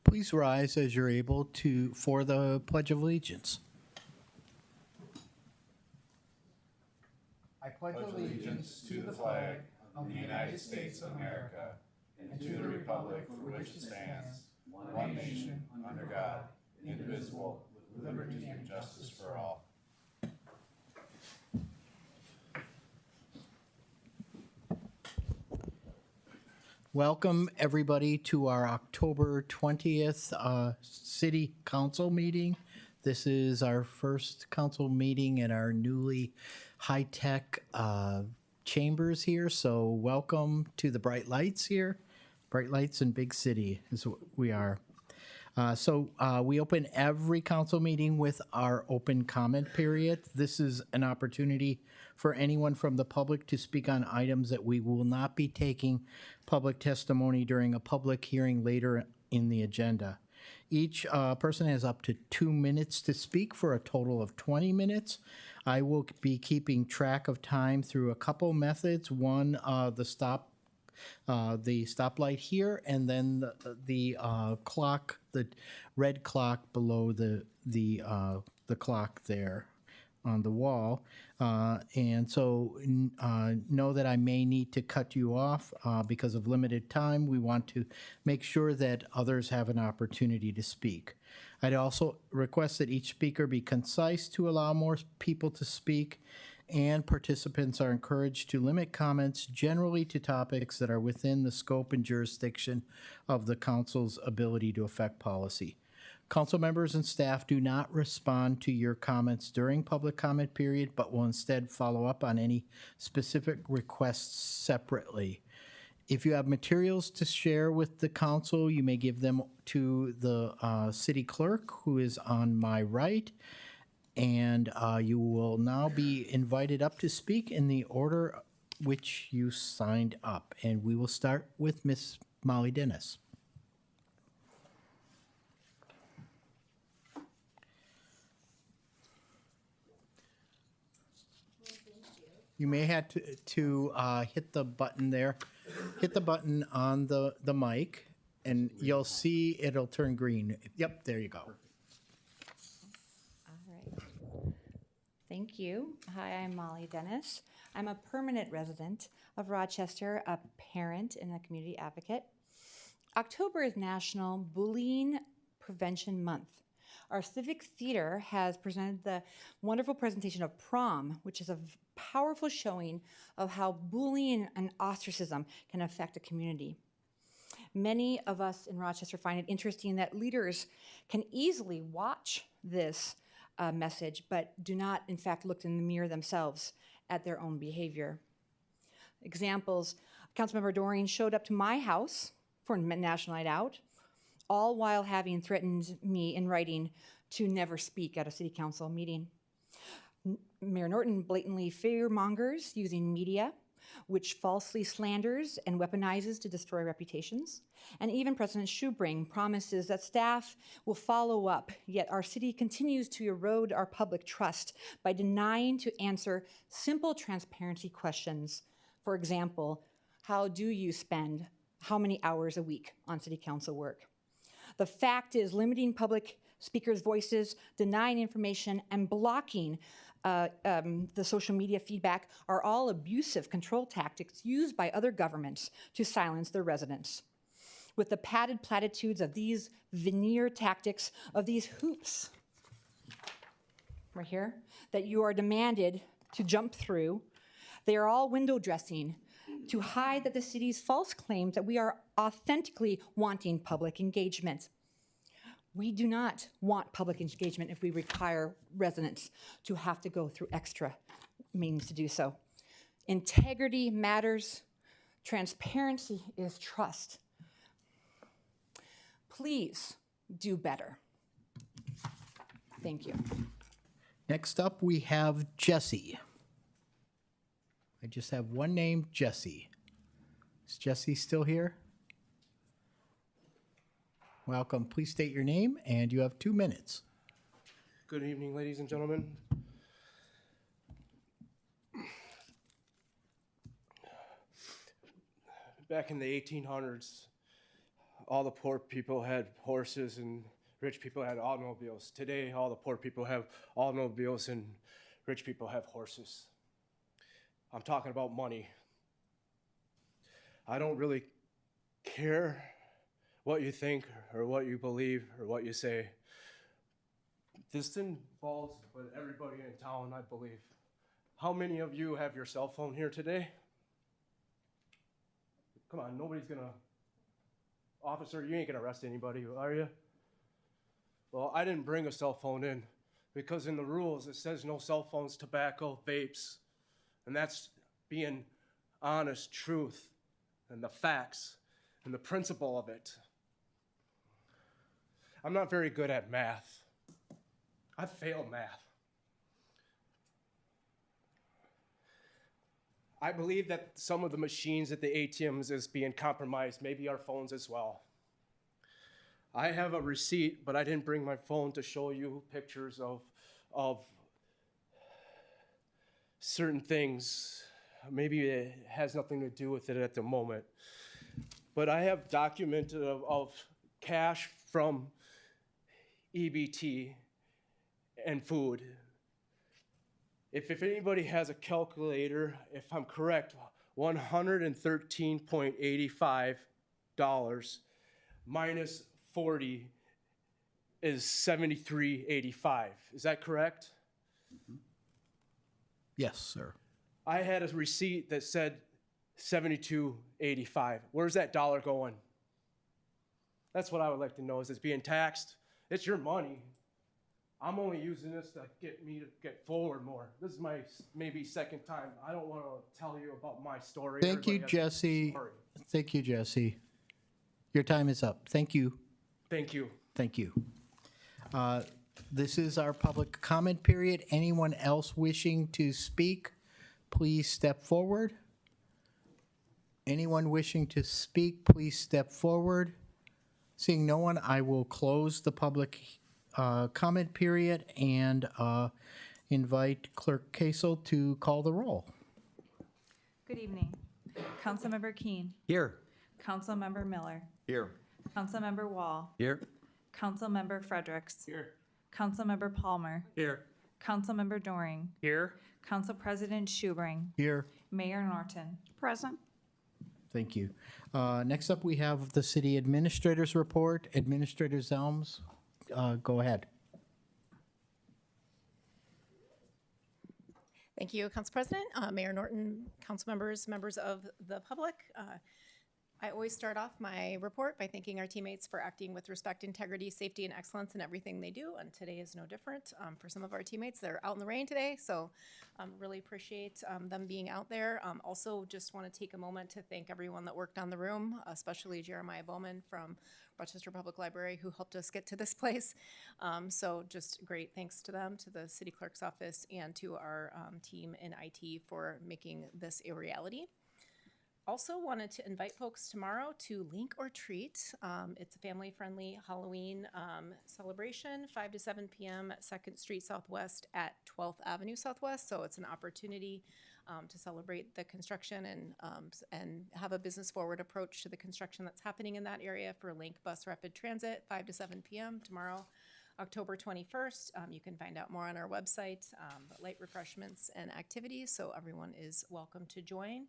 Please rise as you're able to for the Pledge of Allegiance. I pledge allegiance to the flag of the United States of America and to the republic for which it stands, one nation, under God, indivisible, with liberty and justice for all. Welcome, everybody, to our October 20th City Council meeting. This is our first council meeting in our newly high-tech chambers here, so welcome to the bright lights here. Bright lights in Big City is what we are. We open every council meeting with our open comment period. This is an opportunity for anyone from the public to speak on items that we will not be taking public testimony during a public hearing later in the agenda. Each person has up to 2 minutes to speak for a total of 20 minutes. I will be keeping track of time through a couple methods. One, the stoplight here, and then the clock, the red clock below the clock there on the wall. Know that I may need to cut you off because of limited time. We want to make sure that others have an opportunity to speak. I'd also request that each speaker be concise to allow more people to speak, and participants are encouraged to limit comments generally to topics that are within the scope and jurisdiction of the council's ability to affect policy. Council members and staff do not respond to your comments during public comment period, but will instead follow up on any specific requests separately. If you have materials to share with the council, you may give them to the city clerk, who is on my right. And you will now be invited up to speak in the order which you signed up. And we will start with Miss Molly Dennis. You may have to hit the button there. Hit the button on the mic, and you'll see it'll turn green. Yep, there you go. Thank you. Hi, I'm Molly Dennis. I'm a permanent resident of Rochester, a parent, and a community advocate. October is National Bullying Prevention Month. Our Civic Theater has presented the wonderful presentation of Prom, which is a powerful showing of how bullying and ostracism can affect a community. Many of us in Rochester find it interesting that leaders can easily watch this message, but do not, in fact, look in the mirror themselves at their own behavior. Examples, Councilmember Doreen showed up to my house for National Night Out, all while having threatened me in writing to never speak at a city council meeting. Mayor Norton blatantly fear-mongers using media, which falsely slanders and weaponizes to destroy reputations. And even President Schubring promises that staff will follow up, yet our city continues to erode our public trust by denying to answer simple transparency questions. For example, how do you spend how many hours a week on city council work? The fact is, limiting public speakers' voices, denying information, and blocking the social media feedback are all abusive control tactics used by other governments to silence their residents. With the padded platitudes of these veneer tactics, of these hoops, right here, that you are demanded to jump through, they are all window dressing to hide that the city's false claims that we are authentically wanting public engagement. We do not want public engagement if we require residents to have to go through extra means to do so. Integrity matters. Transparency is trust. Please do better. Thank you. Next up, we have Jesse. I just have one name, Jesse. Is Jesse still here? Welcome. Please state your name, and you have 2 minutes. Good evening, ladies and gentlemen. Back in the 1800s, all the poor people had horses and rich people had automobiles. Today, all the poor people have automobiles and rich people have horses. I'm talking about money. I don't really care what you think or what you believe or what you say. This involves with everybody in town, I believe. How many of you have your cell phone here today? Come on, nobody's gonna... Officer, you ain't gonna arrest anybody, are you? Well, I didn't bring a cell phone in because in the rules it says no cell phones, tobacco, vapes. And that's being honest, truth, and the facts, and the principle of it. I'm not very good at math. I failed math. I believe that some of the machines at the ATMs is being compromised, maybe our phones as well. I have a receipt, but I didn't bring my phone to show you pictures of certain things. Maybe it has nothing to do with it at the moment. But I have documented of cash from EBT and food. If anybody has a calculator, if I'm correct, $113.85 minus 40 is $73.85. Is that correct? Yes, sir. I had a receipt that said $72.85. Where's that dollar going? That's what I would like to know. Is it's being taxed? It's your money. I'm only using this to get me to get forward more. This is my maybe second time. I don't want to tell you about my story. Thank you, Everybody has a Jesse. story. Thank you, Jesse. Your time is up. Thank you. Thank you. Thank you. This is our public comment period. Anyone else wishing to speak, please step forward. Anyone wishing to speak, please step forward. Seeing no one, I will close the public comment period and invite Clerk Kasel to call the roll. Good evening. Councilmember Keen. Here. Councilmember Miller. Here. Councilmember Wall. Here. Councilmember Fredericks. Here. Councilmember Palmer. Here. Councilmember Doring. Here. Council President Schubring. Here. Mayor Norton. Present. Thank you. Next up, we have the City Administrator's Report. Administrator Zelms, go ahead. Thank you, Council President, Mayor Norton, council members, members of the public. I always start off my report by thanking our teammates for acting with respect, integrity, safety, and excellence in everything they do, and today is no different. For some of our teammates, they're out in the rain today, so really appreciate them being out there. Also, just want to take a moment to thank everyone that worked on the room, especially Jeremiah Bowman from Rochester Public Library, who helped us get to this place. So just great thanks to them, to the city clerk's office, and to our team in IT for making this a reality. Also wanted to invite folks tomorrow to Link or Treat. It's a family-friendly Halloween celebration, 5 to 7 p.m. at 2nd Street Southwest at 12th Avenue Southwest. So it's an opportunity to celebrate the construction and have a business-forward approach to the construction that's happening in that area for Link Bus Rapid Transit, 5 to 7 p.m. tomorrow, October 21st. You can find out more on our website, but light refreshments and activities, so everyone is welcome to join.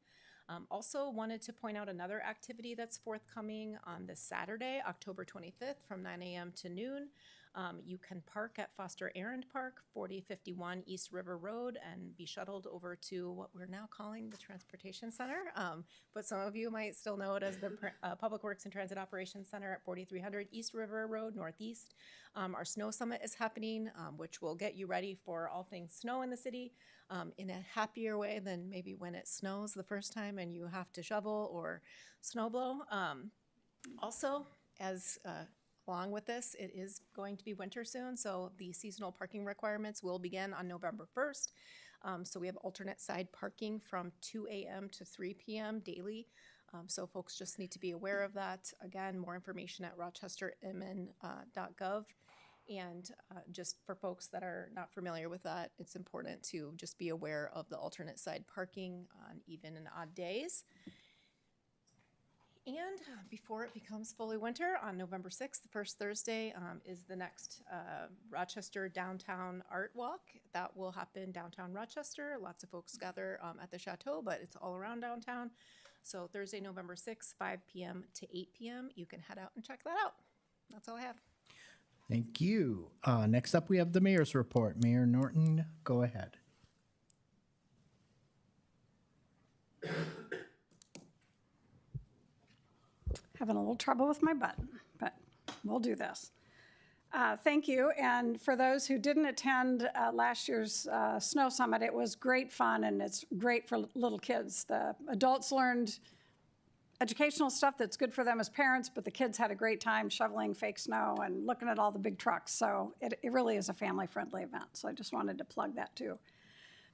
Also wanted to point out another activity that's forthcoming on this Saturday, October 25th from 9 a.m. to noon. You can park at Foster Arend Park, 4051 East River Road, and be shuttled over to what we're now calling the Transportation Center. But some of you might still know it as the Public Works and Transit Operations Center at 4300 East River Road, Northeast. Our Snow Summit is happening, which will get you ready for all things snow in the city in a happier way than maybe when it snows the first time and you have to shovel or snow blow. Also, as along with this, it is going to be winter soon, so the seasonal parking requirements will begin on November 1st. So we have alternate side parking from 2 a.m. to 3 p.m. daily. So folks just need to be aware of that. Again, more information at rochestermn.gov. And just for folks that are not familiar with that, it's important to just be aware of the alternate side parking on even and odd days. And before it becomes fully winter, on November 6th, the first Thursday, is the next Rochester Downtown Art Walk. That will happen downtown Rochester. Lots of folks gather at the Chateau, but it's all around downtown. So Thursday, November 6th, 5 p.m. to 8 p.m. You can head out and check that out. That's all I have. Thank you. Next up, we have the mayor's report. Mayor Norton, go ahead. Having a little trouble with my button, but we'll do this. Thank you. And for those who didn't attend last year's Snow Summit, it was great fun and it's great for little kids. The adults learned educational stuff that's good for them as parents, but the kids had a great time shoveling fake snow and looking at all the big trucks. So it really is a family-friendly event. So I just wanted to plug that too.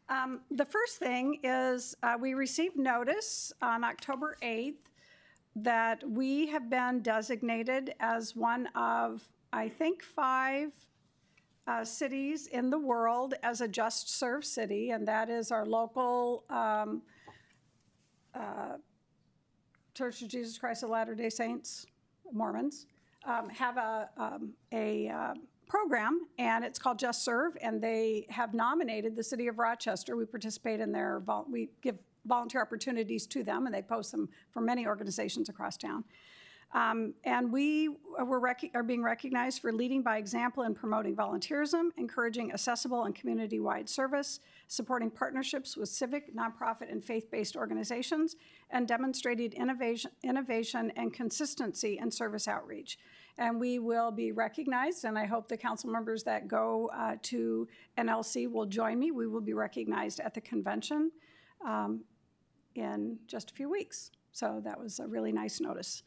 The first thing is we received notice on October 8th that we have been designated as one of, I think, 5 cities in the world as a Just Serve city, and that is our local Church of Jesus Christ of Latter-day Saints, Mormons, have a program, and it's called Just Serve, and they have nominated the city of Rochester. We participate in their, we give volunteer opportunities to them, and they post them for many organizations across town. And we are being recognized for leading by example in promoting volunteerism, encouraging accessible and community-wide service, supporting partnerships with civic, nonprofit, and faith-based organizations, and demonstrated innovation and consistency in service outreach. And we will be recognized, and I hope the council members that go to NLC will join me. We will be recognized at the convention in just a few weeks. So that was a really nice notice.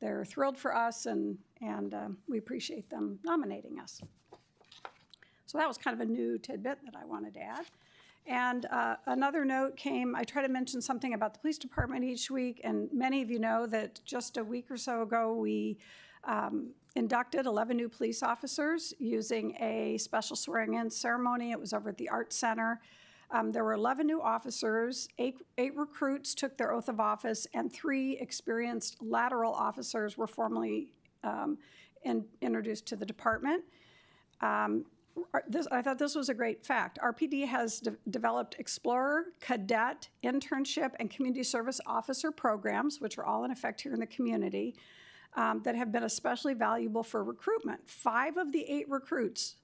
They're thrilled for us, and we appreciate them nominating us. So that was kind of a new tidbit that I wanted to add. And another note came, I try to mention something about the police department each week, and many of you know that just a week or so ago, we inducted 11 new police officers using a special swearing-in ceremony. It was over at the Arts Center. There were 11 new officers, 8 recruits took their oath of office, and 3 experienced lateral officers were formally introduced to the department. I thought this was a great fact. RPD has developed Explorer, Cadet, Internship, and Community Service Officer programs, which are all in effect here in the community, that have been especially valuable for recruitment. 5 of the 8 recruits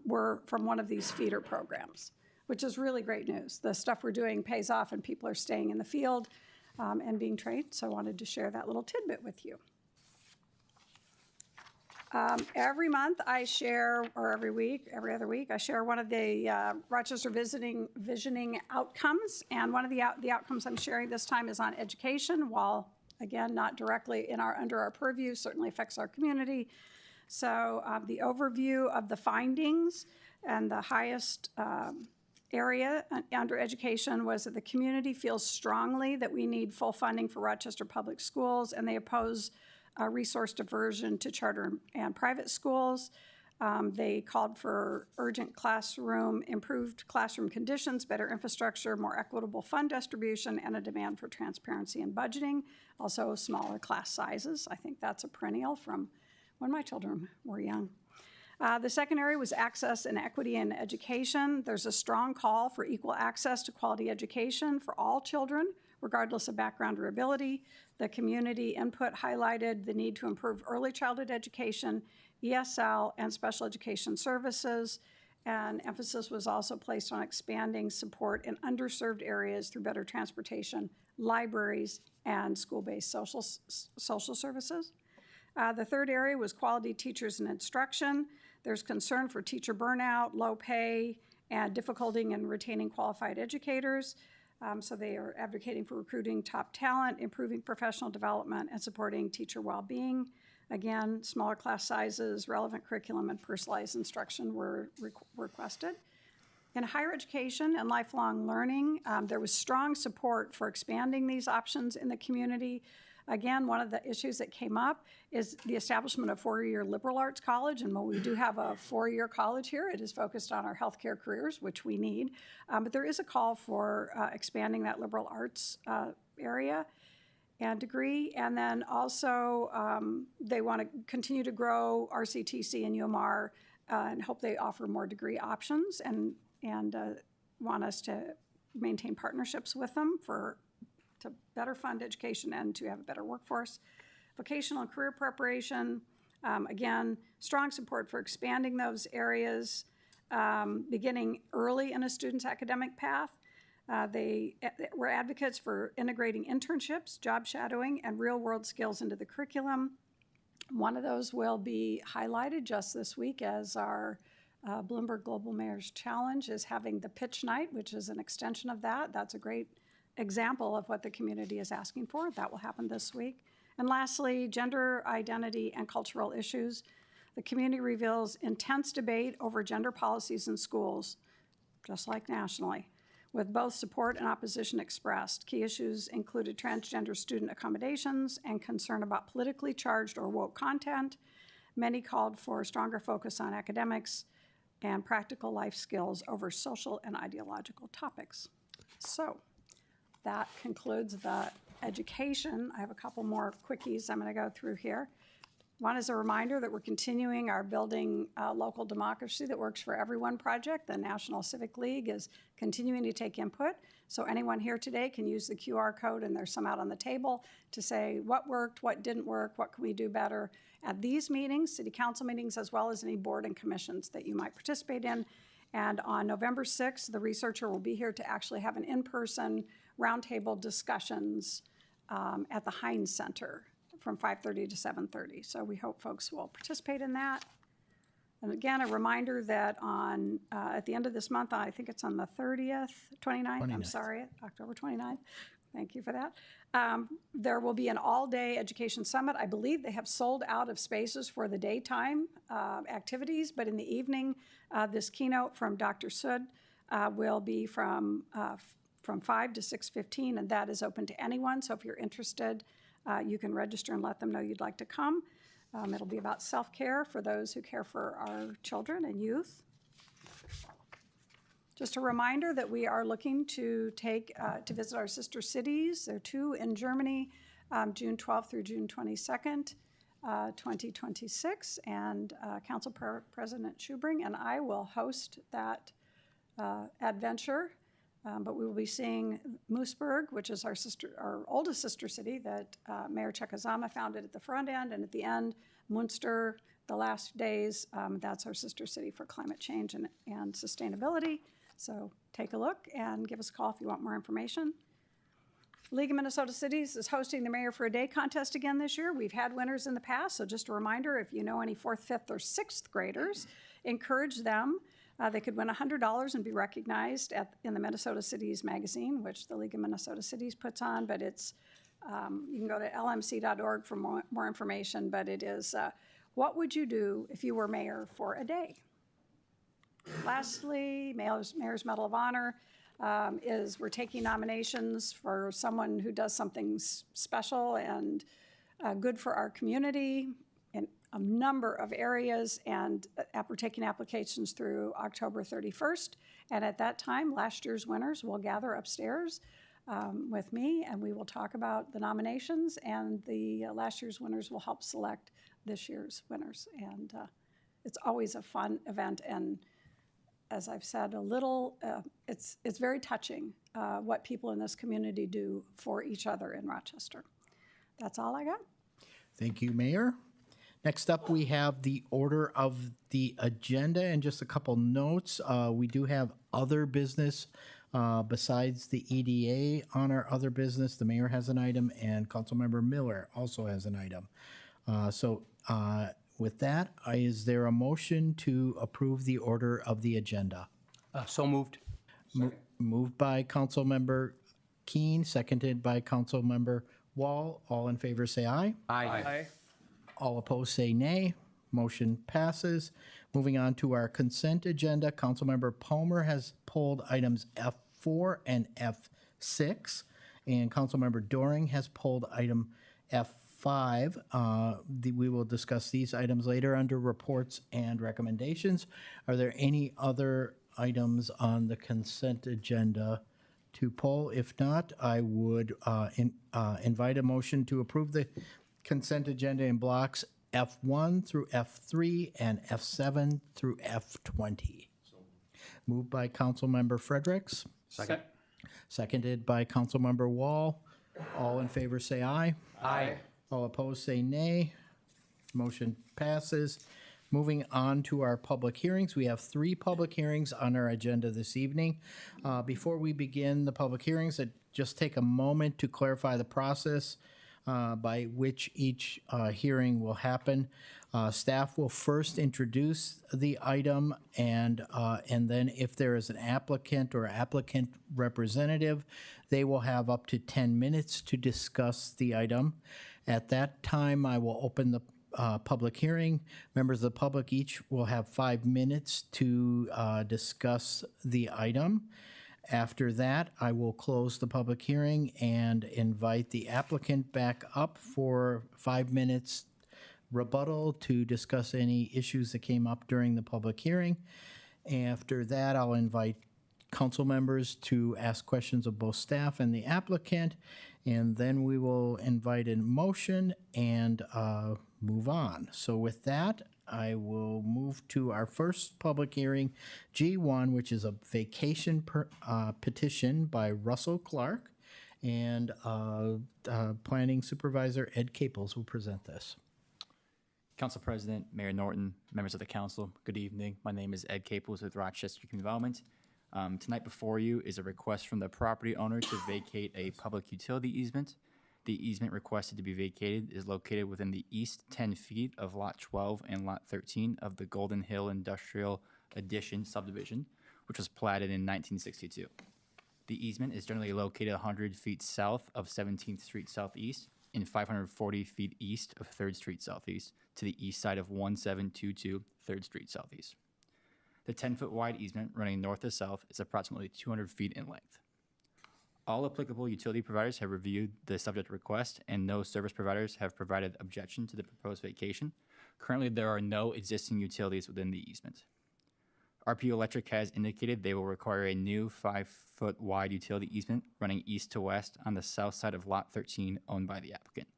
were from one of these feeder programs, which is really great news. The stuff we're doing pays off and people are staying in the field and being trained, so I wanted to share that little tidbit with you. Every month I share, or every week, every other week, I share one of the Rochester Visioning outcomes, and one of the outcomes I'm sharing this time is on education, while, again, not directly under our purview, certainly affects our community. So the overview of the findings, and the highest area under education was that the community feels strongly that we need full funding for Rochester Public Schools, and they oppose resource diversion to charter and private schools. They called for urgent improved classroom conditions, better infrastructure, more equitable fund distribution, and a demand for transparency in budgeting. Also, smaller class sizes. I think that's a perennial from when my children were young. The second area was access and equity in education. There's a strong call for equal access to quality education for all children, regardless of background or ability. The community input highlighted the need to improve early childhood education, ESL, and special education services. And emphasis was also placed on expanding support in underserved areas through better transportation, libraries, and school-based social services. The third area was quality teachers and instruction. There's concern for teacher burnout, low pay, and difficulty in retaining qualified educators. So they are advocating for recruiting top talent, improving professional development, and supporting teacher well-being. Again, smaller class sizes, relevant curriculum, and personalized instruction were requested. In higher education and lifelong learning, there was strong support for expanding these options in the community. Again, one of the issues that came up is the establishment of 4-year liberal arts college, and while we do have a 4-year college here, it is focused on our healthcare careers, which we need, but there is a call for expanding that liberal arts area. and degree. And then also, they want to continue to grow RCTC and UMR and hope they offer more degree options and want us to maintain partnerships with them to better fund education and to have a better workforce. Vocational and career preparation, again, strong support for expanding those areas, beginning early in a student's academic path. We're advocates for integrating internships, job shadowing, and real-world skills into the curriculum. One of those will be highlighted just this week as our Bloomberg Global Mayors Challenge is having the pitch night, which is an extension of that. That's a great example of what the community is asking for. That will happen this week. And lastly, gender identity and cultural issues. The community reveals intense debate over gender policies in schools, just like nationally, with both support and opposition expressed. Key issues included transgender student accommodations and concern about politically charged or woke content. Many called for a stronger focus on academics and practical life skills over social and ideological topics. So that concludes the education. I have a couple more quickies I'm going to go through here. One is a reminder that we're continuing our Building Local Democracy That Works for Everyone project. The National Civic League is continuing to take input. So anyone here today can use the QR code, and there's some out on the table, to say what worked, what didn't work, what can we do better at these meetings, city council meetings, as well as any board and commissions that you might participate in. And on November 6th, the researcher will be here to actually have an in-person roundtable discussions at the Heinz Center from 5:30 to 7:30. So we hope folks will participate in that. And again, a reminder that on at the end of this month, I think it's on the 29th, I'm 29th. sorry, October 29th. Thank you for that. There will be an all-day education summit. I believe they have sold out of spaces for the daytime activities, but in the evening, this keynote from Dr. Sood will be from 5 to 6:15, and that is open to anyone. So if you're interested, you can register and let them know you'd like to come. It'll be about self-care for those who care for our children and youth. Just a reminder that we are looking to to visit our sister cities. There are two in Germany, June 12th through June 22nd, 2026. And Council President Schubring and I will host that adventure. But we will be seeing Moosburg, which is our oldest sister city that Mayor Chekazama founded at the front end, and at the end, Munster, the last days, that's our sister city for climate change and sustainability. So take a look and give us a call if you want more information. League of Minnesota Cities is hosting the Mayor for a Day contest again this year. We've had winners in the past, so just a reminder, if you know any 4th, 5th, or 6th graders, encourage them. They could win $100 and be recognized in the Minnesota Cities magazine, which the League of Minnesota Cities puts on, but it's, you can go to lmc.org for more information, but it is, what would you do if you were mayor for a day? Lastly, Mayor's Medal of Honor is we're taking nominations for someone who does something special and good for our community in a number of areas, and we're taking applications through October 31st. And at that time, last year's winners will gather upstairs with me, and we will talk about the nominations, and the last year's winners will help select this year's winners. And it's always a fun event, and as I've said, it's very touching what people in this community do for each other in Rochester. That's all I got. Thank you, Mayor. Next up, we have the order of the agenda and just a couple notes. We do have other business besides the EDA on our other business. The mayor has an item, and Councilmember Miller also has an item. With that, is there a motion to approve the order of the agenda? So moved. Moved by Councilmember Keene, seconded by Councilmember Wall. All in favor say aye. Aye. All opposed say nay. Motion passes. Moving on to our consent agenda, Councilmember Palmer has pulled items F4 and F6, and Councilmember Doring has pulled item F5. We will discuss these items later under reports and recommendations. Are there any other items on the consent agenda to poll? If not, I would invite a motion to approve the consent agenda in blocks F1 through F3 and F7 through F20. Moved by Councilmember Fredericks. Second. Seconded by Councilmember Wall. All in favor say aye. Aye. All opposed say nay. Motion passes. Moving on to our public hearings, we have 3 public hearings on our agenda this evening. Before we begin the public hearings, I'd just take a moment to clarify the process by which each hearing will happen. Staff will first introduce the item, and then if there is an applicant or applicant representative, they will have up to 10 minutes to discuss the item. At that time, I will open the public hearing. Members of the public each will have 5 minutes to discuss the item. After that, I will close the public hearing and invite the applicant back up for 5 minutes rebuttal to discuss any issues that came up during the public hearing. After that, I'll invite council members to ask questions of both staff and the applicant, and then we will invite a motion and move on. So with that, I will move to our first public hearing, G1, which is a vacation petition by Russell Clark, and Planning Supervisor Ed Caples will present this. Council President, Mayor Norton, members of the council, good evening. My name is Ed Caples with Rochester Community Development. Tonight before you is a request from the property owner to vacate a public utility easement. The easement requested to be vacated is located within the east 10 feet of Lot 12 and Lot 13 of the Golden Hill Industrial Addition subdivision, which was platted in 1962. The easement is generally located 100 feet south of 17th Street Southeast and 540 feet east of 3rd Street Southeast to the east side of 1722 3rd Street Southeast. The 10-foot wide easement running north to south is approximately 200 feet in length. All applicable utility providers have reviewed the subject request, and no service providers have provided objection to the proposed vacation. Currently, there are no existing utilities within the easement. RPU Electric has indicated they will require a new 5-foot wide utility easement running east to west on the south side of Lot 13 owned by the applicant.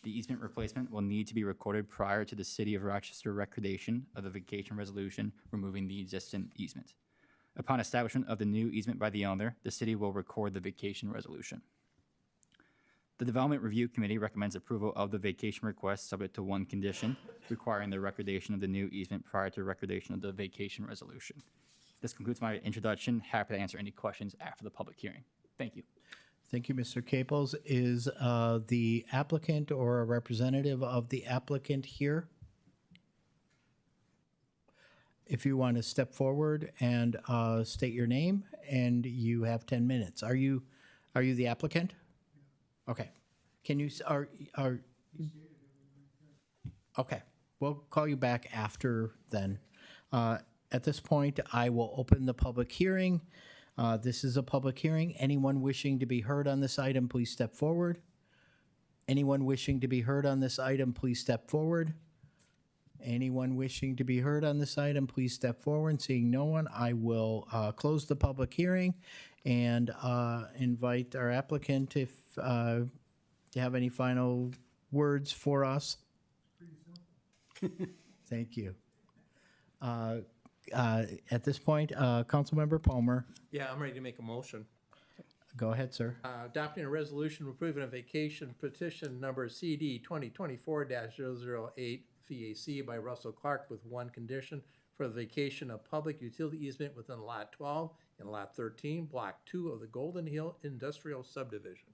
The easement replacement will need to be recorded prior to the City of Rochester recordation of the vacation resolution removing the existing easement. Upon establishment of the new easement by the owner, the city will record the vacation resolution. The Development Review Committee recommends approval of the vacation request subject to one condition, requiring the recordation of the new easement prior to recordation of the vacation resolution. This concludes my introduction. Happy to answer any questions after the public hearing. Thank you. Thank you, Mr. Caples. Is the applicant or a representative of the applicant here? If you want to step forward and state your name, and you have 10 minutes. Are you the applicant? Okay. Can you, okay, we'll call you back after then. At this point, I will open the public hearing. This is a public hearing. Anyone wishing to be heard on this item, please step forward. Anyone wishing to be heard on this item, please step forward. Anyone wishing to be heard on this item, please step forward. Seeing no one, I will close the public hearing and invite our applicant if you have any final words for us. Thank you. At this point, Councilmember Palmer, Yeah, I'm ready to make a motion. go ahead, sir. Adopting a resolution approving a vacation petition number CD 2024-008 VAC by Russell Clark with one condition for the vacation of public utility easement within Lot 12 and Lot 13, Block 2 of the Golden Hill Industrial Subdivision.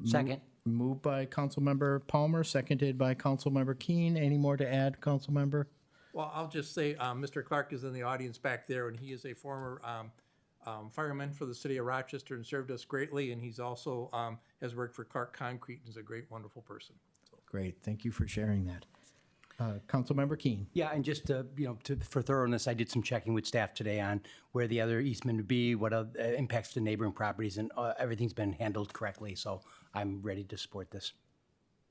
Second. Moved by Councilmember Palmer, seconded by Councilmember Keen. Any more to add, Councilmember? Well, I'll just say, Mr. Clark is in the audience back there, and he is a former fireman for the city of Rochester and served us greatly, and he's also has worked for Clark Concrete and is a great, wonderful person. Great, thank you for sharing that. Councilmember Keen. Yeah, and just for thoroughness, I did some checking with staff today on where the other easement would be, what impacts to neighboring properties, and everything's been handled correctly, so I'm ready to support this.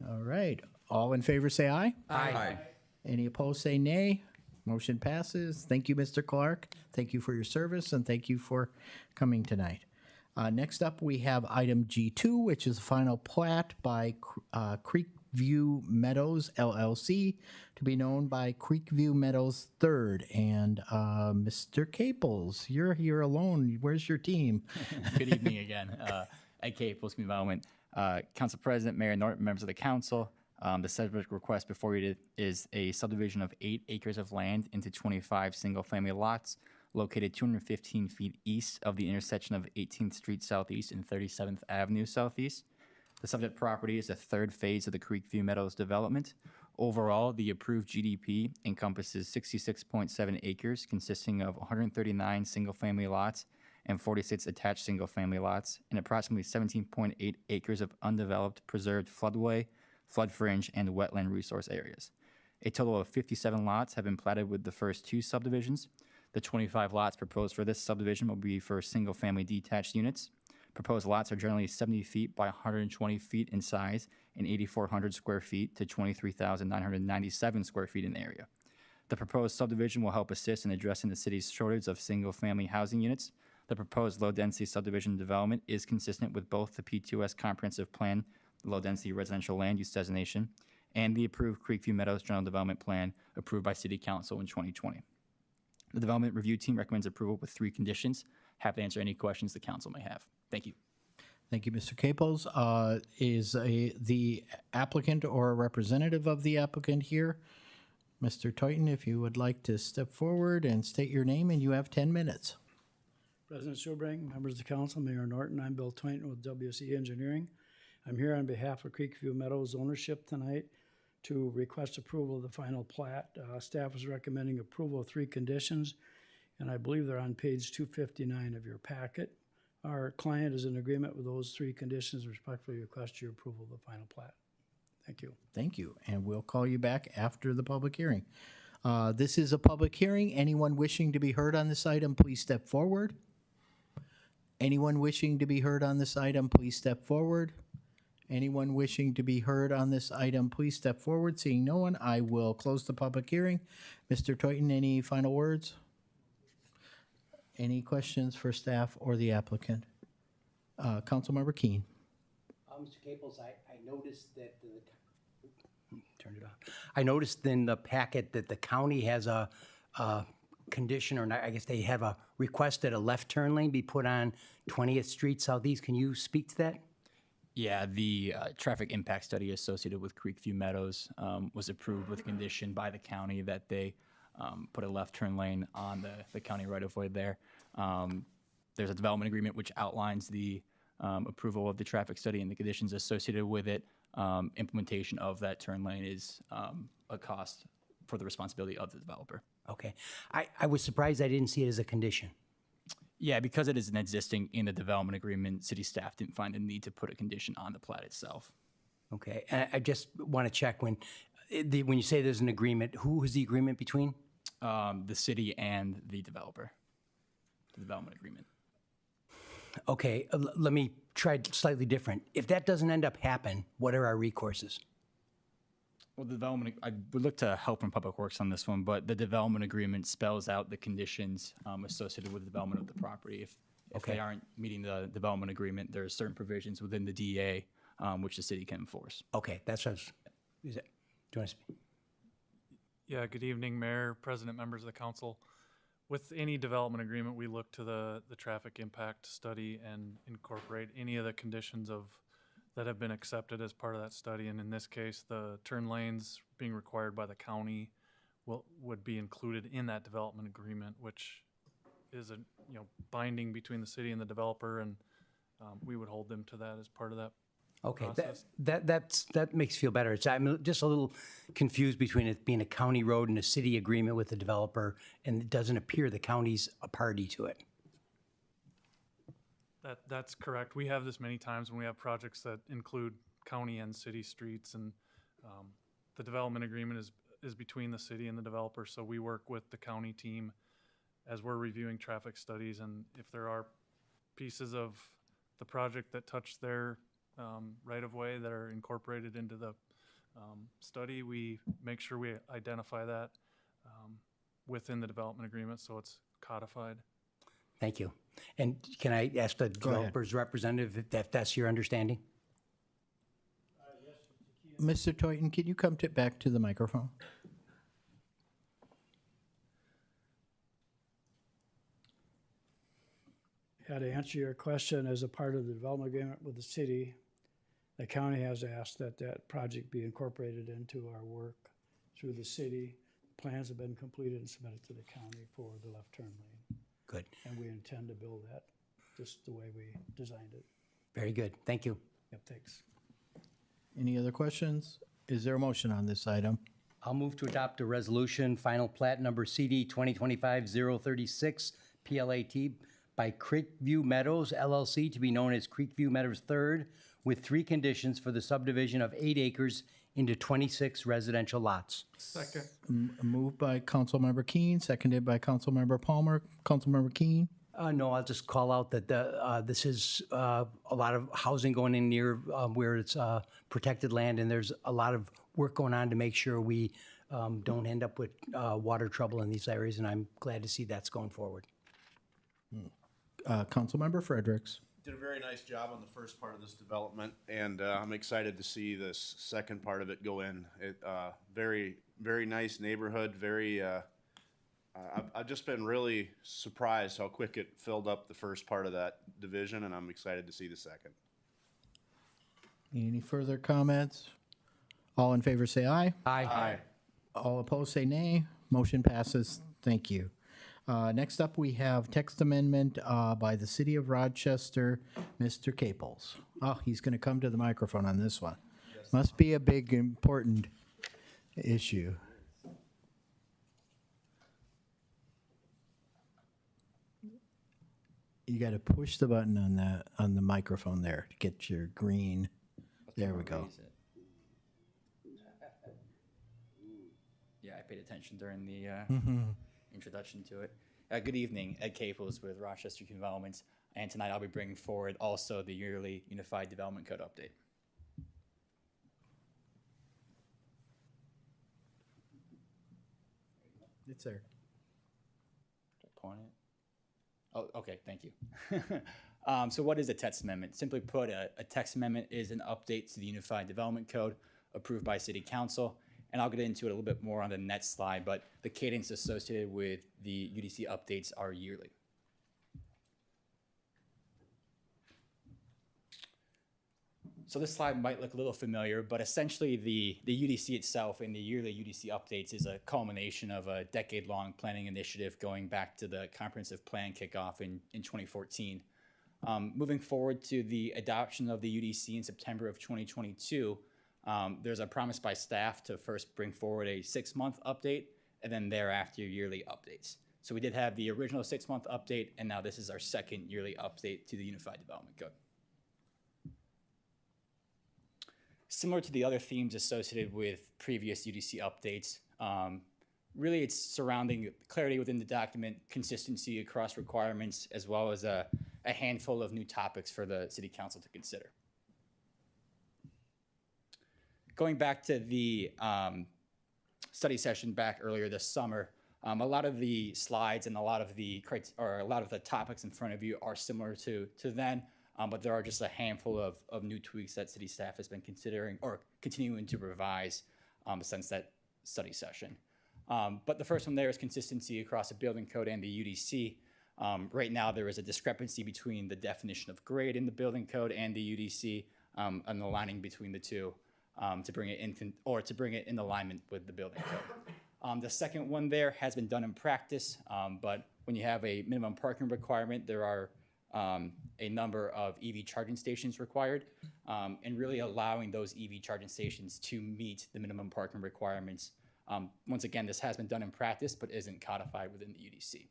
All right, all in favor say aye. Aye. Any opposed say nay. Motion passes. Thank you, Mr. Clark. Thank you for your service, and thank you for coming tonight. Next up, we have item G2, which is final plat by Creekview Meadows LLC, to be known by Creekview Meadows Third. And Mr. Caples, you're here alone. Where's your team? Good evening again. Ed Caples, Community Development. Council President, Mayor Norton, members of the council. The subject request before you is a subdivision of 8 acres of land into 25 single-family lots located 215 feet east of the intersection of 18th Street Southeast and 37th Avenue Southeast. The subject property is the third phase of the Creekview Meadows development. Overall, the approved GDP encompasses 66.7 acres, consisting of 139 single-family lots and 46 attached single-family lots, and approximately 17.8 acres of undeveloped preserved floodway, flood fringe, and wetland resource areas. A total of 57 lots have been platted with the first 2 subdivisions. The 25 lots proposed for this subdivision will be for single-family detached units. Proposed lots are generally 70 feet by 120 feet in size and 8,400 square feet to 23,997 square feet in area. The proposed subdivision will help assist in addressing the city's shortage of single-family housing units. The proposed low-density subdivision development is consistent with both the P2S Comprehensive Plan, low-density residential land use designation, and the approved Creekview Meadows General Development Plan approved by City Council in 2020. The Development Review Team recommends approval with 3 conditions. Happy to answer any questions the council may have. Thank you. Thank you, Mr. Caples. Is the applicant or a representative of the applicant here? Mr. Toyton, if you would like to step forward and state your name, and you have 10 minutes. President Schubring, members of the council, Mayor Norton, I'm Bill Toynton with WC Engineering. I'm here on behalf of Creekview Meadows ownership tonight to request approval of the final plat. Staff is recommending approval of 3 conditions, and I believe they're on page 259 of your packet. Our client is in agreement with those 3 conditions. Respectfully request your approval of the final plat. Thank you. Thank you, and we'll call you back after the public hearing. This is a public hearing. Anyone wishing to be heard on this item, please step forward. Anyone wishing to be heard on this item, please step forward. Anyone wishing to be heard on this item, please step forward. Seeing no one, I will close the public hearing. Mr. Toyton, any final words? Any questions for staff or the applicant? Councilmember Keen. Mr. Caples, I noticed that turn it off. I noticed in the packet that the county has a condition, or not, I guess they have a request that a left turn lane be put on 20th Street Southeast. Can you speak to that? Yeah, the traffic impact study associated with Creekview Meadows was approved with condition by the county that they put a left turn lane on the county right-of-way there. There's a development agreement which outlines the approval of the traffic study and the conditions associated with it. Implementation of that turn lane is a cost for the responsibility of the developer. Okay. I was surprised I didn't see it as a condition. Yeah, because it is an existing in the development agreement, city staff didn't find the need to put a condition on the plat itself. Okay. And I just want to check when you say there's an agreement, who is the agreement between? The city and the developer, the development agreement. Okay, let me try slightly different. If that doesn't end up happen, what are our recourses? Well, the development, I would look to help from Public Works on this one, but the development agreement spells out the conditions associated with the development of the property. If Okay. they aren't meeting the development agreement, there are certain provisions within the DA which the city can enforce. Okay, that's what I was, do you want to speak? Yeah, good evening, Mayor, President, members of the council. With any development agreement, we look to the traffic impact study and incorporate any of the conditions that have been accepted as part of that study. And in this case, the turn lanes being required by the county would be included in that development agreement, which is binding between the city and the developer, and we would hold them to that as part of that. Okay, process. that makes me feel better. I'm just a little confused between it being a county road and a city agreement with the developer, and it doesn't appear the county's a party to it. That's correct. We have this many times when we have projects that include county and city streets, and the development agreement is between the city and the developer. So we work with the county team as we're reviewing traffic studies, and if there are pieces of the project that touch their right-of-way that are incorporated into the study, we make sure we identify that within the development agreement so it's codified. Thank you. And can I ask the ahead. developer's representative if that's your understanding? Mr. Toyton, can you come back to the microphone? Yeah, to answer your question, as a part of the development agreement with the city, the county has asked that that project be incorporated into our work through the city. Plans have been completed and submitted to the county for the left turn lane. Good. And we intend to build that just the way we designed it. Very good. Thank you. Yep, thanks. Any other questions? Is there a motion on this item? I'll move to adopt a resolution, final plat number CD 2025-036, PLAT by Creekview Meadows LLC to be known as Creekview Meadows Third, with 3 conditions for the subdivision of 8 acres into 26 residential lots. Second. Moved by Councilmember Keen, seconded by Councilmember Palmer. Councilmember Keen? No, I'll just call out that this is a lot of housing going in near where it's protected land, and there's a lot of work going on to make sure we don't end up with water trouble in these areas, and I'm glad to see that's going forward. Councilmember Fredericks. Did a very nice job on the first part of this development, and I'm excited to see this second part of it go in. Very, very nice neighborhood, very, I've just been really surprised how quick it filled up the first part of that division, and I'm excited to see the second. Any further comments? All in favor say aye. Aye. All opposed say nay. Motion passes. Thank you. Next up, we have text amendment by the City of Rochester, Mr. Caples. Oh, he's going to come to the microphone on this one. Must be a big, important issue. You got to push the button on the microphone there to get your green. There we go. Yeah, I paid attention during the introduction to it. Good evening, Ed Caples with Rochester Community Development, and tonight I'll be bringing forward also the yearly Unified Development Code update. It's there. Point it. Oh, okay, thank you. So what is a text amendment? Simply put, a text amendment is an update to the Unified Development Code approved by City Council. And I'll get into it a little bit more on the next slide, but the cadence associated with the UDC updates are yearly. So this slide might look a little familiar, but essentially the UDC itself and the yearly UDC updates is a culmination of a decade-long planning initiative going back to the comprehensive plan kickoff in 2014. Moving forward to the adoption of the UDC in September of 2022, there's a promise by staff to first bring forward a 6-month update and then thereafter yearly updates. So we did have the original 6-month update, and now this is our second yearly update to the Unified Development Code. Similar to the other themes associated with previous UDC updates, really it's surrounding clarity within the document, consistency across requirements, as well as a handful of new topics for the City Council to consider. Going back to the study session back earlier this summer, a lot of the slides and a lot of the topics in front of you are similar to then. But there are just a handful of new tweaks that city staff has been considering or continuing to revise since that study session. But the first one there is consistency across the building code and the UDC. Right now, there is a discrepancy between the definition of grade in the building code and the UDC, and aligning between the two to bring it in alignment with the building code. The second one there has been done in practice, but when you have a minimum parking requirement, there are a number of EV charging stations required, and really allowing those EV charging stations to meet the minimum parking requirements. Once again, this has been done in practice, but isn't codified within the UDC.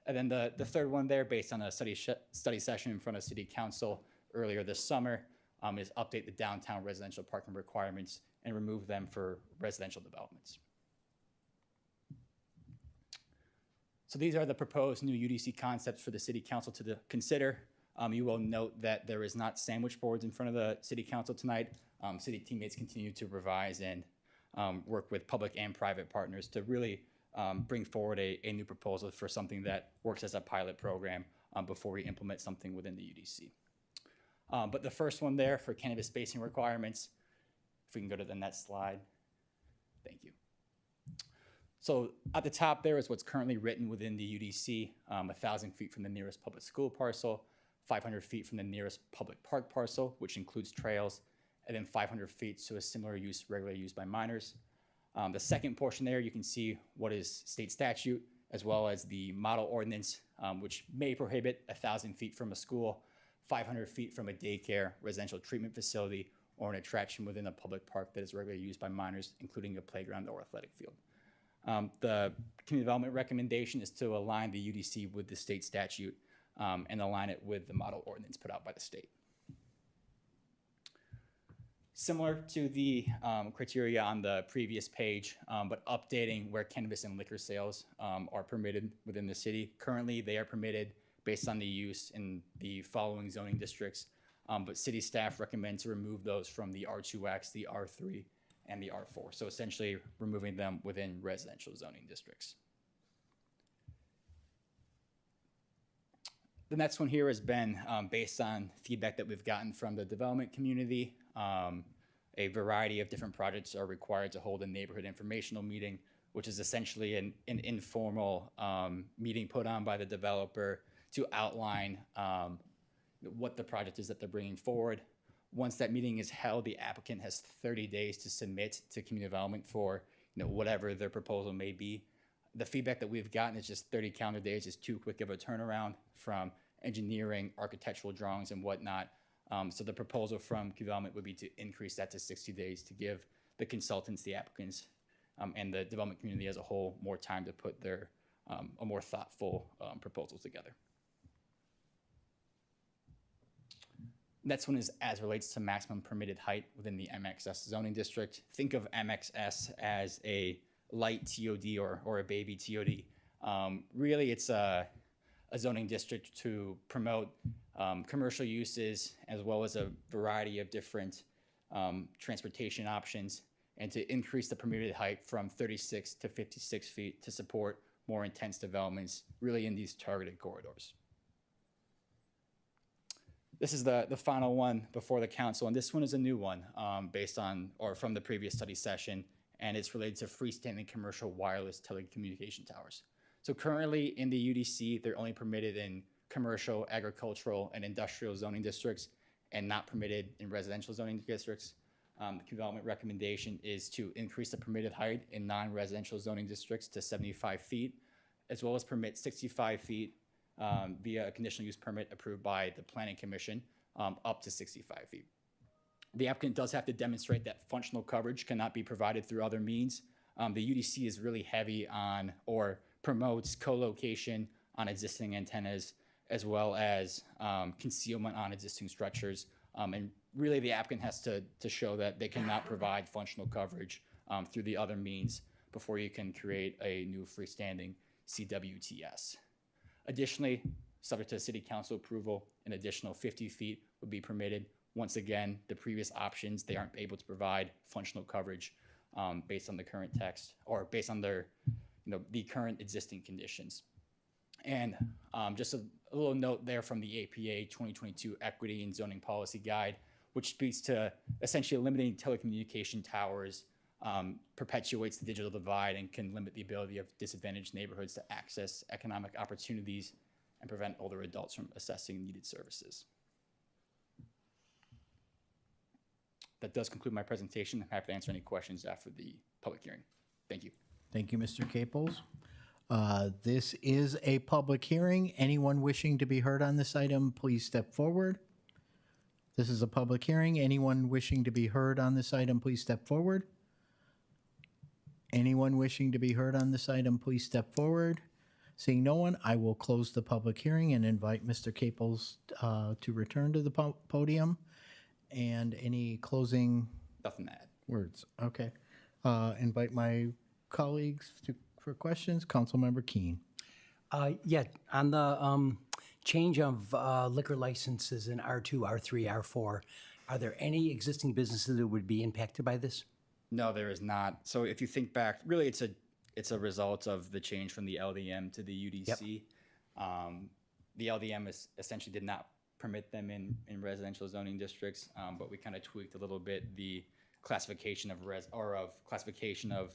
And then the third one there, based on a study session in front of City Council earlier this summer, is update the downtown residential parking requirements and remove them for residential developments. So these are the proposed new UDC concepts for the City Council to consider. You will note that there is not sandwich boards in front of the City Council tonight. City teammates continue to revise and work with public and private partners to really bring forward a new proposal for something that works as a pilot program before we implement something within the UDC. But the first one there for cannabis spacing requirements, if we can go to the next slide. Thank you. So at the top there is what's currently written within the UDC, 1,000 feet from the nearest public school parcel, 500 feet from the nearest public park parcel, which includes trails, and then 500 feet to a similar use regularly used by minors. The second portion there, you can see what is state statute, as well as the model ordinance, which may prohibit 1,000 feet from a school, 500 feet from a daycare, residential treatment facility, or an attraction within a public park that is regularly used by minors, including a playground or athletic field. The community development recommendation is to align the UDC with the state statute and align it with the model ordinance put out by the state. Similar to the criteria on the previous page, but updating where cannabis and liquor sales are permitted within the city. Currently, they are permitted based on the use in the following zoning districts, but city staff recommend to remove those from the R2X, the R3, and the R4. So essentially removing them within residential zoning districts. The next one here has been based on feedback that we've gotten from the development community. A variety of different projects are required to hold a neighborhood informational meeting, which is essentially an informal meeting put on by the developer to outline what the project is that they're bringing forward. Once that meeting is held, the applicant has 30 days to submit to community development for whatever their proposal may be. The feedback that we've gotten is just 30 calendar days is too quick of a turnaround from engineering, architectural drawings, and whatnot. So the proposal from development would be to increase that to 60 days to give the consultants, the applicants, and the development community as a whole more time to put their a more thoughtful proposals together. Next one is as relates to maximum permitted height within the MXS zoning district. Think of MXS as a light TOD or a baby TOD. Really, it's a zoning district to promote commercial uses as well as a variety of different transportation options, and to increase the permitted height from 36 to 56 feet to support more intense developments really in these targeted corridors. This is the final one before the council, and this one is a new one based on or from the previous study session, and it's related to freestanding commercial wireless telecommunication towers. So currently in the UDC, they're only permitted in commercial, agricultural, and industrial zoning districts, and not permitted in residential zoning districts. The development recommendation is to increase the permitted height in non-residential zoning districts to 75 feet, as well as permit 65 feet via a conditional use permit approved by the Planning Commission up to 65 feet. The applicant does have to demonstrate that functional coverage cannot be provided through other means. The UDC is really heavy on or promotes co-location on existing antennas, as well as concealment on existing structures. And really the applicant has to show that they cannot provide functional coverage through the other means before you can create a new freestanding CWTS. Additionally, subject to city council approval, an additional 50 feet would be permitted. Once again, the previous options, they aren't able to provide functional coverage based on the current text or based on their, the current existing conditions. And just a little note there from the APA 2022 Equity and Zoning Policy Guide, which speaks to essentially limiting telecommunication towers, perpetuates the digital divide and can limit the ability of disadvantaged neighborhoods to access economic opportunities and prevent older adults from accessing needed services. That does conclude my presentation. I'm happy to answer any questions after the public hearing. Thank you. Thank you, Mr. Caples. This is a public hearing. Anyone wishing to be heard on this item, please step forward. This is a public hearing. Anyone wishing to be heard on this item, please step forward. Anyone wishing to be heard on this item, please step forward. Seeing no one, I will close the public hearing and invite Mr. Caples to return to the podium. And any closing Nothing to add. words? Okay. Invite my colleagues for questions. Councilmember Keen. Yeah, on the change of liquor licenses in R2, R3, R4, are there any existing businesses that would be impacted by this? No, there is not. So if you think back, really it's it's a result of the change from the LDM to the UDC. The LDM essentially did not permit them in residential zoning districts, but we kind of tweaked a little bit the classification of classification of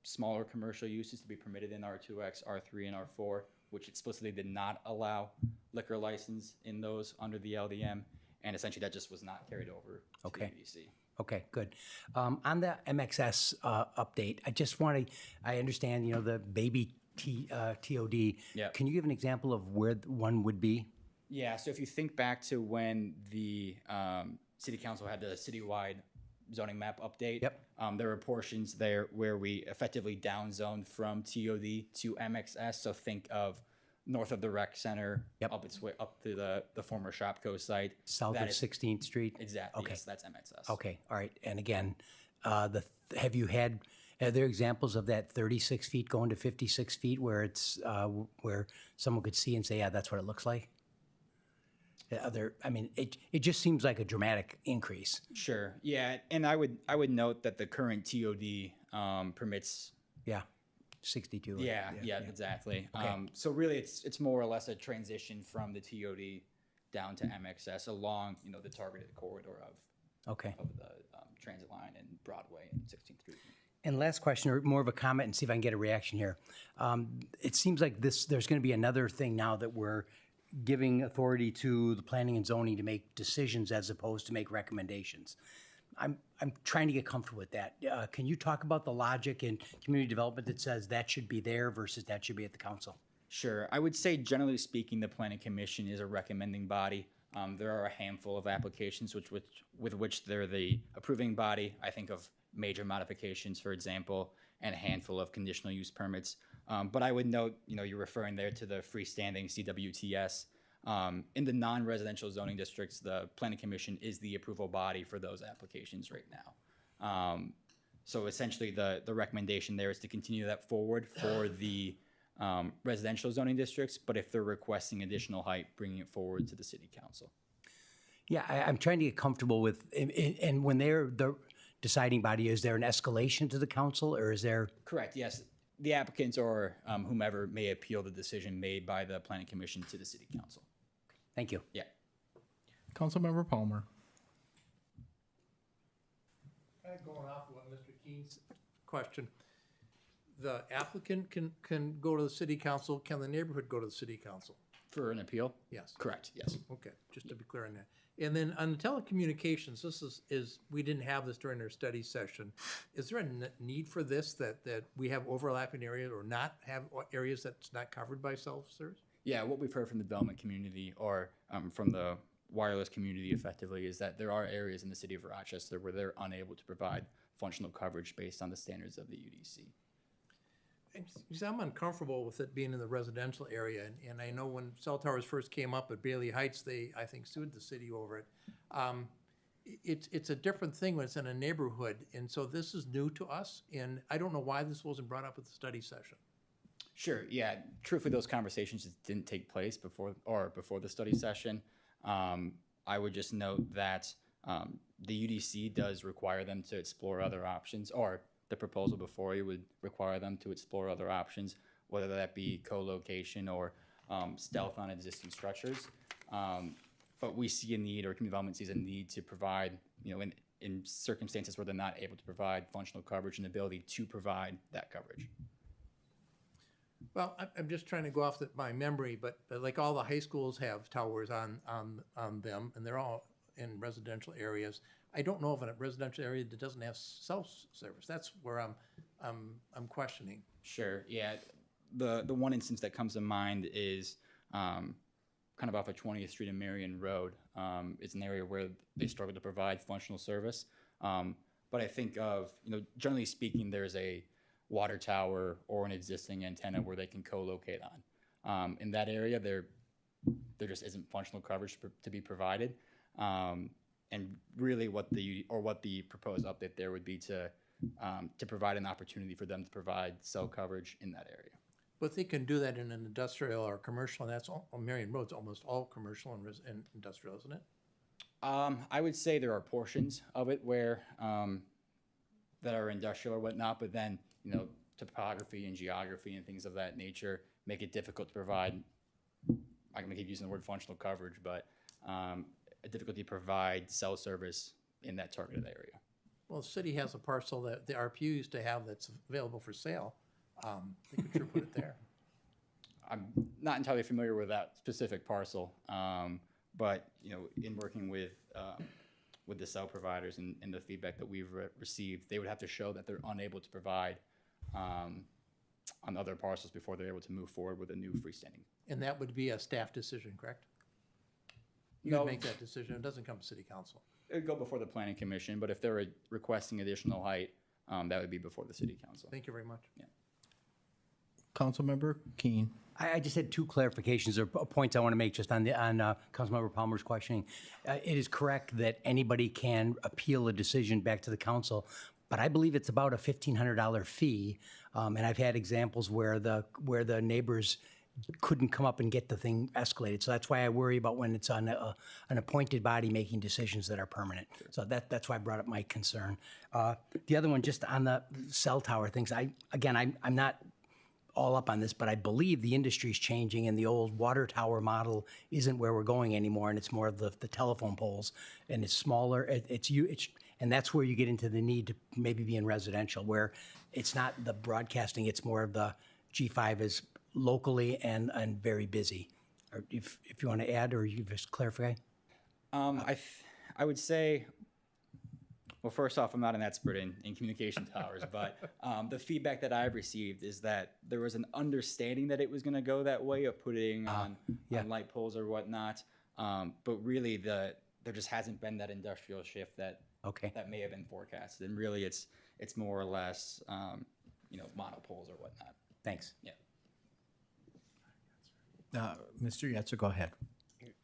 smaller commercial uses to be permitted in R2X, R3, and R4, which explicitly did not allow liquor license in those under the LDM, and essentially that just was not carried over to the UDC. Okay, good. On the MXS update, I just want to, I understand, the baby TOD. Yep. Can you give an example of where one would be? Yeah, so if you think back to when the city council had the citywide zoning map update, there were portions there where we effectively downzoned from TOD to MXS. So think of north of the rec center, up its way up to the former Shopko site. South of 16th Street? Exactly. Okay. Yes, that's MXS. Okay, all right. And again, are there examples of that 36 feet going to 56 feet where it's, where someone could see and say, yeah, that's what it looks like? It just seems like a dramatic increase. Sure. Yeah, and I would note that the current TOD permits. Yeah, 62. Yeah, exactly. Okay. So really, it's more or less a transition from the TOD down to MXS along the targeted corridor of the transit line and Broadway and 16th Street. And last question, or more of a comment, and see if I can get a reaction here. It seems like there's going to be another thing now that we're giving authority to the planning and zoning to make decisions as opposed to make recommendations. I'm trying to get comfortable with that. Can you talk about the logic in community development that says that should be there versus that should be at the council? Sure. I would say, generally speaking, the Planning Commission is a recommending body. There are a handful of applications with which they're the approving body. I think of major modifications, for example, and a handful of conditional use permits. But I would note, you're referring there to the freestanding CWTS. In the non-residential zoning districts, the Planning Commission is the approval body for those applications right now. So essentially, the recommendation there is to continue that forward for the residential zoning districts, but if they're requesting additional height, bringing it forward to the city council. Yeah, I'm trying to get comfortable with, and when they're the deciding body, is there an escalation to the council, or is there? Correct, yes. The applicants or whomever may appeal the decision made by the Planning Commission to the city council. Thank you. Yeah. Councilmember Palmer. Kind of going off of what Mr. Keene's question. The applicant can go to the city council. Can the neighborhood go to the city council? For an appeal? Yes. Correct, yes. Okay, just to be clear on that. And then on the telecommunications, this is we didn't have this during our study session. Is there a need for this that we have overlapping areas or not have areas that's not covered by cell service? Yeah, what we've heard from the development community or from the wireless community effectively is that there are areas in the city of Rochester where they're unable to provide functional coverage based on the standards of the UDC. Because I'm uncomfortable with it being in the residential area, and I know when cell towers first came up at Bailey Heights, they, I think, sued the city over it. It's a different thing when it's in a neighborhood, and so this is new to us, and I don't know why this wasn't brought up at the study session. Sure, yeah. Truthfully, those conversations just didn't take place before the study session. I would just note that the UDC does require them to explore other options, or the proposal before you would require them to explore other options, whether that be co-location or stealth on existing structures. But we see a need, or community development sees a need to provide, in circumstances where they're not able to provide functional coverage and ability to provide that coverage. Well, I'm just trying to go off my memory, but like all the high schools have towers on them, and they're all in residential areas. I don't know of a residential area that doesn't have cell service. That's where I'm questioning. Sure. Yeah. The one instance that comes to mind is kind of off of 20th Street and Marion Road. It's an area where they struggle to provide functional service. But I think of, generally speaking, there's a water tower or an existing antenna where they can co-locate on. In that area, there just isn't functional coverage to be provided. And really what the proposed update there would be to provide an opportunity for them to provide cell coverage in that area. But they can do that in an industrial or commercial, and that's Marion Road's almost all commercial and industrial, isn't it? I would say there are portions of it where that are industrial or whatnot, but then topography and geography and things of that nature make it difficult to provide, I'm going to keep using the word functional coverage, but a difficulty to provide cell service in that targeted area. Well, the city has a parcel that the RPU used to have that's available for sale. They could sure put it there. I'm not entirely familiar with that specific parcel, but in working with the cell providers and the feedback that we've received, they would have to show that they're unable to provide on other parcels before they're able to move forward with a new freestanding. And that would be a staff decision, correct? You No. would make that decision. It doesn't come to city council. It would go before the planning commission, but if they're requesting additional height, that would be before the city council. Thank you very much. Yeah. Councilmember Keen. I just had two clarifications or points I want to make just on Councilmember Palmer's questioning. It is correct that anybody can appeal a decision back to the council, but I believe it's about a $1,500 fee. And I've had examples where the neighbors couldn't come up and get the thing escalated. So that's why I worry about when it's on an appointed body making decisions that are permanent. So that's why I brought up my concern. The other one, just on the cell tower things, I'm not all up on this, but I believe the industry's changing and the old water tower model isn't where we're going anymore, and it's more of the telephone poles, and it's smaller. And that's where you get into the need to maybe be in residential, where it's not the broadcasting, it's more of the G5 is locally and very busy. Or if you want to add or you just clarify. I would say, well, first off, I'm not an expert in communication towers, but the feedback that I've received is that there was an understanding that it was going to go that way of putting on light poles or whatnot. But really, there just hasn't been that industrial shift that may have been forecasted. And really, it's more or less, monopoles or whatnot. Thanks. Yeah. Mr. Yetzer, go ahead.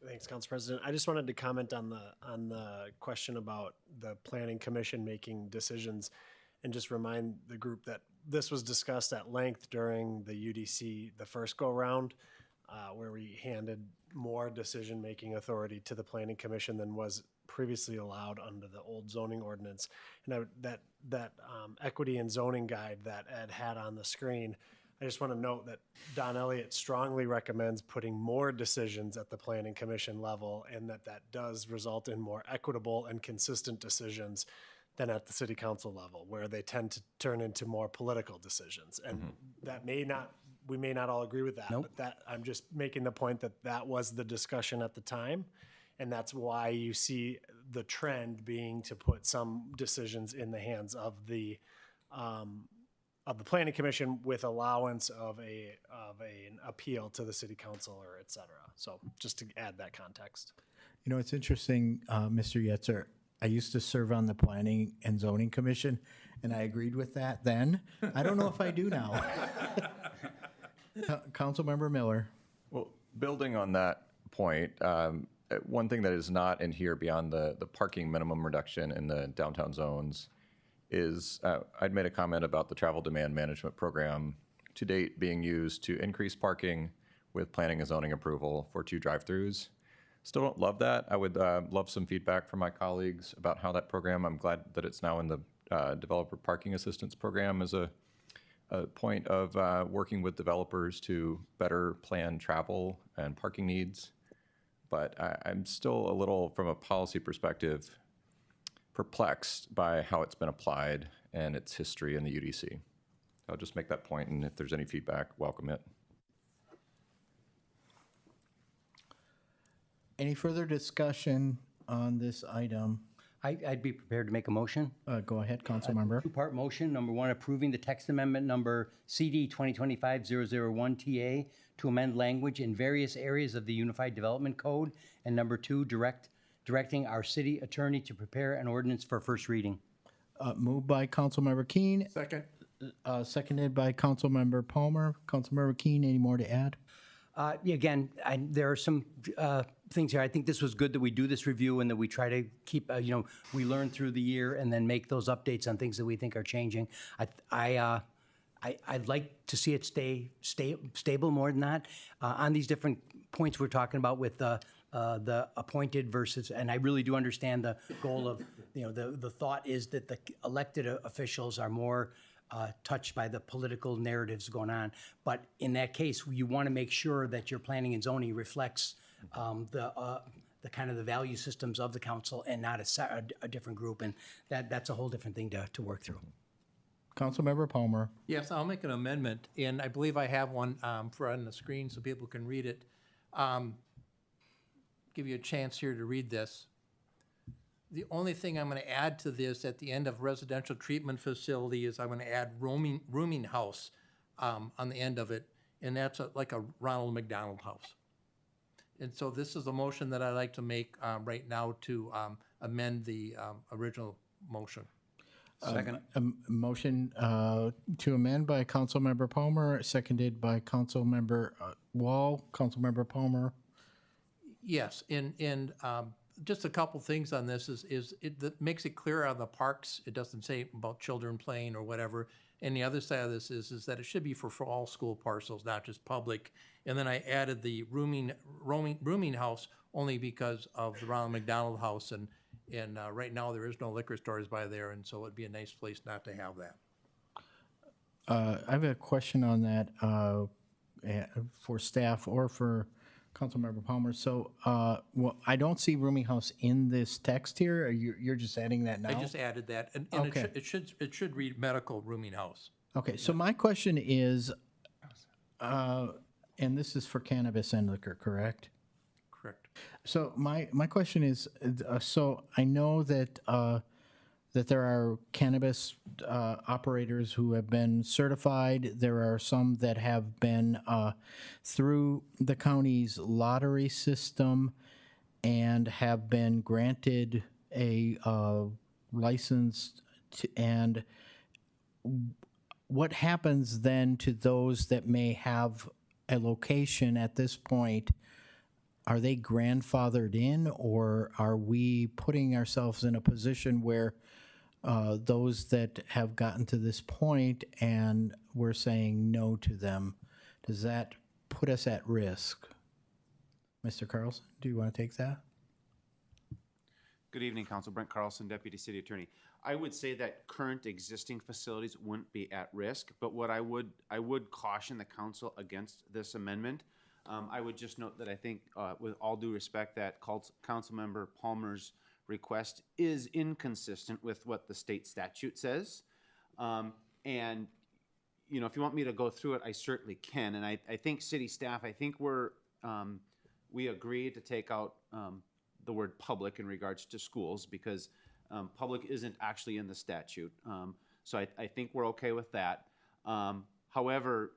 Thanks, Council President. I just wanted to comment on the question about the Planning Commission making decisions and just remind the group that this was discussed at length during the UDC, the first go-round, where we handed more decision-making authority to the Planning Commission than was previously allowed under the old zoning ordinance. And that equity and zoning guide that Ed had on the screen, I just want to note that Don Elliott strongly recommends putting more decisions at the Planning Commission level, and that does result in more equitable and consistent decisions than at the City Council level, where they tend to turn into more political decisions. And we may not all agree with that, but I'm just making the point that was the discussion at the time. And that's why you see the trend being to put some decisions in the hands of the Planning Commission with allowance of an appeal to the City Council or et cetera. So just to add that context. It's interesting, Mr. Yetzer. I used to serve on the Planning and Zoning Commission, and I agreed with that then. I don't know if I do now. Councilmember Miller. Well, building on that point, one thing that is not in here beyond the parking minimum reduction in the downtown zones is I'd made a comment about the travel demand management program to date being used to increase parking with planning and zoning approval for 2 drive-throughs. Still don't love that. I would love some feedback from my colleagues about how that program, I'm glad that it's now in the developer parking assistance program as a point of working with developers to better plan travel and parking needs. But I'm still a little, from a policy perspective, perplexed by how it's been applied and its history in the UDC. I'll just make that point, and if there's any feedback, welcome it. Any further discussion on this item? I'd be prepared to make a motion. Go ahead, Councilmember. Two-part motion. Number one, approving the text amendment number CD 2025-001 TA to amend language in various areas of the Unified Development Code. And number two, directing our city attorney to prepare an ordinance for first reading. Moved by Councilmember Keen. Second. Seconded by Councilmember Palmer. Councilmember Keen, any more to add? Again, there are some things here. I think this was good that we do this review and that we try to keep, we learn through the year and then make those updates on things that we think are changing. I'd like to see it stay stable more than that. On these different points we're talking about with the appointed versus, and I really do understand the goal of, the thought is that the elected officials are more touched by the political narratives going on. But in that case, you want to make sure that your planning and zoning reflects the kind of the value systems of the council and not a different group. And that's a whole different thing to work through. Councilmember Palmer. Yes, I'll make an amendment, and I believe I have one for on the screen so people can read it. Give you a chance here to read this. The only thing I'm going to add to this at the end of residential treatment facility is I'm going to add rooming house on the end of it, and that's like a Ronald McDonald House. And so this is a motion that I'd like to make right now to amend the original motion. Second. Motion to amend by Councilmember Palmer, seconded by Councilmember Wall. Councilmember Palmer. Yes, and just a couple things on this is it that makes it clear on the parks. It doesn't say about children playing or whatever. And the other side of this is that it should be for all school parcels, not just public. And then I added the rooming house only because of the Ronald McDonald House, and right now there is no liquor stores by there, and so it'd be a nice place not to have that. I have a question on that for staff or for Councilmember Palmer. So, well, I don't see rooming house in this text here. You're just adding that now? I just added that, and Okay. it should read medical rooming house. Okay, so my question is, and this is for cannabis and liquor, correct? Correct. So my question is, so I know that that there are cannabis operators who have been certified. There are some that have been through the county's lottery system and have been granted a license. And what happens then to those that may have a location at this point? Are they grandfathered in, or are we putting ourselves in a position where those that have gotten to this point and we're saying no to them, does that put us at risk? Mr. Carlson, do you want to take that? Good evening, Council. Brent Carlson, Deputy City Attorney. I would say that current existing facilities wouldn't be at risk, but what I would caution the council against this amendment. I would just note that I think, with all due respect, that Councilmember Palmer's request is inconsistent with what the state statute says. And, you know, if you want me to go through it, I certainly can. And I think city staff, I think we agreed to take out the word public in regards to schools, because public isn't actually in the statute. So I think we're okay with that. However,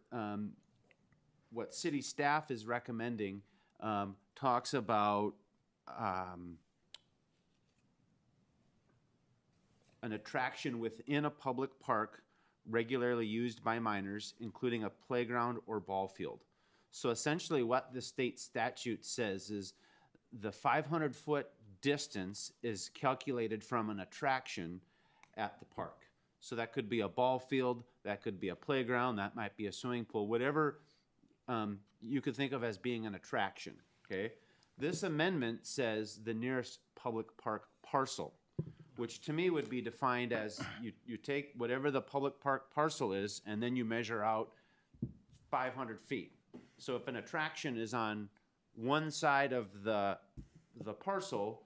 what city staff is recommending talks about an attraction within a public park regularly used by minors, including a playground or ball field. So essentially what the state statute says is the 500-foot distance is calculated from an attraction at the park. So that could be a ball field, that could be a playground, that might be a swimming pool, whatever you could think of as being an attraction, okay? This amendment says the nearest public park parcel, which to me would be defined as you take whatever the public park parcel is and then you measure out 500 feet. So if an attraction is on one side of the parcel,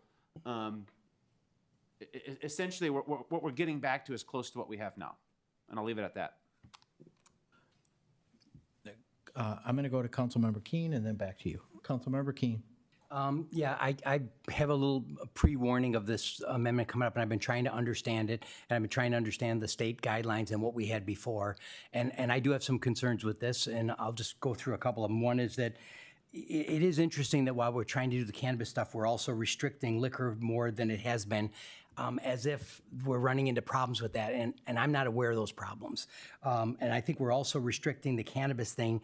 essentially what we're getting back to is close to what we have now. And I'll leave it at that. I'm going to go to Councilmember Keene and then back to you. Councilmember Keene. Yeah, I have a little pre-warning of this amendment coming up, and I've been trying to understand it, and I've been trying to understand the state guidelines and what we had before. And I do have some concerns with this, and I'll just go through a couple of them. One is that it is interesting that while we're trying to do the cannabis stuff, we're also restricting liquor more than it has been, as if we're running into problems with that, and I'm not aware of those problems. And I think we're also restricting the cannabis thing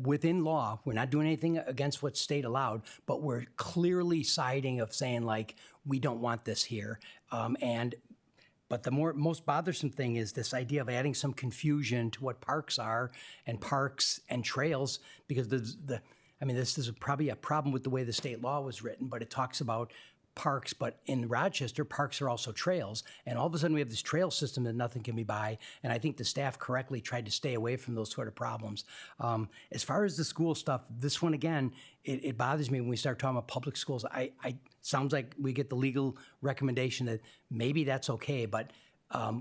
within law. We're not doing anything against what's state allowed, but we're clearly siding of saying, like, we don't want this here. But the most bothersome thing is this idea of adding some confusion to what parks are and parks and trails, because this is probably a problem with the way the state law was written, but it talks about parks, but in Rochester, parks are also trails. And all of a sudden, we have this trail system that nothing can be by. And I think the staff correctly tried to stay away from those sort of problems. As far as the school stuff, this one again, it bothers me when we start talking about public schools. Sounds like we get the legal recommendation that maybe that's okay, but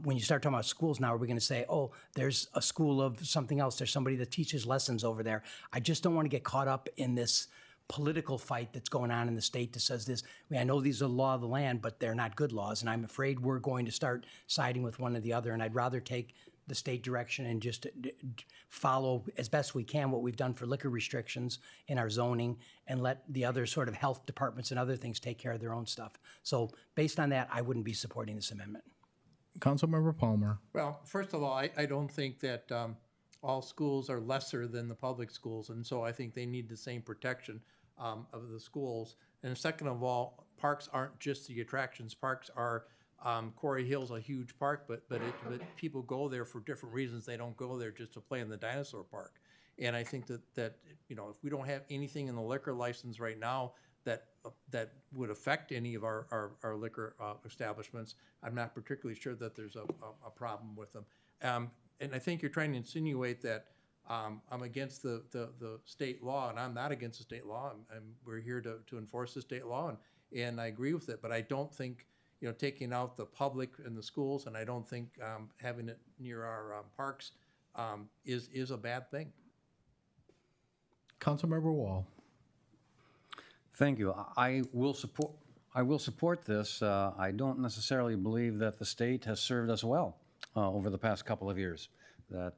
when you start talking about schools now, are we going to say, oh, there's a school of something else, there's somebody that teaches lessons over there? I just don't want to get caught up in this political fight that's going on in the state that says this. I know these are the law of the land, but they're not good laws, and I'm afraid we're going to start siding with one or the other, and I'd rather take the state direction and just follow as best we can what we've done for liquor restrictions in our zoning and let the other sort of health departments and other things take care of their own stuff. So based on that, I wouldn't be supporting this amendment. Councilmember Palmer. Well, first of all, I don't think that all schools are lesser than the public schools, and so I think they need the same protection of the schools. And second of all, parks aren't just the attractions. Parks are, Quarry Hill's a huge park, but people go there for different reasons. They don't go there just to play in the dinosaur park. And I think that you know, if we don't have anything in the liquor license right now that would affect any of our liquor establishments, I'm not particularly sure that there's a problem with them. And I think you're trying to insinuate that I'm against the state law, and I'm not against the state law. We're here to enforce the state law, and I agree with it. But I don't think, you know, taking out the public and the schools, and I don't think having it near our parks is a bad thing. Councilmember Wall. Thank you. I will support this. I don't necessarily believe that the state has served us well over the past couple of years, that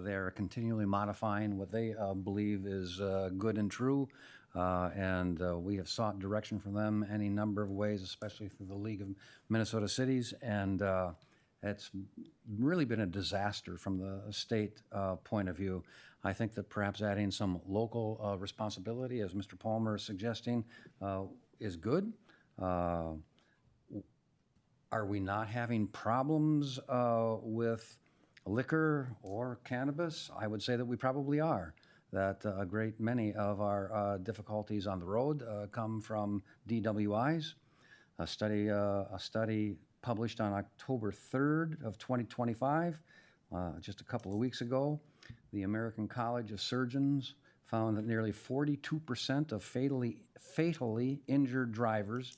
they're continually modifying what they believe is good and true, and we have sought direction from them any number of ways, especially through the League of Minnesota Cities, and it's really been a disaster from the state point of view. I think that perhaps adding some local responsibility, as Mr. Palmer is suggesting, is good. Are we not having problems with liquor or cannabis? I would say that we probably are. That a great many of our difficulties on the road come from DWIs. A study published on October 3rd of 2025, just a couple of weeks ago, the American College of Surgeons found that nearly 42% of fatally injured drivers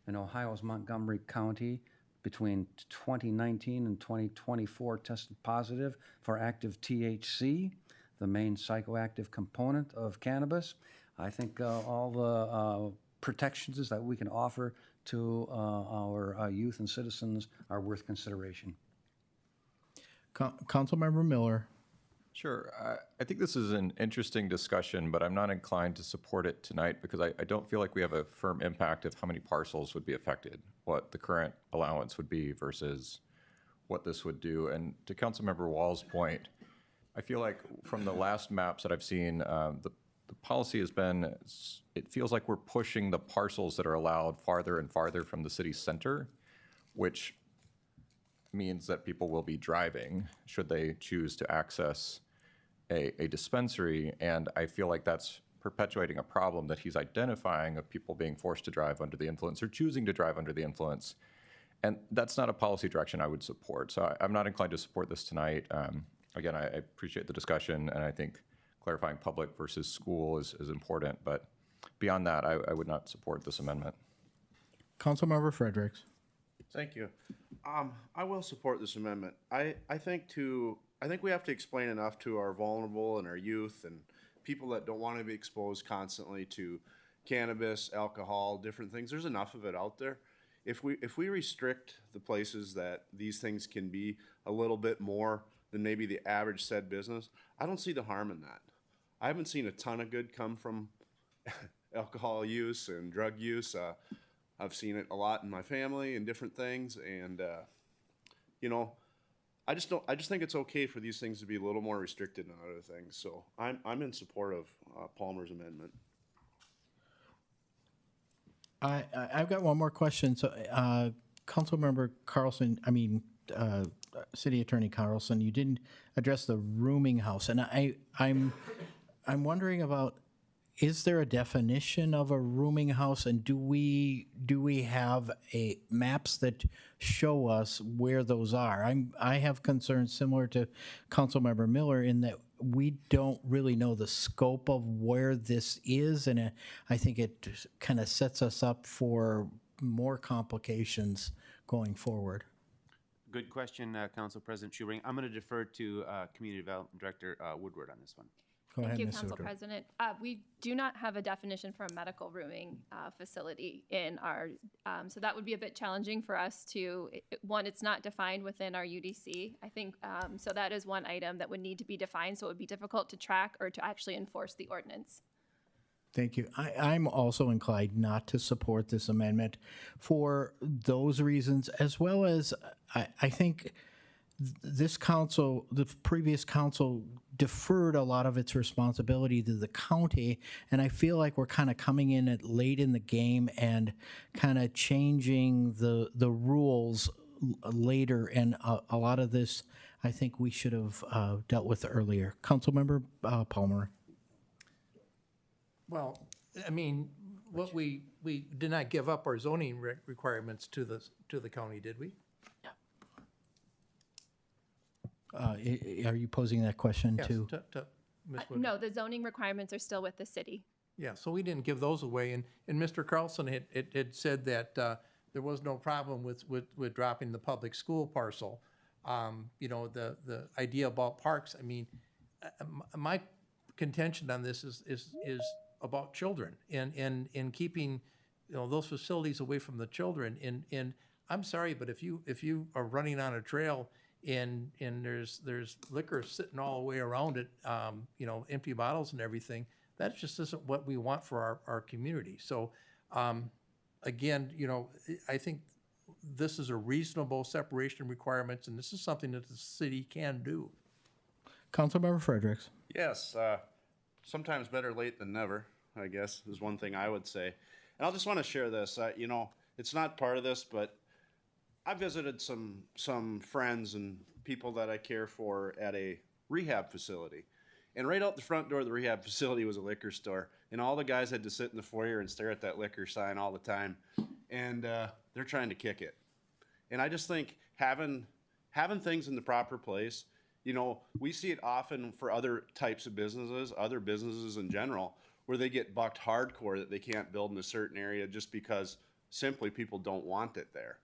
in Ohio's Montgomery County between 2019 and 2024 tested positive for active THC, the main psychoactive component of cannabis. I think all the protections that we can offer to our youth and citizens are worth consideration. Councilmember Miller. Sure. I think this is an interesting discussion, but I'm not inclined to support it tonight because I don't feel like we have a firm impact of how many parcels would be affected, what the current allowance would be versus what this would do. And to Councilmember Wall's point, I feel like from the last maps that I've seen, the policy has been, it feels like we're pushing the parcels that are allowed farther and farther from the city center, which means that people will be driving should they choose to access a dispensary. And I feel like that's perpetuating a problem that he's identifying of people being forced to drive under the influence or choosing to drive under the influence. And that's not a policy direction I would support. So I'm not inclined to support this tonight. Again, I appreciate the discussion, and I think clarifying public versus school is important. But beyond that, I would not support this amendment. Councilmember Fredericks. Thank you. I will support this amendment. I think we have to explain enough to our vulnerable and our youth and people that don't want to be exposed constantly to cannabis, alcohol, different things. There's enough of it out there. If we restrict the places that these things can be a little bit more than maybe the average said business, I don't see the harm in that. I haven't seen a ton of good come from alcohol use and drug use. I've seen it a lot in my family and different things, and you know, I just think it's okay for these things to be a little more restricted than other things. So I'm in support of Palmer's amendment. I've got one more question. So, Councilmember Carlson, City Attorney Carlson, you didn't address the rooming house, and I'm wondering about, is there a definition of a rooming house, and do we have maps that show us where those are? I have concerns similar to Councilmember Miller in that we don't really know the scope of where this is, and I think it kind of sets us up for more complications going forward. Good question, Council President Schubring. I'm going to defer to Community Development Director Woodward on this one. Go ahead, Thank you, Ms. Council Woodward. President. We do not have a definition for a medical rooming facility in our, so that would be a bit challenging for us to, one, it's not defined within our UDC. I think, so that is one item that would need to be defined, so it would be difficult to track or to actually enforce the ordinance. Thank you. I'm also inclined not to support this amendment for those reasons, as well as I think this council, the previous council, deferred a lot of its responsibility to the county, and I feel like we're kind of coming in at late in the game and kind of changing the rules later, and a lot of this I think we should have dealt with earlier. Councilmember Palmer. Well, I mean, what we did not give up our zoning requirements to the county, did we? Are you posing that question Yes, to? to Ms. Wood. No, the zoning requirements are still with the city. Yeah, so we didn't give those away, and Mr. Carlson had said that there was no problem with dropping the public school parcel. You know, the idea about parks, I mean, my contention on this is about children and keeping, you know, those facilities away from the children. And I'm sorry, but if you are running on a trail and there's liquor sitting all the way around it, you know, empty bottles and everything, that just isn't what we want for our community. So again, you know, I think this is a reasonable separation requirements, and this is something that the city can do. Councilmember Fredericks. Yes, sometimes better late than never, I guess, is one thing I would say. And I'll just want to share this. You know, it's not part of this, but I visited some friends and people that I care for at a rehab facility. And right out the front door of the rehab facility was a liquor store. And all the guys had to sit in the foyer and stare at that liquor sign all the time. And they're trying to kick it. And I just think having things in the proper place, you know, we see it often for other types of businesses, other businesses in general, where they get bucked hardcore that they can't build in a certain area just because simply people don't want it there.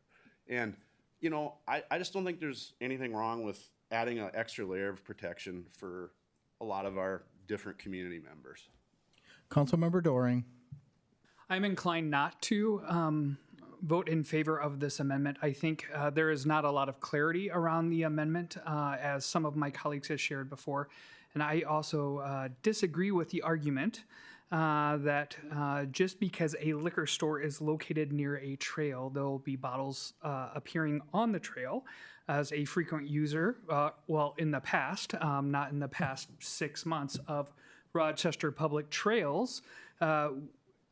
And, you know, I just don't think there's anything wrong with adding an extra layer of protection for a lot of our different community members. Councilmember Doring. I'm inclined not to vote in favor of this amendment. I think there is not a lot of clarity around the amendment, as some of my colleagues have shared before. And I also disagree with the argument that just because a liquor store is located near a trail, there will be bottles appearing on the trail. As a frequent user, well, in the past, not in the past 6 months, of Rochester Public Trails,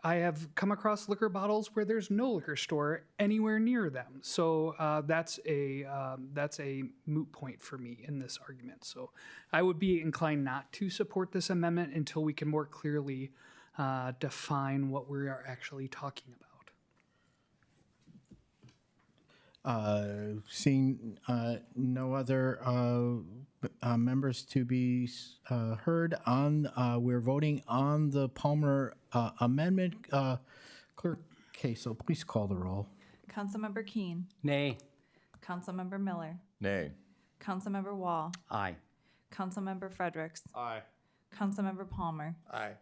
I have come across liquor bottles where there's no liquor store anywhere near them. So that's a moot point for me in this argument. So I would be inclined not to support this amendment until we can more clearly define what we are actually talking about. Seeing no other members to be heard on, we're voting on the Palmer amendment. Clerk Kasel, please call the roll. Councilmember Keen. Nay. Councilmember Miller. Nay. Councilmember Wall. Aye. Councilmember Fredericks. Aye. Councilmember Palmer. Aye.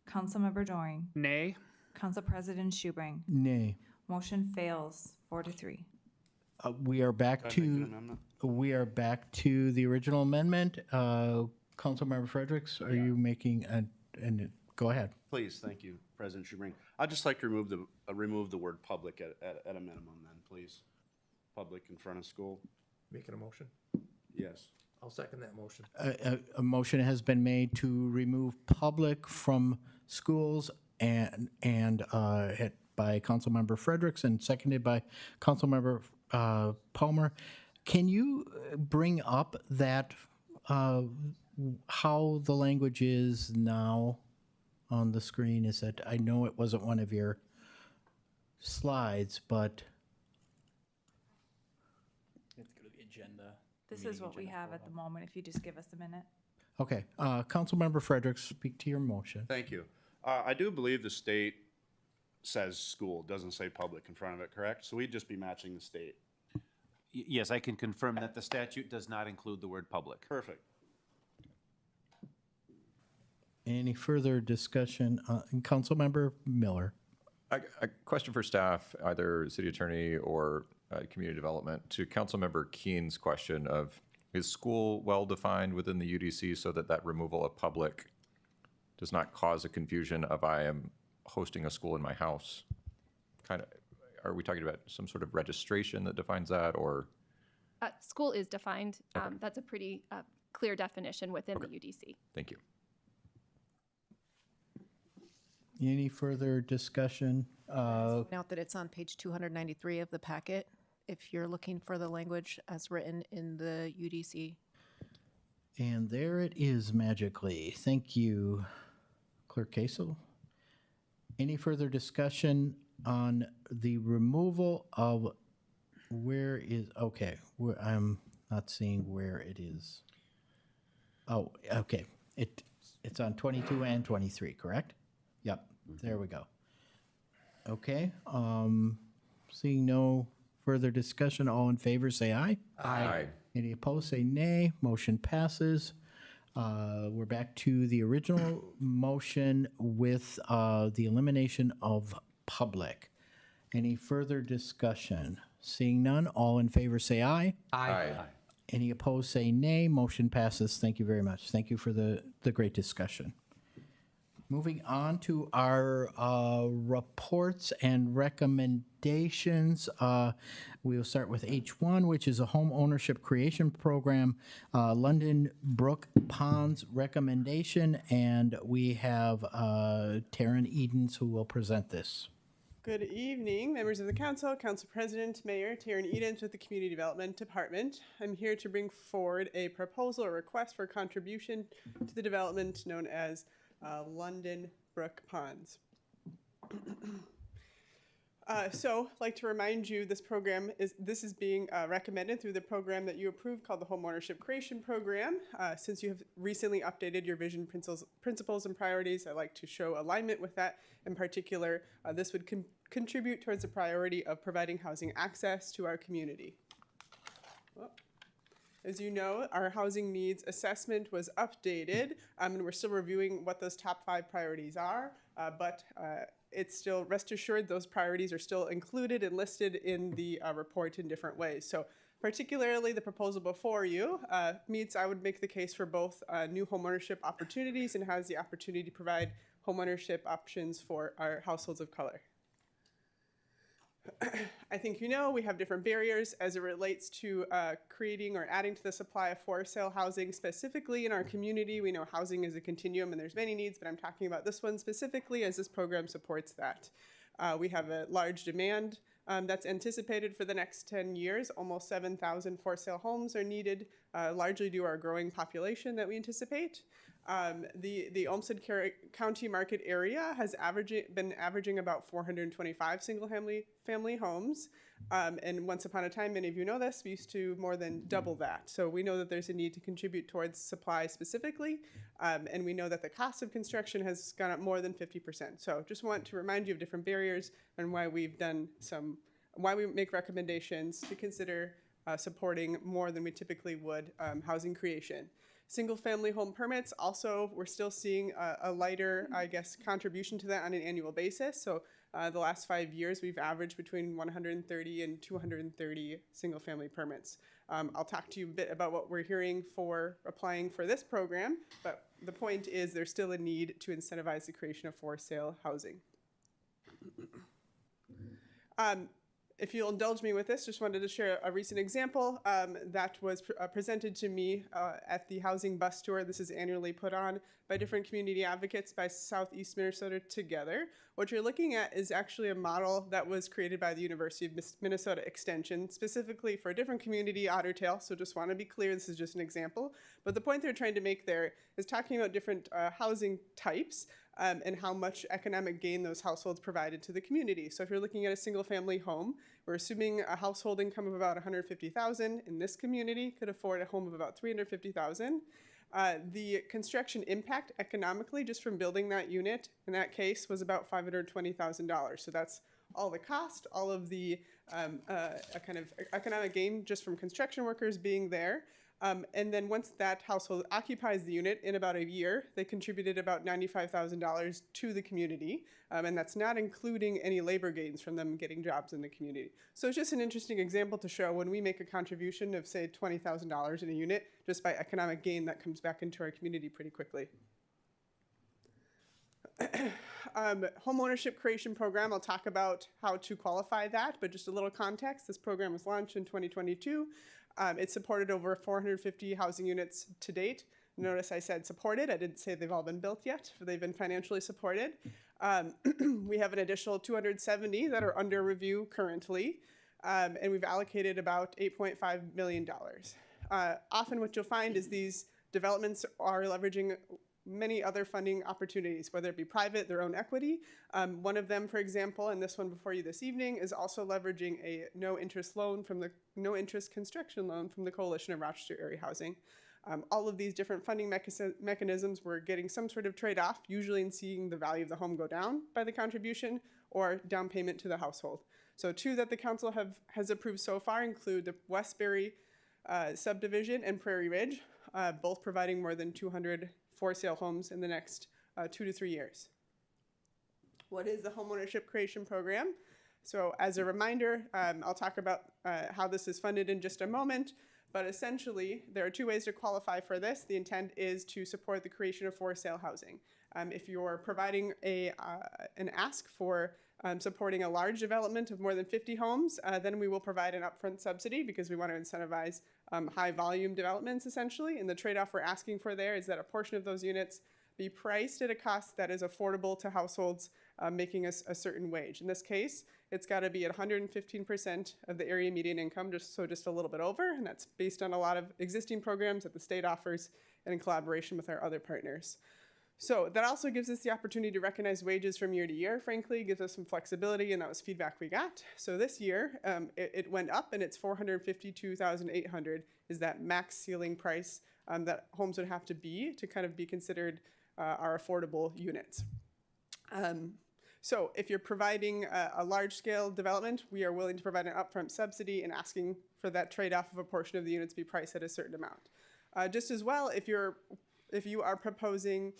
Councilmember Doring. Nay. Council President Schubring. Nay. Motion fails 4-3. We are back Can I make an to amendment? the original amendment. Councilmember Fredericks, are you making and go ahead. Please, thank you, President Schubring. I'd just like to remove the word public at a minimum then, please. Public in front of school. Making a motion? Yes. I'll second that motion. A motion has been made to remove public from schools and by Councilmember Fredericks and seconded by Councilmember Palmer. Can you bring up that how the language is now? on the screen is that I know it wasn't one of your slides, but Let's go to the agenda. This is what we have at the moment, if you just give us a minute. okay. Councilmember Fredericks, speak to your motion. Thank you. I do believe the state says school, doesn't say public in front of it, correct? So we'd just be matching the state. Yes, I can confirm that the statute does not include the word public. Perfect. Any further discussion? Councilmember Miller. A question for staff, either city attorney or community development, to Councilmember Keen's question of, is school well-defined within the UDC so that that removal of public does not cause a confusion of I am hosting a school in my house? Kind of, are we talking about some sort of registration that defines that, or? School is defined. That's a pretty clear definition within the UDC. Thank you. Any further discussion? Note that it's on page 293 of the packet, if you're looking for the language as written in the UDC. And there it is magically. Thank you, Clerk Kasel. Any further discussion on the removal of where is, okay, I'm not seeing where it is. Oh, okay. It's on 22 and 23, correct? Yep, there we go. Okay, seeing no further discussion, all in favor say aye. Aye. Any opposed say nay. Motion passes. We're back to the original motion with the elimination of public. Any further discussion? Seeing none, all in favor say aye. Aye. Any opposed say nay. Motion passes. Thank you very much. Thank you for the great discussion. Moving on to our reports and recommendations. We will start with H1, which is a home ownership creation program, London Brook Ponds recommendation, and we have Taryn Edens who will present this. Good evening, members of the council, council president, mayor, Taryn Edens with the Community Development Department. I'm here to bring forward a proposal or request for contribution to the development known as London Brook Ponds. So, I'd like to remind you, this is being recommended through the program that you approved called the Home Ownership Creation Program. Since you have recently updated your vision principles and priorities, I'd like to show alignment with that. In particular, this would contribute towards the priority of providing housing access to our community. As you know, our housing needs assessment was updated, and we're still reviewing what those top 5 priorities are, but it's still, rest assured, those priorities are still included and listed in the report in different ways. So particularly the proposal before you meets, I would make the case for both new homeownership opportunities and has the opportunity to provide homeownership options for our households of color. I think you know we have different barriers as it relates to creating or adding to the supply of for-sale housing. Specifically in our community, we know housing is a continuum and there's many needs, but I'm talking about this one specifically as this program supports that. We have a large demand that's anticipated for the next 10 years. Almost 7,000 for-sale homes are needed, largely due to our growing population that we anticipate. The Olmsted County market area has been averaging about 425 single-family homes. And once upon a time, many of you know this, we used to more than double that. So we know that there's a need to contribute towards supply specifically. And we know that the cost of construction has gone up more than 50%. So just want to remind you of different barriers and why we've done why we make recommendations to consider supporting more than we typically would housing creation. Single-family home permits, also, we're still seeing a lighter, I guess, contribution to that on an annual basis. So the last 5 years, we've averaged between 130 and 230 single-family permits. I'll talk to you a bit about what we're hearing for applying for this program, but the point is there's still a need to incentivize the creation of for-sale housing. If you'll indulge me with this, just wanted to share a recent example that was presented to me at the housing bus tour. This is annually put on by different community advocates by Southeast Minnesota Together. What you're looking at is actually a model that was created by the University of Minnesota Extension, specifically for a different community, Otter Tail. So just want to be clear, this is just an example. But the point they're trying to make there is talking about different housing types and how much economic gain those households provided to the community. So if you're looking at a single family home, we're assuming a household income of about $150,000 in this community could afford a home of about $350,000. The construction impact economically just from building that unit in that case was about $520,000. So that's all the cost, all of the kind of economic gain just from construction workers being there. And then once that household occupies the unit in about a year, they contributed about $95,000 to the community. And that's not including any labor gains from them getting jobs in the community. So it's just an interesting example to show when we make a contribution of, say, $20,000 in a unit, just by economic gain, that comes back into our community pretty quickly. Home ownership creation program, I'll talk about how to qualify that, but just a little context. This program was launched in 2022. It's supported over 450 housing units to date. Notice I said supported. I didn't say they've all been built yet, but they've been financially supported. We have an additional 270 that are under review currently, and we've allocated about $8.5 million. Often what you'll find is these developments are leveraging many other funding opportunities, whether it be private, their own equity. One of them, for example, and this one before you this evening, is also leveraging a no-interest loan from the no-interest construction loan from the Coalition of Rochester Area Housing. All of these different funding mechanisms were getting some sort of trade-off, usually in seeing the value of the home go down by the contribution or down payment to the household. So two that the council has approved so far include the Westbury subdivision and Prairie Ridge, both providing more than 200 for-sale homes in the next 2 to 3 years. What is the homeownership creation program? So as a reminder, I'll talk about how this is funded in just a moment, but essentially there are two ways to qualify for this. The intent is to support the creation of for-sale housing. If you're providing an ask for supporting a large development of more than 50 homes, then we will provide an upfront subsidy because we want to incentivize high volume developments essentially. And the trade-off we're asking for there is that a portion of those units be priced at a cost that is affordable to households making a certain wage. In this case, it's got to be at 115% of the area median income, just a little bit over, and that's based on a lot of existing programs that the state offers and in collaboration with our other partners. So that also gives us the opportunity to recognize wages from year to year, frankly, gives us some flexibility, and that was feedback we got. So this year, it went up, and it's $452,800 is that max ceiling price that homes would have to kind of be considered our affordable units. So if you're providing a large-scale development, we are willing to provide an upfront subsidy and asking for that trade-off of a portion of the units be priced at a certain amount. Just as well, if you are proposing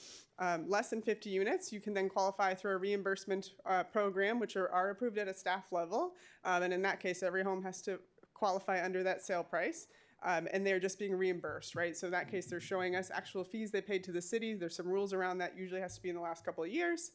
less than 50 units, you can then qualify through a reimbursement program, which are approved at a staff level. And in that case, every home has to qualify under that sale price. And they're just being reimbursed, right? So in that case, they're showing us actual fees they paid to the city. There's some rules around that, usually has to be in the last couple of years.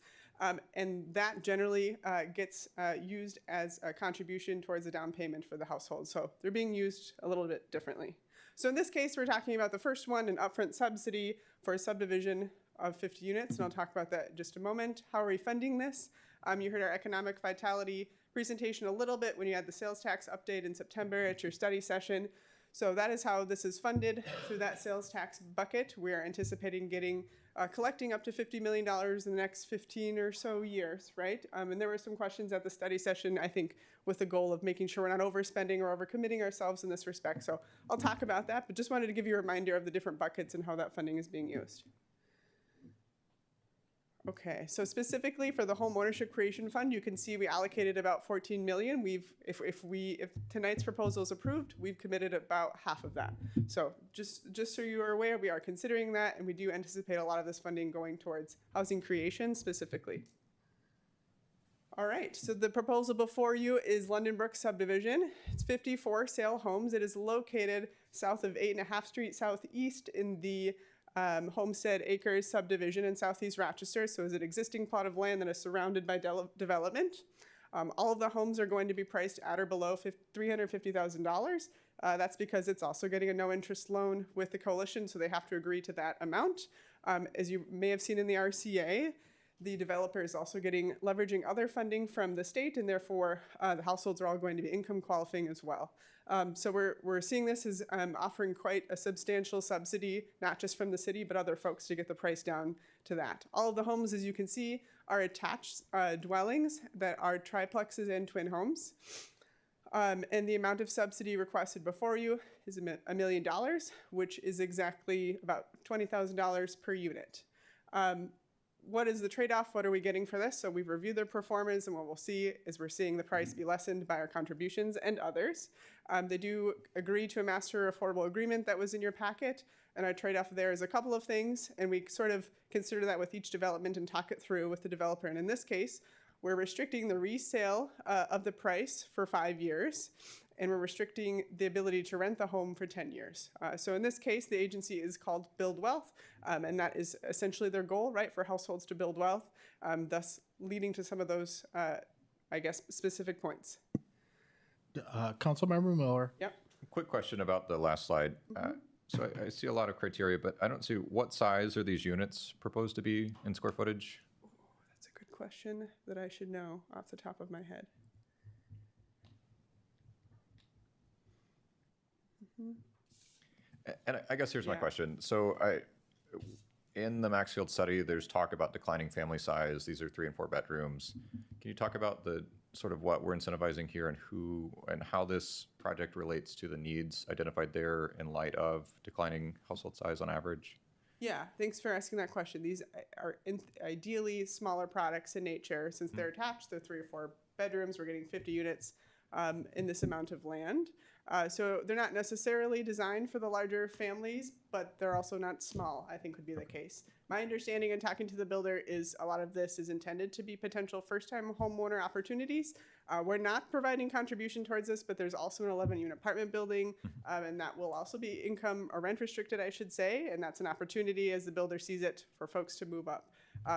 And that generally gets used as a contribution towards a down payment for the household. So they're being used a little bit differently. So in this case, we're talking about the first one, an upfront subsidy for a subdivision of 50 units, and I'll talk about that in just a moment. How are we funding this? You heard our economic vitality presentation a little bit when you had the sales tax update in September at your study session. So that is how this is funded through that sales tax bucket. We are anticipating collecting up to $50 million in the next 15 or so years, right? And there were some questions at the study session, I think, with the goal of making sure we're not overspending or overcommitting ourselves in this respect. So I'll talk about that, but just wanted to give you a reminder of the different buckets and how that funding is being used. Okay, so specifically for the Home Ownership Creation Fund, you can see we allocated about $14 million. If tonight's proposal is approved, we've committed about half of that. So just so you are aware, we are considering that, and we do anticipate a lot of this funding going towards housing creation specifically. All right, so the proposal before you is London Brook subdivision. It's 54 sale homes. It is located south of 8.5 Street Southeast in the Homestead Acres subdivision in Southeast Rochester. So it's an existing plot of land that is surrounded by development. All of the homes are going to be priced at or below $350,000. That's because it's also getting a no-interest loan with the coalition, so they have to agree to that amount. As you may have seen in the RCA, The developer is also leveraging other funding from the state, and therefore the households are all going to be income qualifying as well. So we're seeing this as offering quite a substantial subsidy, not just from the city, but other folks to get the price down to that. All of the homes, as you can see, are attached dwellings that are triplexes and twin homes. And the amount of subsidy requested before you is $1 million, which is exactly about $20,000 per unit. What is the trade-off? What are we getting for this? So we've reviewed their performance, and what we'll see is we're seeing the price be lessened by our contributions and others. They do agree to a master affordable agreement that was in your packet, and our trade-off there is a couple of things, and we sort of consider that with each development and talk it through with the developer. And in this case, we're restricting the resale of the price for 5 years, and we're restricting the ability to rent the home for 10 years. So in this case, the agency is called Build Wealth, and that is essentially their goal, right, for households to build wealth, thus leading to some of those, I guess, specific points. Councilmember Miller. Yep. Quick question about the last slide. So I see a lot of criteria, but I don't see what size are these units proposed to be in square footage? That's a good question that I should know off the top of my head. And I guess here's my question. So in the Maxfield study, there's talk about declining family size. These are 3 and 4 bedrooms. Can you talk about the sort of what we're incentivizing here and who and how this project relates to the needs identified there in light of declining household size on average? Yeah, thanks for asking that question. These are ideally smaller products in nature. Since they're attached, they're 3 or 4 bedrooms. We're getting 50 units in this amount of land. So they're not necessarily designed for the larger families, but they're also not small, I think would be the case. My understanding in talking to the builder is a lot of this is intended to be potential first-time homeowner opportunities. We're not providing contribution towards this, but there's also an 11-unit apartment building, and that will also be income or rent restricted, I should say, and that's an opportunity as the builder sees it for folks to move up.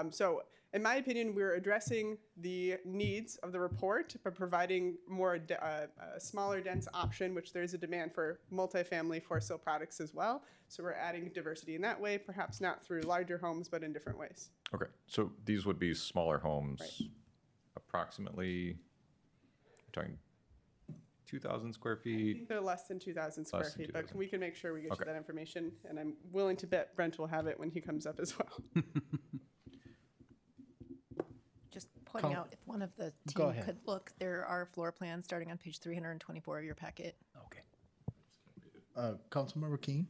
So in my opinion, we're addressing the needs of the report, but providing more a smaller, dense option, which there's a demand for multifamily for sale products as well. So we're adding diversity in that way, perhaps not through larger homes, but in different ways. Okay, so these would be smaller homes, Right. approximately, we're talking 2,000 square I feet? think they're less than 2,000 square Less than feet, but 2,000. we can make sure we get Okay. you that information, and I'm willing to bet Brent will have it when he comes up as well. Just pointing Count- out, if one of the Go team ahead. could look, there are floor plans starting on page 324 of your packet. Councilmember Keen.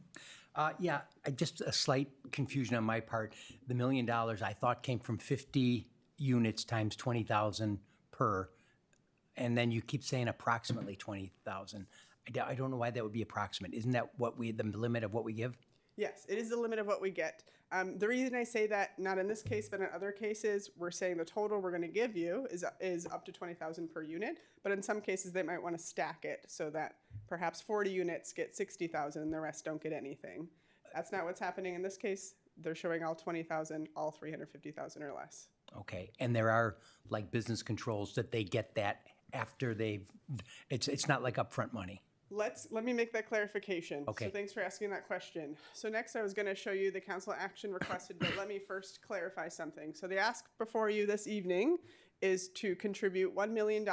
Yeah, just a slight confusion on my part. The $1 million I thought came from 50 units times 20,000 per, and then you keep saying approximately 20,000. I don't know why that would be approximate. Isn't that what the limit of what we give? Yes, it is the limit of what we get. The reason I say that, not in this case, but in other cases, we're saying the total we're going to give you is up to 20,000 per unit. But in some cases, they might want to stack it so that perhaps 40 units get 60,000 and the rest don't get anything. That's not what's happening in this case. They're showing all 20,000, all 350,000 or less. Okay, and there are like business controls that they get that after it's not like upfront money. Let me make that clarification. Okay. So thanks for asking that question. So next I was going to show you the council action requested, but let me first clarify something. So the ask before you this evening is to contribute $1 million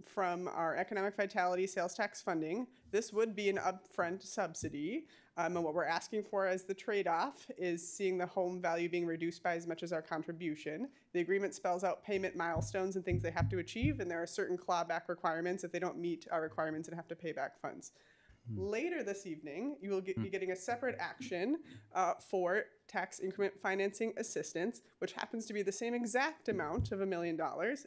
from our economic vitality sales tax funding. This would be an upfront subsidy. And what we're asking for as the trade-off is seeing the home value being reduced by as much as our contribution. The agreement spells out payment milestones and things they have to achieve, and there are certain clawback requirements if they don't meet our requirements and have to pay back funds. Later this evening, you will be getting a separate action for tax increment financing assistance, which happens to be the same exact amount of $1 million,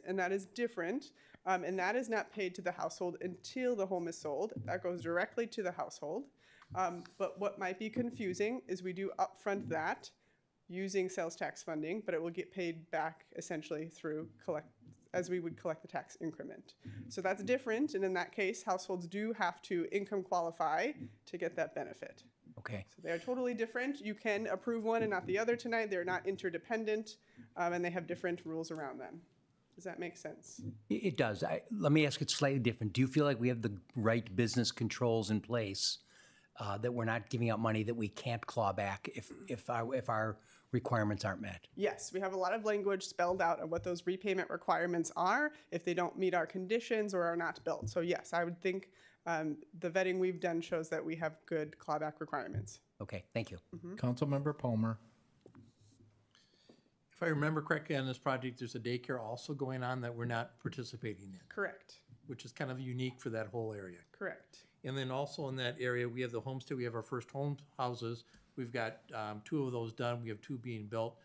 and that is different. And that is not paid to the household until the home is sold. That goes directly to the household. But what might be confusing is we do upfront that using sales tax funding, but it will get paid back essentially through as we would collect the tax increment. So that's different, and in that case, households do have to income qualify to get that benefit. Okay. So they are totally different. You can approve one and not the other tonight. They're not interdependent, and they have different rules around them. Does that make sense? It does. Let me ask it slightly different. Do you feel like we have the right business controls in place that we're not giving out money that we can't claw back if our requirements aren't met. Yes, we have a lot of language spelled out of what those repayment requirements are if they don't meet our conditions or are not built. So yes, I would think the vetting we've done shows that we have good clawback requirements. Okay, thank you. Councilmember Palmer. If I remember correctly on this project, there's a daycare also going on that we're not participating in, Correct. which is kind of unique for that whole area. Correct. And then also in that area, we have the homestead, we have our first home houses. We've got 2 of those done. We have 2 being built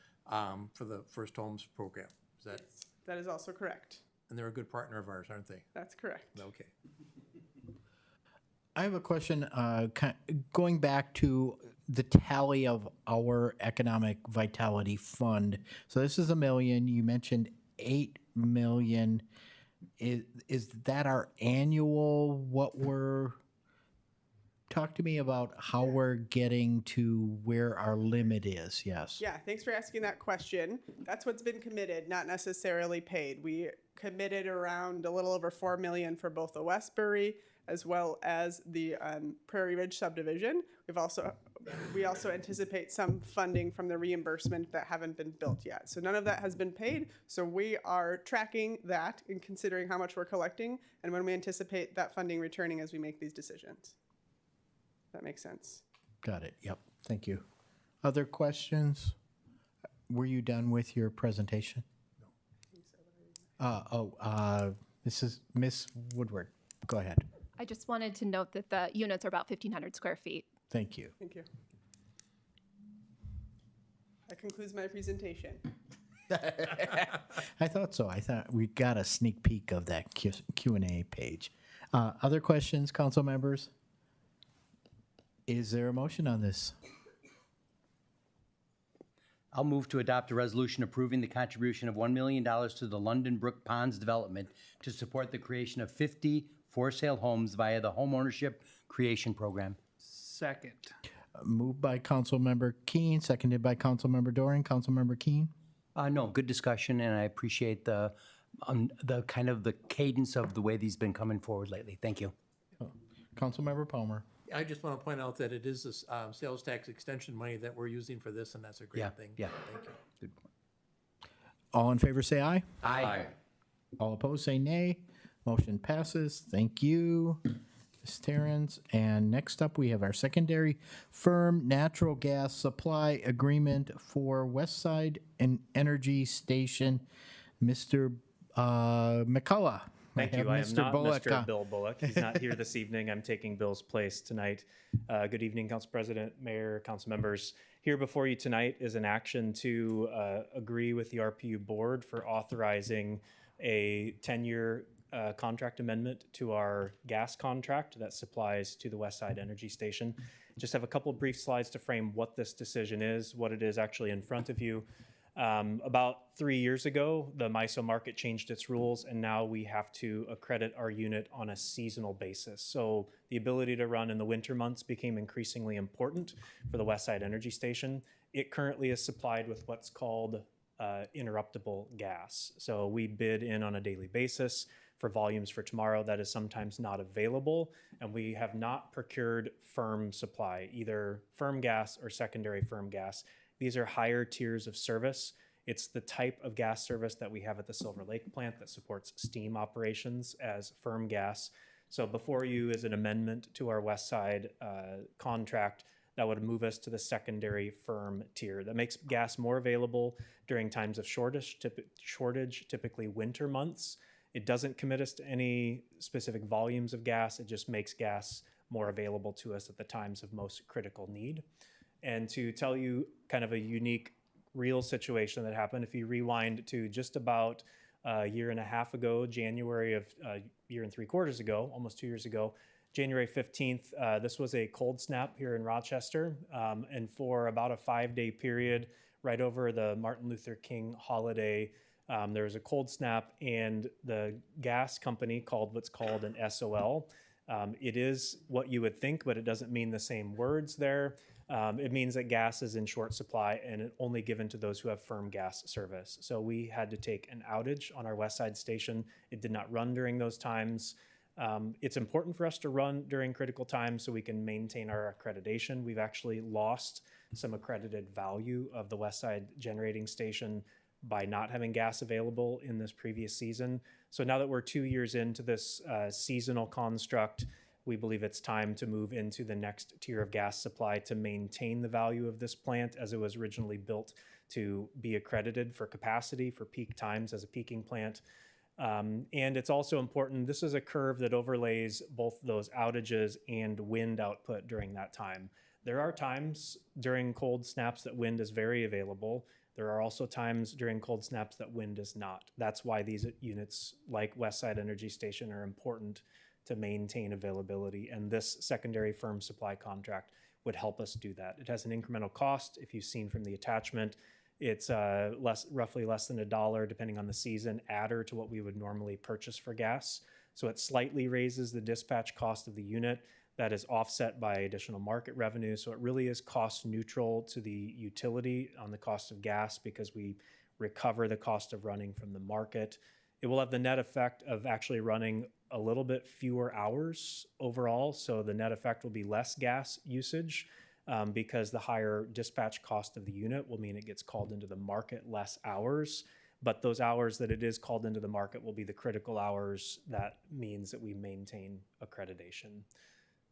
for the First Homes program. Is that? That is also correct. And they're a good partner of ours, aren't they? That's correct. Okay. I have a question, going back to the tally of our Economic Vitality Fund. So this is $1 million. You mentioned $8 million. Is that our annual, what we're, talk to me about how we're getting to where our limit is, yes. Yeah, thanks for asking that question. That's what's been committed, not necessarily paid. We committed around a little over $4 million for both the Westbury as well as the Prairie Ridge subdivision. We also anticipate some funding from the reimbursement that haven't been built yet. So none of that has been paid. So we are tracking that and considering how much we're collecting and when we anticipate that funding returning as we make these decisions. That makes sense. Got it, yep, thank you. Other questions? Were you done with your presentation? No. This is Ms. Woodward, go ahead. I just wanted to note that the units are about 1,500 square feet. Thank you. Thank you. That concludes my presentation. I thought so. I thought we got a sneak peek of that Q&A page. Other questions, council members? Is there a motion on this? I'll move to adopt a resolution approving the contribution of $1 million to the London Brook Ponds development to support the creation of 50 for-sale homes via the Homeownership Creation Program. Second. Moved by Councilmember Keen, seconded by Councilmember Doran. Councilmember Keen? No, good discussion, and I appreciate the kind of the cadence of the way these been coming forward lately. Thank you. Councilmember Palmer. I just want to point out that it is this sales tax extension money that we're using for this, and that's a great thing. Yeah. Thank you. Good point. All in favor say aye. Aye. All opposed say nay. Motion passes. Thank you, Ms. Terrence. And next up, we have our secondary firm natural gas supply agreement for Westside and Energy Station. Mr. McCullough. Thank you. I am not Mr. Bill Bullock. He's not here this evening. I'm taking Bill's place tonight. Good evening, Council President, Mayor, Council members. Here before you tonight is an action to agree with the RPU board for authorizing a 10-year contract amendment to our gas contract that supplies to the Westside Energy Station. Just have a couple of brief slides to frame what this decision is, what it is actually in front of you. About 3 years ago, the MISO market changed its rules, and now we have to accredit our unit on a seasonal basis. So the ability to run in the winter months became increasingly important for the Westside Energy Station. It currently is supplied with what's called interruptible gas. So we bid in on a daily basis for volumes for tomorrow that is sometimes not available, and we have not procured firm supply, either firm gas or secondary firm gas. These are higher tiers of service. It's the type of gas service that we have at the Silver Lake plant that supports steam operations as firm gas. So before you is an amendment to our Westside contract that would move us to the secondary firm tier. That makes gas more available during times of shortage, typically winter months. It doesn't commit us to any specific volumes of gas. It just makes gas more available to us at the times of most critical need. And to tell you kind of a unique real situation that happened, if you rewind to just about a year and a half ago, January of a year and 3/4 ago, almost 2 years ago, January 15th, this was a cold snap here in Rochester. And for about a 5-day period, right over the Martin Luther King holiday, there was a cold snap, and the gas company called what's called an SOL. It is what you would think, but it doesn't mean the same words there. It means that gas is in short supply and only given to those who have firm gas service. So we had to take an outage on our Westside station. It did not run during those times. It's important for us to run during critical times so we can maintain our accreditation. We've actually lost some accredited value of the West Side Generating Station by not having gas available in this previous season. So now that we're 2 years into this seasonal construct, we believe it's time to move into the next tier of gas supply to maintain the value of this plant as it was originally built to be accredited for capacity for peak times as a peaking plant. And it's also important, this is a curve that overlays both those outages and wind output during that time. There are times during cold snaps that wind is very available. There are also times during cold snaps that wind is not. That's why these units like Westside Energy Station are important to maintain availability. And this secondary firm supply contract would help us do that. It has an incremental cost. If you've seen from the attachment, it's roughly less than $1, depending on the season, adder to what we would normally purchase for gas. So it slightly raises the dispatch cost of the unit. That is offset by additional market revenue. So it really is cost neutral to the utility on the cost of gas because we recover the cost of running from the market. It will have the net effect of actually running a little bit fewer hours overall. So the net effect will be less gas usage because the higher dispatch cost of the unit will mean it gets called into the market less hours. But those hours that it is called into the market will be the critical hours. That means that we maintain accreditation.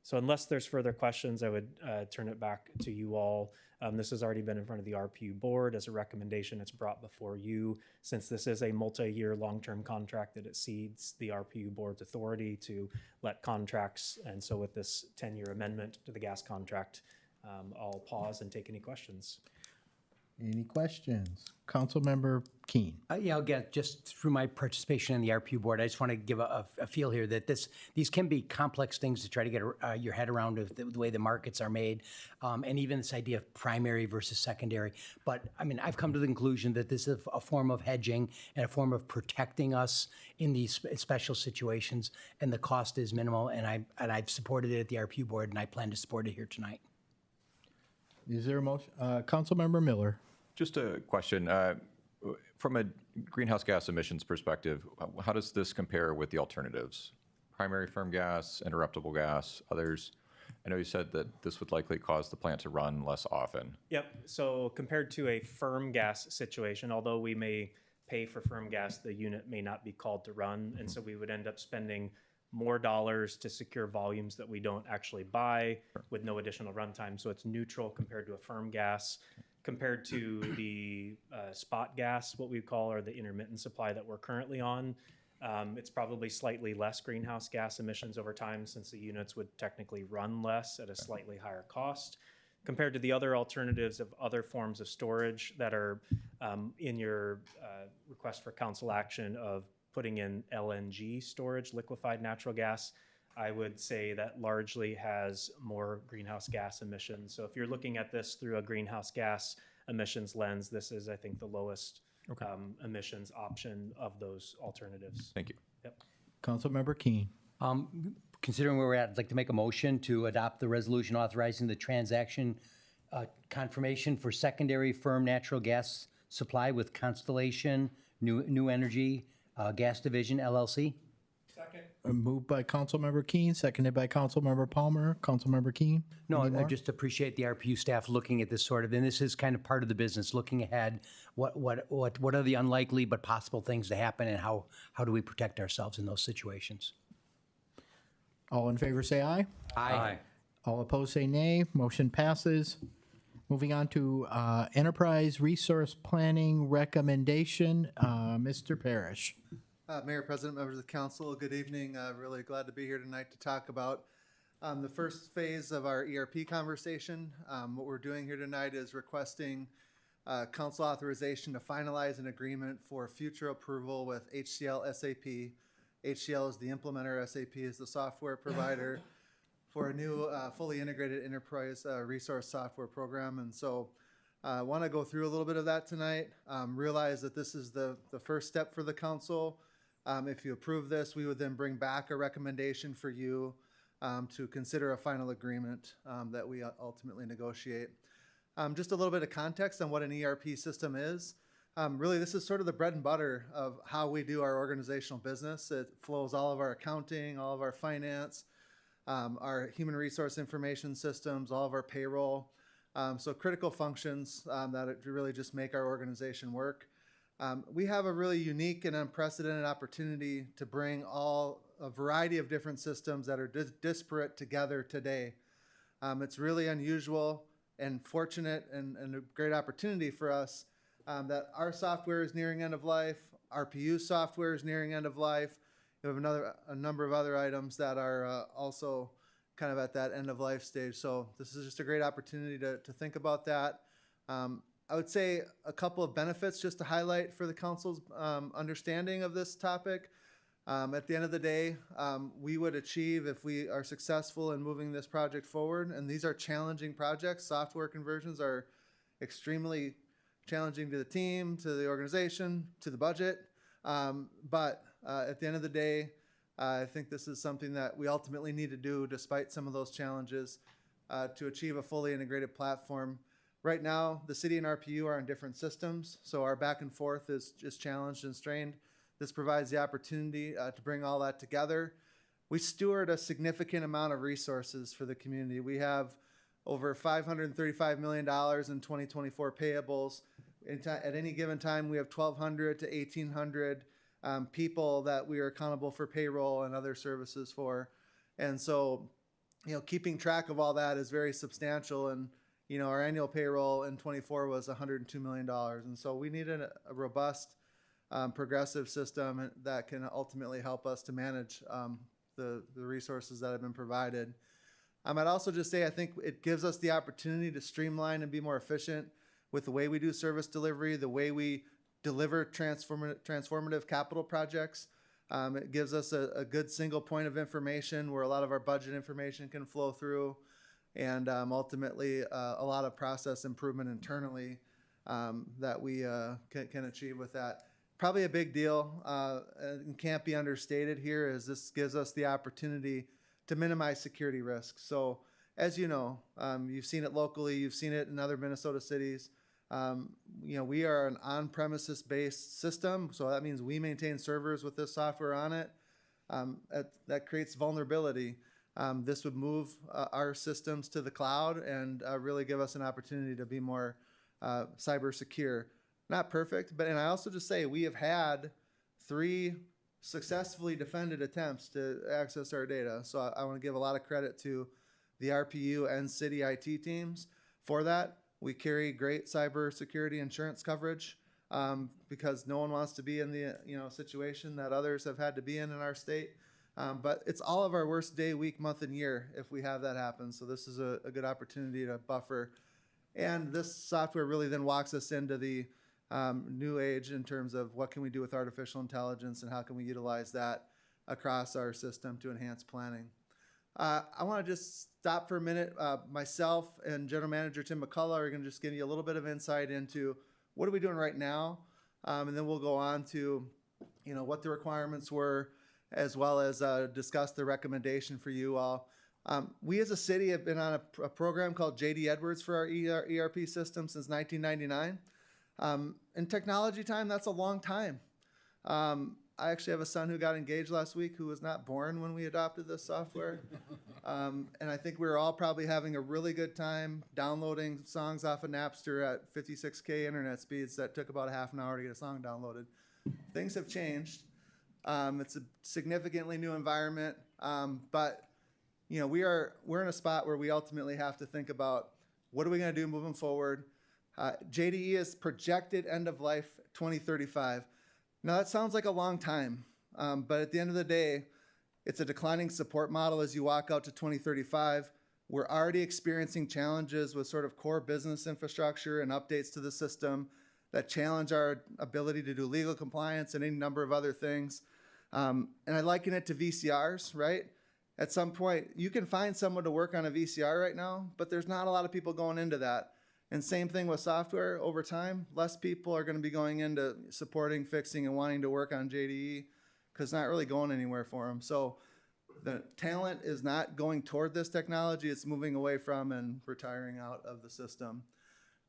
So unless there's further questions, I would turn it back to you all. This has already been in front of the RPU board as a recommendation. It's brought before you. Since this is a multi-year long-term contract, that exceeds the RPU board's authority to let contracts. And so with this 10-year amendment to the gas contract, I'll pause and take any questions. Any questions? Councilmember Keen. Yeah, again, just through my participation in the RPU board, I just want to give a feel here that these can be complex things to try to get your head around of the way the markets are made, and even this idea of primary versus secondary. But I mean, I've come to the conclusion that this is a form of hedging and a form of protecting us in these special situations, and the cost is minimal. And I've supported it at the RPU board, and I plan to support it here tonight. Is there a motion? Councilmember Miller. Just a question. From a greenhouse gas emissions perspective, how does this compare with the alternatives? Primary firm gas, interruptible gas, others? I know you said that this would likely cause the plant to run less often. Yep. So compared to a firm gas situation, although we may pay for firm gas, the unit may not be called to run. And so we would end up spending more dollars to secure volumes that we don't actually buy with no additional runtime. So it's neutral compared to a firm gas. Compared to the spot gas, what we call, or the intermittent supply that we're currently on, it's probably slightly less greenhouse gas emissions over time since the units would technically run less at a slightly higher cost. Compared to the other alternatives of other forms of storage that are in your request for council action of putting in LNG storage, liquefied natural gas, I would say that largely has more greenhouse gas emissions. So if you're looking at this through a greenhouse gas emissions lens, this is, I think, the lowest emissions option of those alternatives. Thank you. Yep. Councilmember Keen. Considering where we're at, I'd like to make a motion to adopt the resolution authorizing the transaction confirmation for secondary firm natural gas supply with Constellation New Energy Gas Division, LLC. Second. Moved by Councilmember Keen, seconded by Councilmember Palmer. Councilmember Keen? No, I just appreciate the RPU staff looking at this sort of, and this is kind of part of the business, looking ahead. What are the unlikely but possible things to happen, and how do we protect ourselves in those situations? All in favor say aye. Aye. All opposed say nay. Motion passes. Moving on to Enterprise Resource Planning Recommendation, Mr. Parrish. Mayor, President, members of the council, good evening. Really glad to be here tonight to talk about the first phase of our ERP conversation. What we're doing here tonight is requesting council authorization to finalize an agreement for future approval with HCL SAP. HCL is the implementer, SAP is the software provider for a new fully integrated enterprise resource software program. And so I want to go through a little bit of that tonight. Realize that this is the first step for the council. If you approve this, we would then bring back a recommendation for you to consider a final agreement that we ultimately negotiate. Just a little bit of context on what an ERP system is. Really, this is sort of the bread and butter of how we do our organizational business. It flows all of our accounting, all of our finance, our human resource information systems, all of our payroll. So critical functions that really just make our organization work. We have a really unique and unprecedented opportunity to bring a variety of different systems that are disparate together today. It's really unusual and fortunate and a great opportunity for us that our software is nearing end of life, RPU software is nearing end of life. We have a number of other items that are also kind of at that end of life stage. So this is just a great opportunity to think about that. I would say a couple of benefits just to highlight for the council's understanding of this topic. At the end of the day, we would achieve, if we are successful in moving this project forward, and these are challenging projects, software conversions are extremely challenging to the team, to the organization, to the budget. But at the end of the day, I think this is something that we ultimately need to do despite some of those challenges to achieve a fully integrated platform. Right now, the city and RPU are on different systems, so our back and forth is just challenged and strained. This provides the opportunity to bring all that together. We steward a significant amount of resources for the community. We have over $535 million in 2024 payables. At any given time, we have 1,200 to 1,800 people that we are accountable for payroll and other services for. And so, keeping track of all that is very substantial. And, our annual payroll in 24 was $102 million. And so we need a robust, progressive system that can ultimately help us to manage the resources that have been provided. I'd also just say I think it gives us the opportunity to streamline and be more efficient with the way we do service delivery, the way we deliver transformative capital projects. It gives us a good single point of information where a lot of our budget information can flow through, and ultimately a lot of process improvement internally that we can achieve with that. Probably a big deal and can't be understated here is this gives us the opportunity to minimize security risks. So as you know, you've seen it locally, you've seen it in other Minnesota cities. We are an on-premises based system, so that means we maintain servers with this software on it. That creates vulnerability. This would move our systems to the cloud and really give us an opportunity to be more cyber secure. Not perfect, and I also just say we have had 3 successfully defended attempts to access our data. So I want to give a lot of credit to the RPU and city IT teams for that. We carry great cybersecurity insurance coverage because no one wants to be in the situation that others have had to be in our state. But it's all of our worst day, week, month, and year if we have that happen. So this is a good opportunity to buffer. And this software really then walks us into the new age in terms of what can we do with artificial intelligence and how can we utilize that across our system to enhance planning. I want to just stop for a minute. Myself and General Manager Tim McCullough are going to just give you a little bit of insight into what are we doing right now, and then we'll go on to what the requirements were, as well as discuss the recommendation for you all. We as a city have been on a program called J.D. Edwards for our ERP system since 1999. In technology time, that's a long time. I actually have a son who got engaged last week who was not born when we adopted this software. And I think we were all probably having a really good time downloading songs off of Napster at 56K internet speeds that took about a half an hour to get a song downloaded. Things have changed. It's a significantly new environment, but we're in a spot where we ultimately have to think about what are we going to do moving forward. JDE is projected end of life 2035. Now that sounds like a long time, but at the end of the day, it's a declining support model as you walk out to 2035. We're already experiencing challenges with sort of core business infrastructure and updates to the system that challenge our ability to do legal compliance and any number of other things. And I liken it to VCRs, right? At some point, you can find someone to work on a VCR right now, but there's not a lot of people going into that. And same thing with software. Over time, less people are going to be going into supporting, fixing, and wanting to work on JDE because it's not really going anywhere for them. So the talent is not going toward this technology. It's moving away from and retiring out of the system.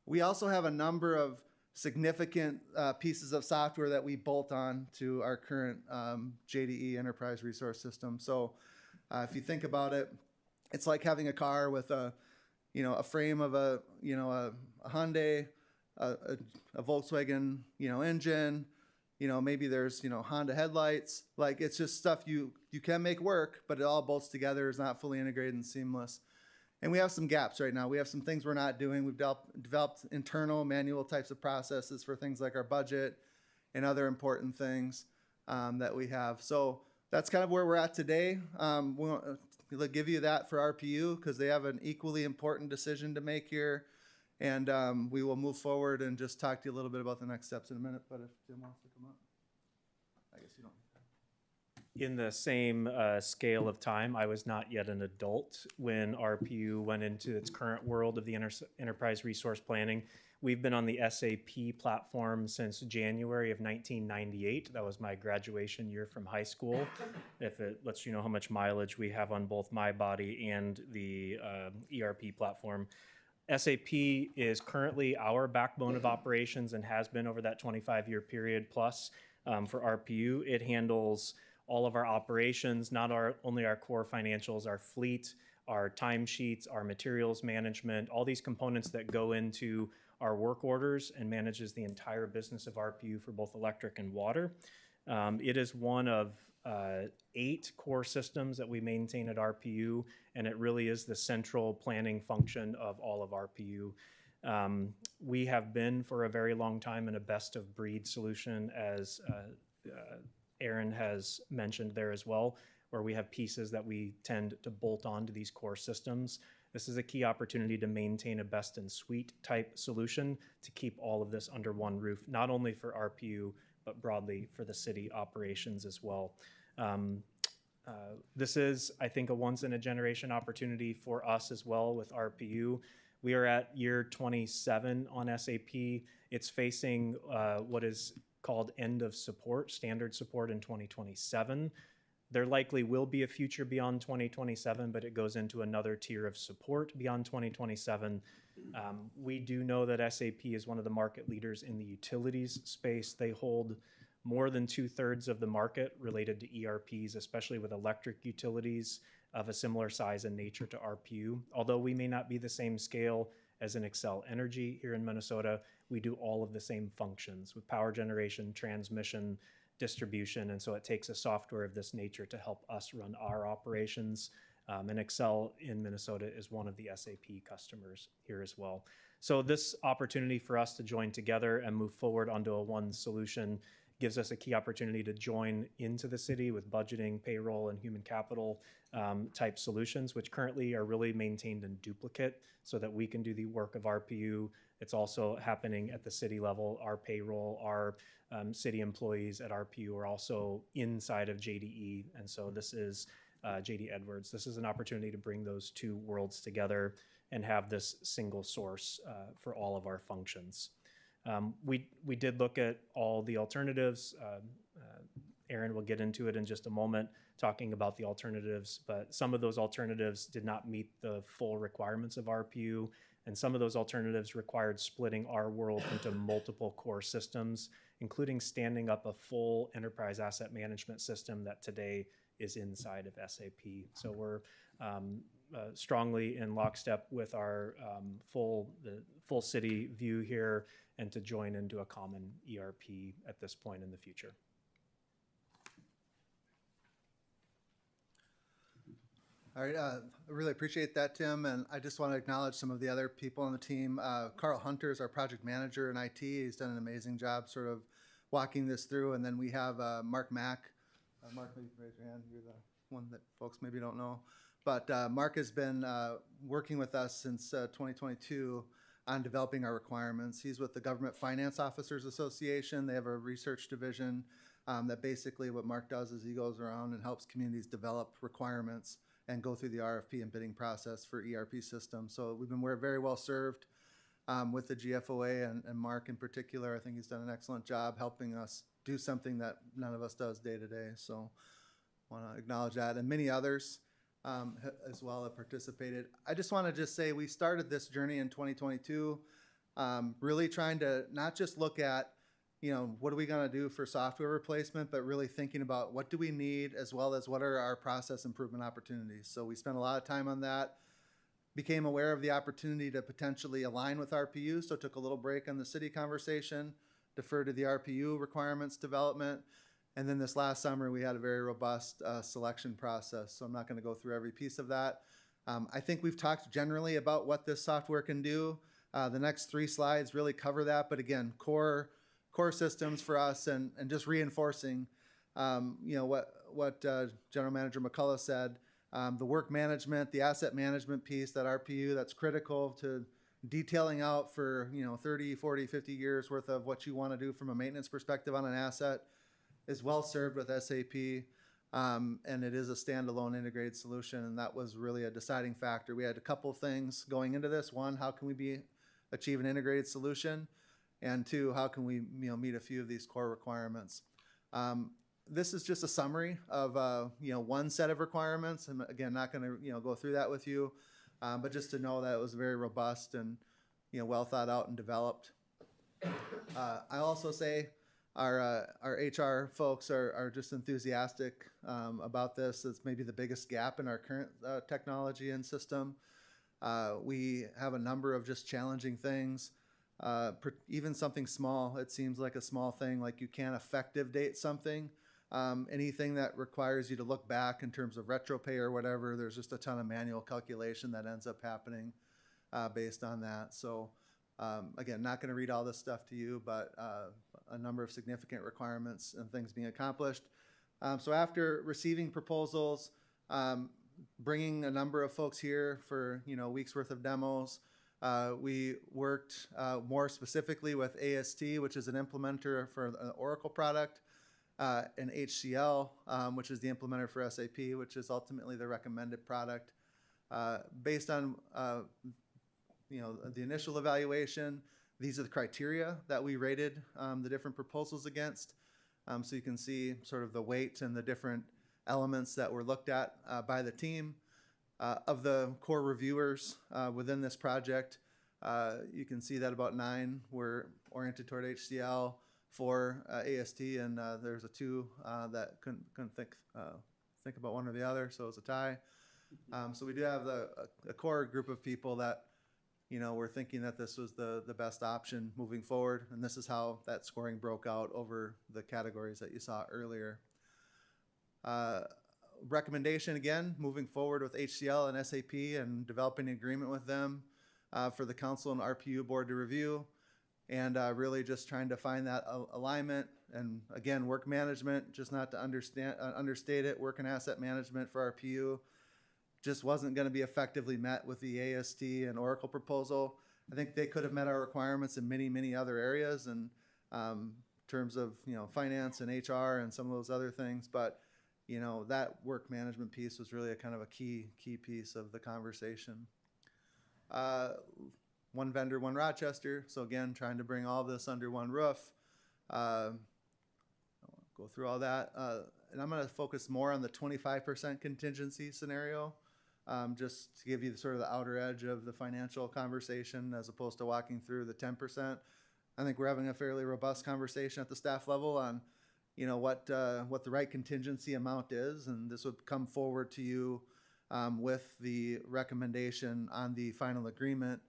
We also have a number of significant pieces of software that we bolt on to our current JDE enterprise resource system. So if you think about it, it's like having a car with a a frame of a Hyundai, a Volkswagen, engine, maybe there's, Honda headlights. Like, it's just stuff you can make work, but it all bolts together, is not fully integrated and seamless. And we have some gaps right now. We have some things we're not doing. We've developed internal manual types of processes for things like our budget and other important things that we have. So that's kind of where we're at today. We'll give you that for RPU because they have an equally important decision to make here. And we will move forward and just talk to you a little bit about the next steps in a minute. But if Jim wants to come up, I guess you don't. In the same scale of time, I was not yet an adult when RPU went into its current world of the enterprise resource planning. We've been on the SAP platform since January of 1998. That was my graduation year from high school. If it lets you know how much mileage we have on both my body and the ERP platform. SAP is currently our backbone of operations and has been over that 25-year period plus for RPU. It handles all of our operations, not only our core financials, our fleet, our timesheets, our materials management, all these components that go into our work orders and manages the entire business of RPU for both electric and water. It is one of 8 core systems that we maintain at RPU, and it really is the central planning function of all of RPU. We have been for a very long time in a best of breed solution, as Aaron has mentioned there as well, where we have pieces that we tend to bolt onto these core systems. This is a key opportunity to maintain a best in suite type solution to keep all of this under one roof, not only for RPU, but broadly for the city operations as well. This is, I think, a once in a generation opportunity for us as well with RPU. We are at year 27 on SAP. It's facing what is called end of support, standard support in 2027. There likely will be a future beyond 2027, but it goes into another tier of support beyond 2027. We do know that SAP is one of the market leaders in the utilities space. They hold more than 2/3 of the market related to ERPs, especially with electric utilities of a similar size and nature to RPU. Although we may not be the same scale as an Xcel Energy here in Minnesota, we do all of the same functions with power generation, transmission, distribution, and so it takes a software of this nature to help us run our operations. And Xcel in Minnesota is one of the SAP customers here as well. So this opportunity for us to join together and move forward onto a one solution gives us a key opportunity to join into the city with budgeting, payroll, and human capital type solutions, which currently are really maintained in duplicate so that we can do the work of RPU. It's also happening at the city level. Our payroll, our city employees at RPU are also inside of JDE. And so this is JD Edwards. This is an opportunity to bring those two worlds together and have this single source for all of our functions. We did look at all the alternatives. Aaron will get into it in just a moment, talking about the alternatives, but some of those alternatives did not meet the full requirements of RPU, and some of those alternatives required splitting our world into multiple core systems, including standing up a full enterprise asset management system that today is inside of SAP. So we're strongly in lockstep with our the full city view here, and to join into a common ERP at this point in the future. All right, I really appreciate that, Tim, and I just want to acknowledge some of the other people on the team. Carl Hunter is our project manager in IT. He's done an amazing job sort of walking this through, and then we have Mark Mack. Mark, maybe raise your hand. You're the one that folks maybe don't know. But Mark has been working with us since 2022 on developing our requirements. He's with the Government Finance Officers Association. They have a research division that basically what Mark does is he goes around and helps communities develop requirements and go through the RFP and bidding process for ERP systems. So we've been very well served with the GFOA and Mark in particular. I think he's done an excellent job helping us do something that none of us does day to day. So I want to acknowledge that, and many others as well have participated. I just want to say we started this journey in 2022, really trying to not just look at, what are we going to do for software replacement, but really thinking about what do we need as well as what are our process improvement opportunities. So we spent a lot of time on that became aware of the opportunity to potentially align with RPU, so took a little break on the city conversation, deferred to the RPU requirements development. And then this last summer, we had a very robust selection process, so I'm not going to go through every piece of that. I think we've talked generally about what this software can do. The next 3 slides really cover that, but again, core systems for us, and just reinforcing, what General Manager McCullough said. The work management, the asset management piece, that RPU, that's critical to detailing out for 30, 40, 50 years worth of what you want to do from a maintenance perspective on an asset, is well served with SAP. And it is a standalone integrated solution, and that was really a deciding factor. We had a couple things going into this. One, how can we achieve an integrated solution? And 2, how can we meet a few of these core requirements? This is just a summary of one set of requirements. And again, not going to go through that with you, but just to know that it was very robust and well thought out and developed. I also say our HR folks are just enthusiastic about this. It's maybe the biggest gap in our current technology and system. We have a number of just challenging things. Even something small, it seems like a small thing, like you can't effective date something. Anything that requires you to look back in terms of retro pay or whatever, there's just a ton of manual calculation that ends up happening based on that. So again, not going to read all this stuff to you, but a number of significant requirements and things being accomplished. So after receiving proposals, bringing a number of folks here for weeks worth of demos, we worked more specifically with AST, which is an implementer for an Oracle product, and HCL, which is the implementer for SAP, which is ultimately the recommended product. Based on the initial evaluation, these are the criteria that we rated the different proposals against. So you can see sort of the weight and the different elements that were looked at by the team. Of the core reviewers within this project, you can see that about 9 were oriented toward HCL, 4 AST, and there's a 2 that couldn't think about one or the other, so it was a tie. So we do have a core group of people that were thinking that this was the best option moving forward, and this is how that scoring broke out over the categories that you saw earlier. Recommendation again, moving forward with HCL and SAP and developing an agreement with them for the council and RPU board to review, and really just trying to find that alignment. And again, work management, just not to understate it, work and asset management for RPU just wasn't going to be effectively met with the AST and Oracle proposal. I think they could have met our requirements in many, many other areas, and terms of finance and HR and some of those other things, but that work management piece was really a kind of a key piece of the conversation. One vendor, one Rochester. So again, trying to bring all this under one roof. I'll go through all that. And I'm going to focus more on the 25% contingency scenario, just to give you sort of the outer edge of the financial conversation as opposed to walking through the 10%. I think we're having a fairly robust conversation at the staff level on what the right contingency amount is, and this would come forward to you with the recommendation on the final agreement.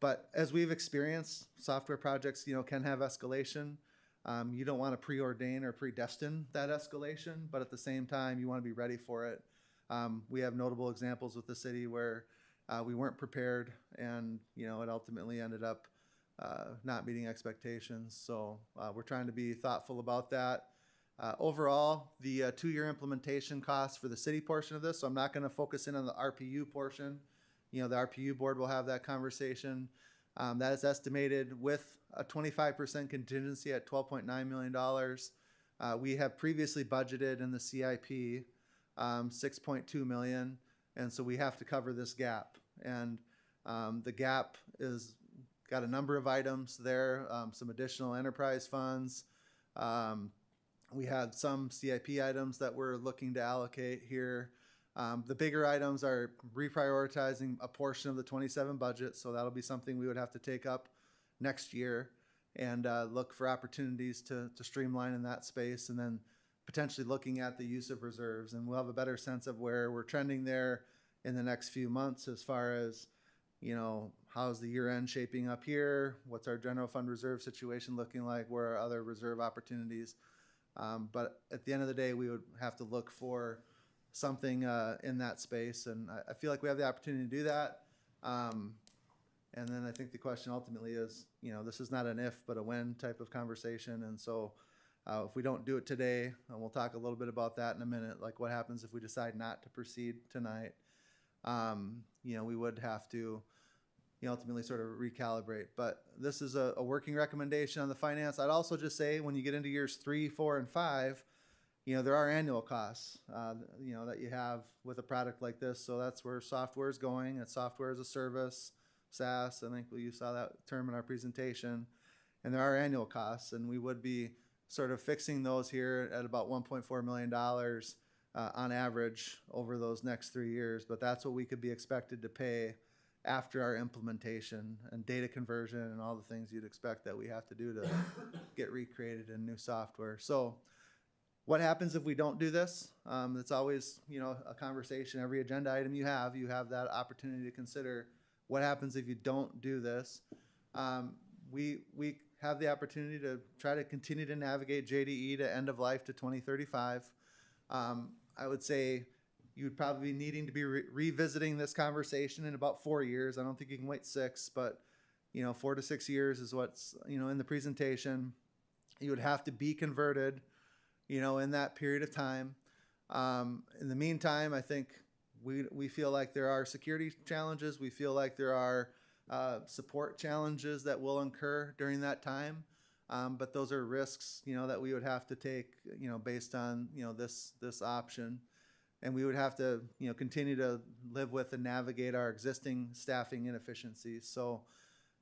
But as we've experienced, software projects can have escalation. You don't want to preordain or predestine that escalation, but at the same time, you want to be ready for it. We have notable examples with the city where we weren't prepared, and it ultimately ended up not meeting expectations. So we're trying to be thoughtful about that. Overall, the 2-year implementation costs for the city portion of this, so I'm not going to focus in on the RPU portion. The RPU board will have that conversation. That is estimated with a 25% contingency at $12.9 million. We have previously budgeted in the CIP $6.2 million, and so we have to cover this gap. And the gap is got a number of items there, some additional enterprise funds. We had some CIP items that we're looking to allocate here. The bigger items are reprioritizing a portion of the 27 budget, so that'll be something we would have to take up next year and look for opportunities to streamline in that space, and then potentially looking at the use of reserves. And we'll have a better sense of where we're trending there in the next few months as far as, you know, how's the year end shaping up here? What's our general fund reserve situation looking like? Where are other reserve opportunities? But at the end of the day, we would have to look for something in that space. And I feel like we have the opportunity to do that. And then I think the question ultimately is, you know, this is not an if, but a when type of conversation. And so if we don't do it today, and we'll talk a little bit about that in a minute, like what happens if we decide not to proceed tonight, you know, we would have to, you know, ultimately sort of recalibrate. But this is a working recommendation on the finance. I'd also just say when you get into years 3, 4, and 5, you know, there are annual costs, you know, that you have with a product like this. So that's where software is going. It's software as a service, SaaS. I think you saw that term in our presentation. And there are annual costs, and we would be sort of fixing those here at about $1.4 million on average over those next 3 years. But that's what we could be expected to pay after our implementation and data conversion and all the things you'd expect that we have to do to get recreated in new software. So what happens if we don't do this? It's always, you know, a conversation. Every agenda item you have that opportunity to consider what happens if you don't do this. We have the opportunity to try to continue to navigate JDE to end of life to 2035. I would say you'd probably be needing to be revisiting this conversation in about 4 years. I don't think you can wait 6, but, you know, 4 to 6 years is what's, you know, in the presentation. You would have to be converted, you know, in that period of time. In the meantime, I think we feel like there are security challenges. We feel like there are support challenges that will incur during that time. But those are risks, you know, that we would have to take, you know, based on, you know, this option. And we would have to, you know, continue to live with and navigate our existing staffing inefficiencies. So,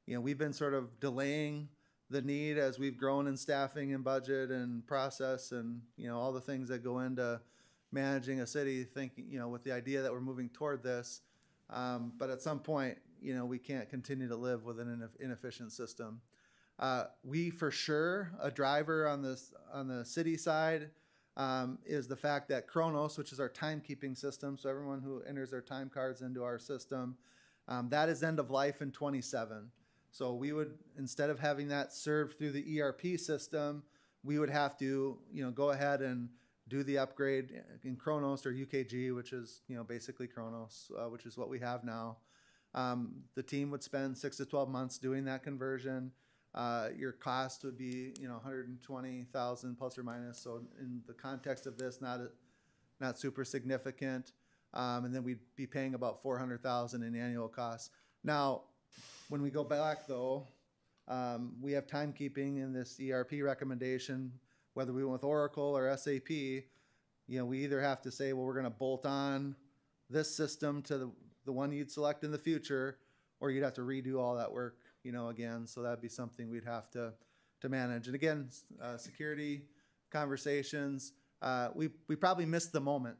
you know, we've been sort of delaying the need as we've grown in staffing and budget and process and, you know, all the things that go into managing a city, thinking, you know, with the idea that we're moving toward this. But at some point, you know, we can't continue to live with an inefficient system. We for sure, a driver on the city side, is the fact that Kronos, which is our timekeeping system, so everyone who enters their time cards into our system, that is end of life in 27. So we would, instead of having that served through the ERP system, we would have to, you know, go ahead and do the upgrade in Kronos or UKG, which is, you know, basically Kronos, which is what we have now. The team would spend 6 to 12 months doing that conversion. Your cost would be, you know, 120,000 plus or minus. So in the context of this, not super significant. And then we'd be paying about 400,000 in annual costs. Now, when we go back though, we have timekeeping in this ERP recommendation, whether we went with Oracle or SAP, you know, we either have to say, well, we're going to bolt on this system to the one you'd select in the future, or you'd have to redo all that work, you know, again. So that'd be something we'd have to manage. And again, security conversations, we probably missed the moment.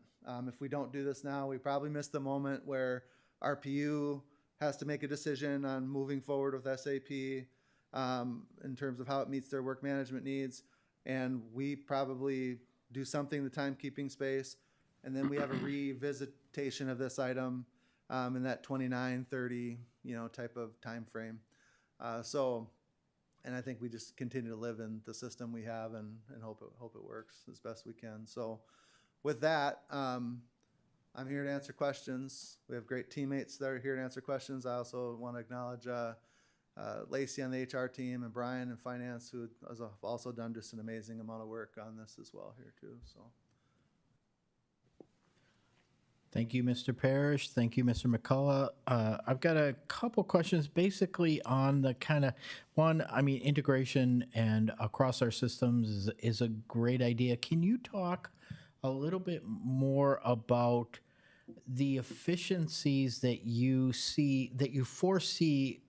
If we don't do this now, we probably missed the moment where RPU has to make a decision on moving forward with SAP in terms of how it meets their work management needs. And we probably do something in the timekeeping space. And then we have a revisitation of this item in that 29, 30, you know, type of time frame. And I think we just continue to live in the system we have and hope it works as best we can. So with that, I'm here to answer questions. We have great teammates that are here to answer questions. I also want to acknowledge Lacey on the HR team and Brian in finance, who has also done just an amazing amount of work on this as well here too. So. Thank you, Mr. Parrish. Thank you, Mr. McCullough. I've got a couple questions basically on the kind of one, I mean, integration and across our systems is a great idea. Can you talk a little bit more about the efficiencies that you see, that you foresee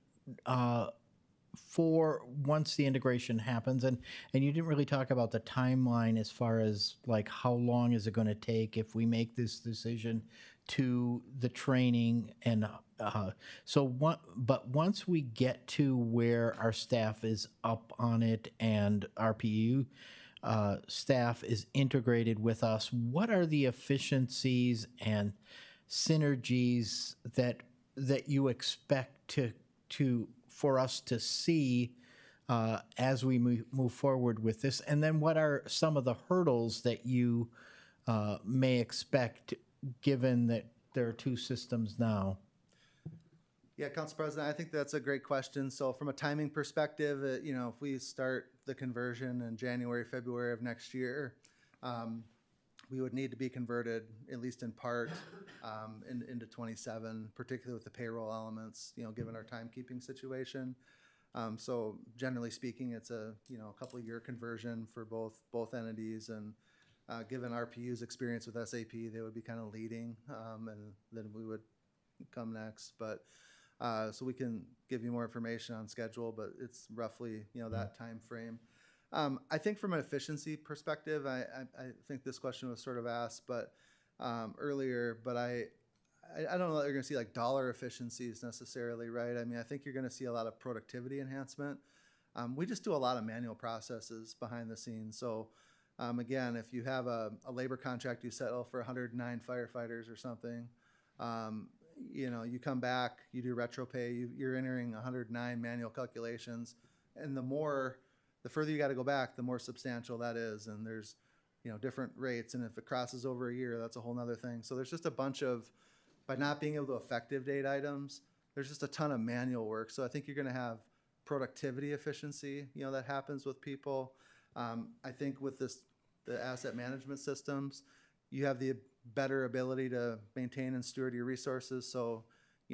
for once the integration happens? And you didn't really talk about the timeline as far as like how long is it going to take if we make this decision to the training and but once we get to where our staff is up on it and RPU staff is integrated with us, what are the efficiencies and synergies that you expect for us to see as we move forward with this? And then what are some of the hurdles that you may expect, given that there are two systems now? Yeah, Council President, I think that's a great question. So from a timing perspective, if we start the conversion in January, February of next year, we would need to be converted, at least in part, into 27, particularly with the payroll elements, given our timekeeping situation. So generally speaking, it's a couple of year conversion for both entities, and given RPU's experience with SAP, they would be kind of leading, and then we would come next. But so we can give you more information on schedule, but it's roughly that time frame. I think from an efficiency perspective, I think this question was sort of asked, but earlier, but I don't know that you're going to see like dollar efficiencies necessarily, right? I mean, I think you're going to see a lot of productivity enhancement. We just do a lot of manual processes behind the scenes. So again, if you have a labor contract you settle for 109 firefighters or something, you come back, you do retro pay, you're entering 109 manual calculations, and the further you got to go back, the more substantial that is, and there's different rates, and if it crosses over a year, that's a whole nother thing. So there's just a bunch of, by not being able to effective date items, there's just a ton of manual work. So I think you're going to have productivity efficiency, that happens with people. I think with the asset management systems, you have the better ability to maintain and steward your resources. So,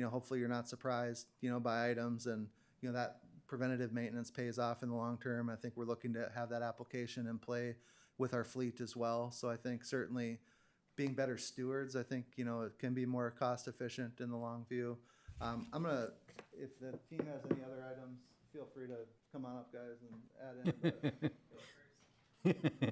hopefully you're not surprised, by items, and, that preventative maintenance pays off in the long term. I think we're looking to have that application in play with our fleet as well. So I think certainly being better stewards, I think, it can be more cost efficient in the long view. If the team has any other items, feel free to come on up, guys, and add in.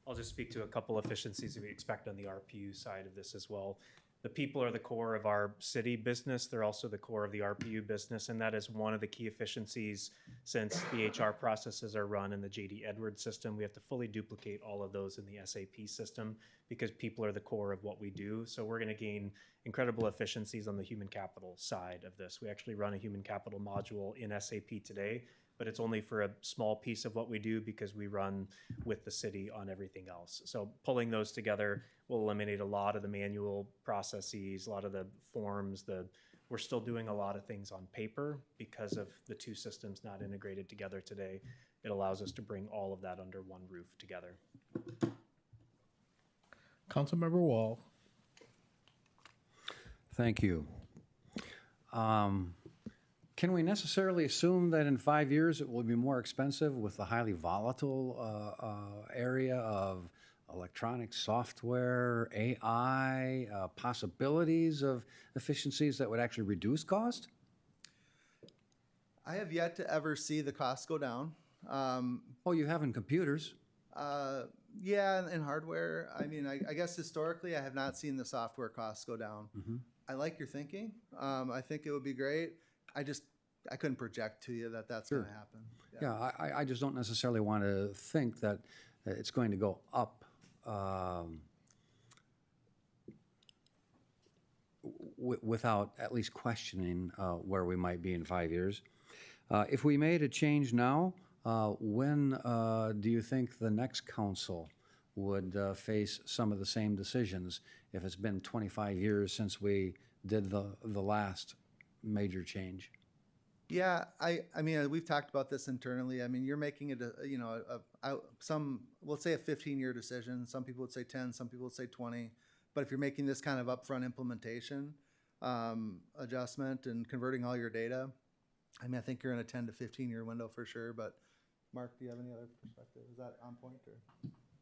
I'll just speak to a couple efficiencies that we expect on the RPU side of this as well. The people are the core of our city business. They're also the core of the RPU business, and that is one of the key efficiencies since the HR processes are run in the JD Edwards system. We have to fully duplicate all of those in the SAP system because people are the core of what we do. So we're going to gain incredible efficiencies on the human capital side of this. We actually run a human capital module in SAP today, but it's only for a small piece of what we do because we run with the city on everything else. So pulling those together will eliminate a lot of the manual processes, a lot of the forms. We're still doing a lot of things on paper because of the two systems not integrated together today. It allows us to bring all of that under one roof together. Councilmember Wall. Thank you. Can we necessarily assume that in 5 years it will be more expensive with the highly volatile area of electronic software, AI, possibilities of efficiencies that would actually reduce cost? I have yet to ever see the costs go down. Oh, you have in computers. Yeah, and hardware. I mean, I guess historically I have not seen the software costs go down. Mm-hmm. I like your thinking. I think it would be great. I couldn't project to you that that's Sure. going to happen. Yeah, I just don't necessarily want to think that it's going to go up without at least questioning where we might be in 5 years. If we made a change now, when do you think the next council would face some of the same decisions if it's been 25 years since we did the last major change? Yeah, I mean, we've talked about this internally. I mean, you're making it, let's say a 15-year decision. Some people would say 10, some people would say 20. But if you're making this kind of upfront implementation adjustment and converting all your data, I mean, I think you're in a 10 to 15-year window for sure. But Mark, do you have any other perspective? Is that on point or?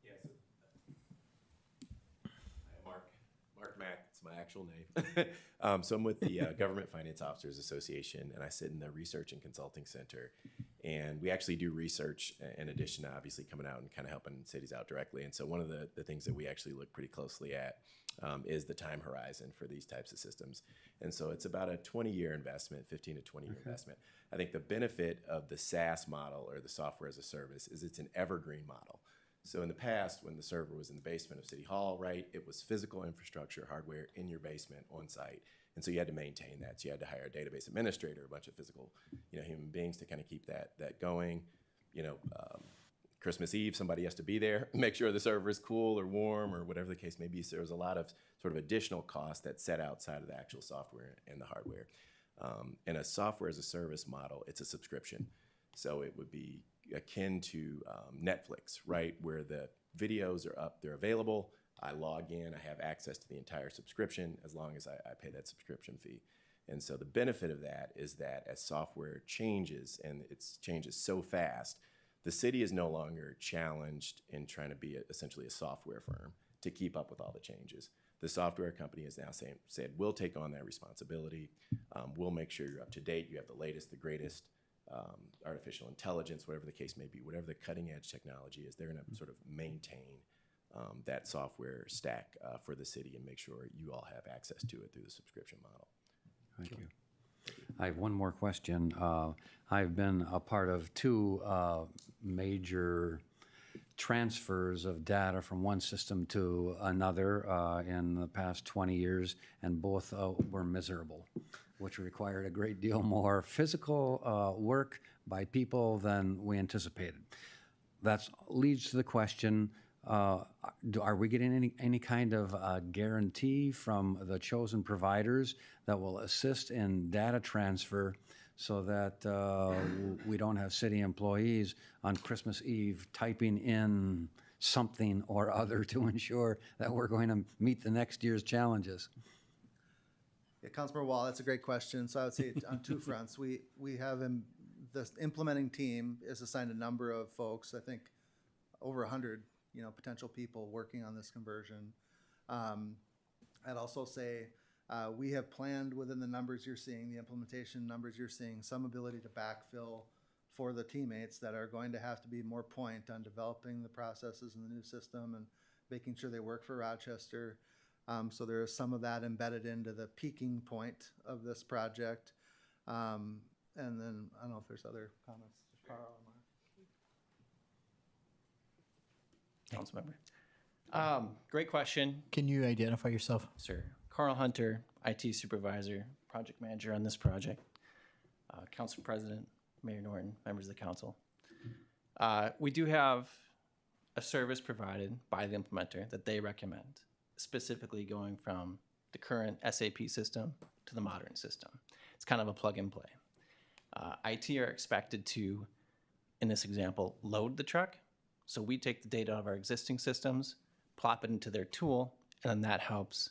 Yes. Mark Mack, it's my actual name. So I'm with the Government Finance Officers Association, and I sit in the Research and Consulting Center. And we actually do research in addition to obviously coming out and kind of helping cities out directly. And so one of the things that we actually look pretty closely at is the time horizon for these types of systems. And so it's about a 20-year investment, 15 to 20-year investment. I think the benefit of the SaaS model or the software as a service is it's an evergreen model. So in the past, when the server was in the basement of City Hall, right, it was physical infrastructure, hardware in your basement on site. And so you had to maintain that. So you had to hire a database administrator, a bunch of physical, human beings to kind of keep that going. Christmas Eve, somebody has to be there, make sure the server is cool or warm or whatever the case may be. So there's a lot of sort of additional costs that set outside of the actual software and the hardware. In a software as a service model, it's a subscription. So it would be akin to Netflix, right? Where the videos are up, they're available. I log in, I have access to the entire subscription as long as I pay that subscription fee. And so the benefit of that is that as software changes, and it changes so fast, the city is no longer challenged in trying to be essentially a software firm to keep up with all the changes. The software company is now said, we'll take on that responsibility. We'll make sure you're up to date. You have the latest, the greatest artificial intelligence, whatever the case may be, whatever the cutting edge technology is, they're going to sort of maintain that software stack for the city and make sure you all have access to it through the subscription model. Thank you. I have one more question. I've been a part of two major transfers of data from one system to another in the past 20 years, and both were miserable, which required a great deal more physical work by people than we anticipated. That leads to the question, are we getting any kind of guarantee from the chosen providers that will assist in data transfer so that we don't have city employees on Christmas Eve typing in something or other to ensure that we're going to meet the next year's challenges? Yeah, Councilmember Wall, that's a great question. So I would say on two fronts. We have the implementing team is assigned a number of folks, I think over 100 potential people working on this conversion. I'd also say we have planned within the numbers you're seeing, the implementation numbers you're seeing, some ability to backfill for the teammates that are going to have to be more point on developing the processes in the new system and making sure they work for Rochester. So there is some of that embedded into the peaking point of this project. And then I don't know if there's other comments. Carl or Mark? Councilmember. Great question. Can you identify yourself? Sir. Carl Hunter, IT Supervisor, Project Manager on this project. Council President, Mayor Norton, members of the council. We do have a service provided by the implementer that they recommend, specifically going from the current SAP system to the modern system. It's kind of a plug and play. IT are expected to, in this example, load the truck. So we take the data of our existing systems, plop it into their tool, and then that helps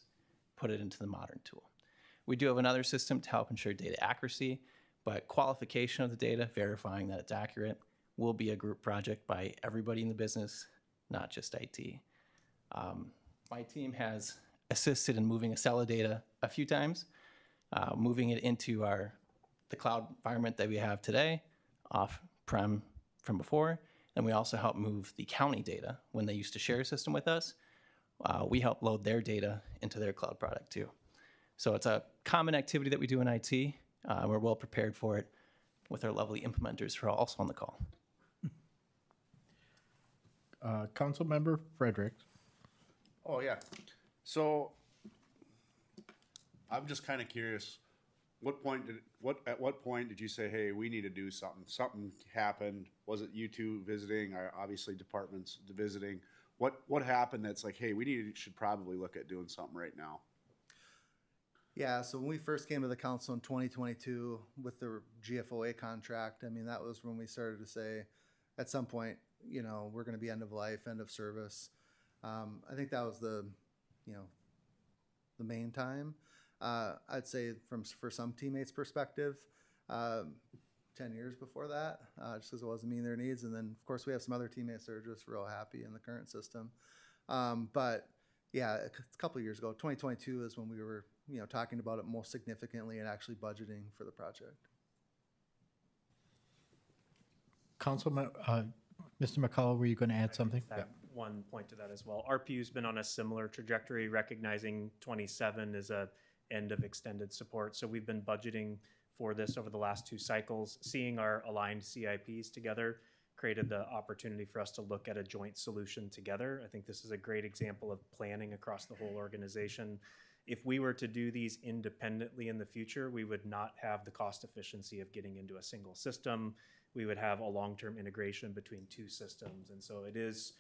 put it into the modern tool. We do have another system to help ensure data accuracy, but qualification of the data, verifying that it's accurate, will be a group project by everybody in the business, not just IT. My team has assisted in moving Acela data a few times, moving it into the cloud environment that we have today, off-prem from before, and we also help move the county data when they used to share a system with us. We help load their data into their cloud product too. So it's a common activity that we do in IT. We're well prepared for it with our lovely implementers who are also on the call. Councilmember Frederick. Oh, yeah. So I'm just kind of curious, at what point did you say, hey, we need to do something? Something happened. Was it you two visiting, or obviously departments visiting? What happened that's like, hey, should probably look at doing something right now? Yeah, so when we first came to the council in 2022 with the GFOA contract, I mean, that was when we started to say, at some point, we're going to be end of life, end of service. I think that was the main time. I'd say for some teammates' perspective, 10 years before that, just because it wasn't meeting their needs. And then, of course, we have some other teammates that are just real happy in the current system. But yeah, a couple of years ago, 2022 is when we were, talking about it most significantly and actually budgeting for the project. Councilman, Mr. McCullough, were you going to add something? That one point to that as well. RPU's been on a similar trajectory, recognizing 27 is a end of extended support. So we've been budgeting for this over the last two cycles, seeing our aligned CIPs together created the opportunity for us to look at a joint solution together. I think this is a great example of planning across the whole organization. If we were to do these independently in the future, we would not have the cost efficiency of getting into a single system. We would have a long-term integration between two systems. And so it is,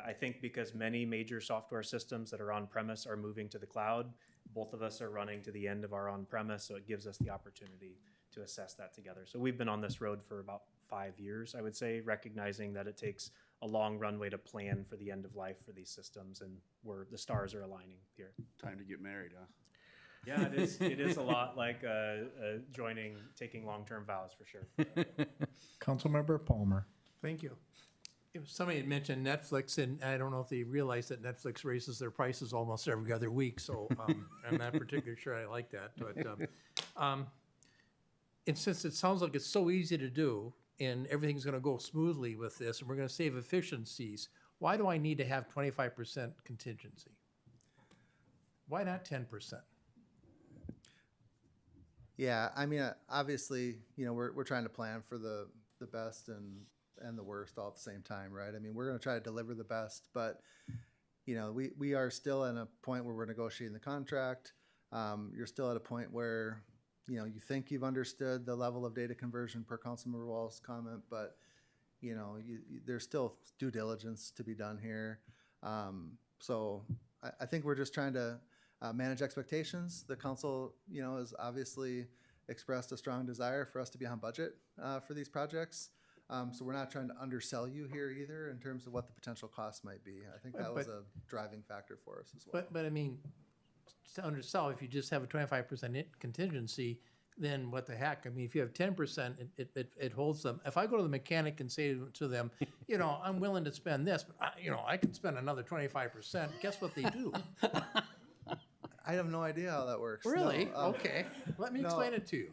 I think because many major software systems that are on-premise are moving to the cloud, both of us are running to the end of our on-premise, so it gives us the opportunity to assess that together. So we've been on this road for about 5 years, I would say, recognizing that it takes a long runway to plan for the end of life for these systems, and where the stars are aligning here. Time to get married, huh? Yeah, it is. It is a lot like taking long-term vows for sure. Councilmember Palmer. Thank you. If somebody had mentioned Netflix, and I don't know if they realize that Netflix raises their prices almost every other week, so I'm not particularly sure I like that. But and since it sounds like it's so easy to do, and everything's going to go smoothly with this, and we're going to save efficiencies, why do I need to have 25% contingency? Why not 10%? Yeah, I mean, obviously, you know, we're trying to plan for the best and the worst all at the same time, right? I mean, we're going to try to deliver the best, but you know, we are still at a point where we're negotiating the contract. You're still at a point where, you know, you think you've understood the level of data conversion per Councilmember Wall's comment, but you know, there's still due diligence to be done here. So I think we're just trying to manage expectations. The council, you know, has obviously expressed a strong desire for us to be on budget for these projects. So we're not trying to undersell you here either in terms of what the potential costs might be. I think that was a driving factor for us as well. But I mean, to undersell, if you just have a 25% contingency, then what the heck? I mean, if you have 10%, it holds them. If I go to the mechanic and say to them, you know, I'm willing to spend this, but you know, I can spend another 25%. Guess what they do? I have no idea how that works. Really? No, Okay. Let me explain it to you.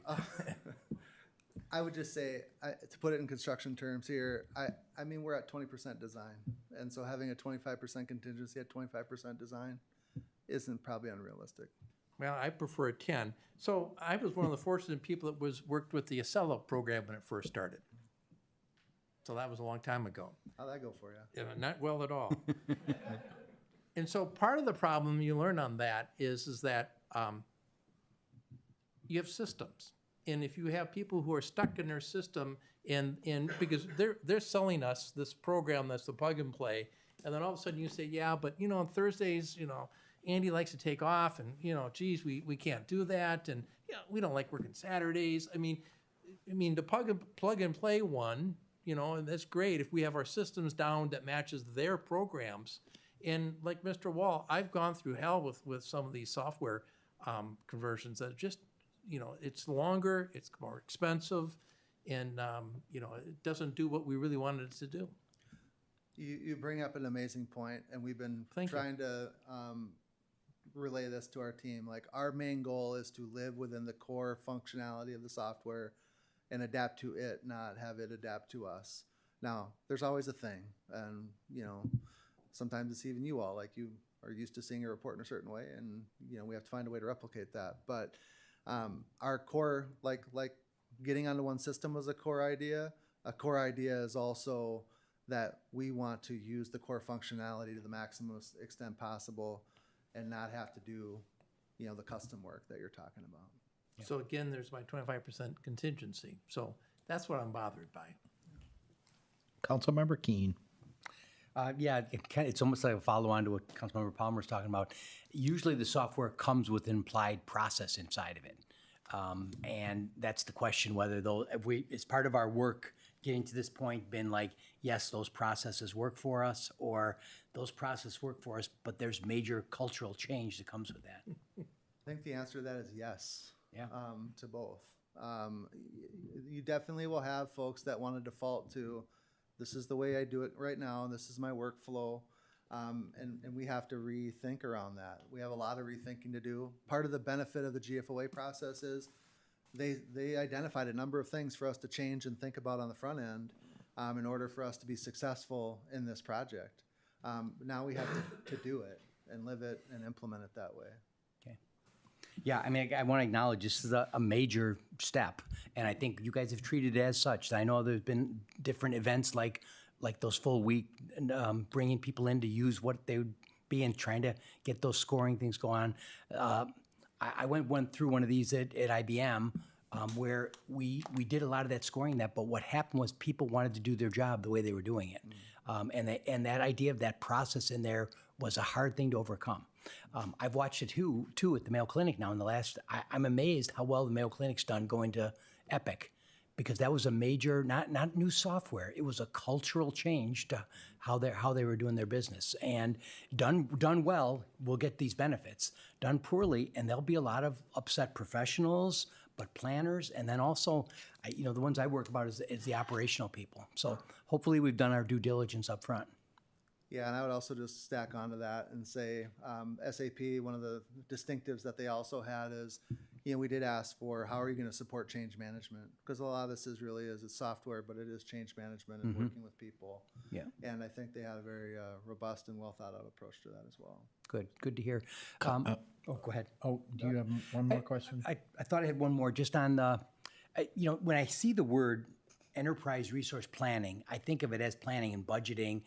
I would just say, to put it in construction terms here, I mean, we're at 20% design. And so having a 25% contingency at 25% design isn't probably unrealistic. Well, I prefer a 10. So I was one of the fortunate people that worked with the Acela program when it first started. So that was a long time ago. How'd that go for you? Yeah, not well at all. And so part of the problem you learn on that is that you have systems. And if you have people who are stuck in their system and because they're selling us this program that's the plug and play, and then all of a sudden you say, yeah, but you know, on Thursdays, you know, Andy likes to take off and, you know, geez, we can't do that. And, you know, we don't like working Saturdays. I mean, the plug and play one, you know, and that's great if we have our systems down that matches their programs. And like Mr. Wall, I've gone through hell with some of these software conversions that just, you know, it's longer, it's more expensive, and, you know, it doesn't do what we really wanted it to do. You bring up an amazing point, and we've been trying to relay this to our team. Like, our main goal is to live within the core functionality of the software and adapt to it, not have it adapt to us. Now, there's always a thing, and, you know, sometimes it's even you all, like you are used to seeing a report in a certain way, and, you know, we have to find a way to replicate that. But our core, like getting onto one system was a core idea. A core idea is also that we want to use the core functionality to the maximum extent possible and not have to do, you know, the custom work that you're talking about. Yeah. So again, there's my 25% contingency. So that's what I'm bothered by. Councilmember Keene. Yeah, it's almost like a follow-on to what Councilmember Palmer was talking about. Usually the software comes with an implied process inside of it. And that's the question, whether it's part of our work getting to this point been like, yes, those processes work for us, or those processes work for us, but there's major cultural change that comes with that. I think the answer to that is yes. Yeah. To both. You definitely will have folks that want to default to, this is the way I do it right now, this is my workflow, and we have to rethink around that. We have a lot of rethinking to do. Part of the benefit of the GFOA process is they identified a number of things for us to change and think about on the front end in order for us to be successful in this project. Now we have to do it and live it and implement it that way. Okay. Yeah, I mean, I want to acknowledge this is a major step, and I think you guys have treated it as such. I know there's been different events like those full week, bringing people in to use what they would be and trying to get those scoring things going on. I went through one of these at IBM where we did a lot of that scoring but what happened was people wanted to do their job the way they were doing it. And that idea of that process in there was a hard thing to overcome. I've watched it too at the Mayo Clinic now in the last, I'm amazed how well the Mayo Clinic's done going to Epic, because that was a major, not new software, it was a cultural change to how they were doing their business. And done well, we'll get these benefits. Done poorly, and there'll be a lot of upset professionals, but planners, and then also, the ones I work about is the operational people. So hopefully we've done our due diligence up front. Yeah, and I would also just stack onto that and say SAP, one of the distinctives that they also had is, we did ask for how are you going to support change management? Because a lot of this it's software, but it is change management and working with people. Yeah. And I think they had a very robust and well thought out approach to that as well. Good to hear. Go ahead. Oh, do you have one more question? I thought I had one more just on the, when I see the word enterprise resource planning, I think of it as planning and budgeting,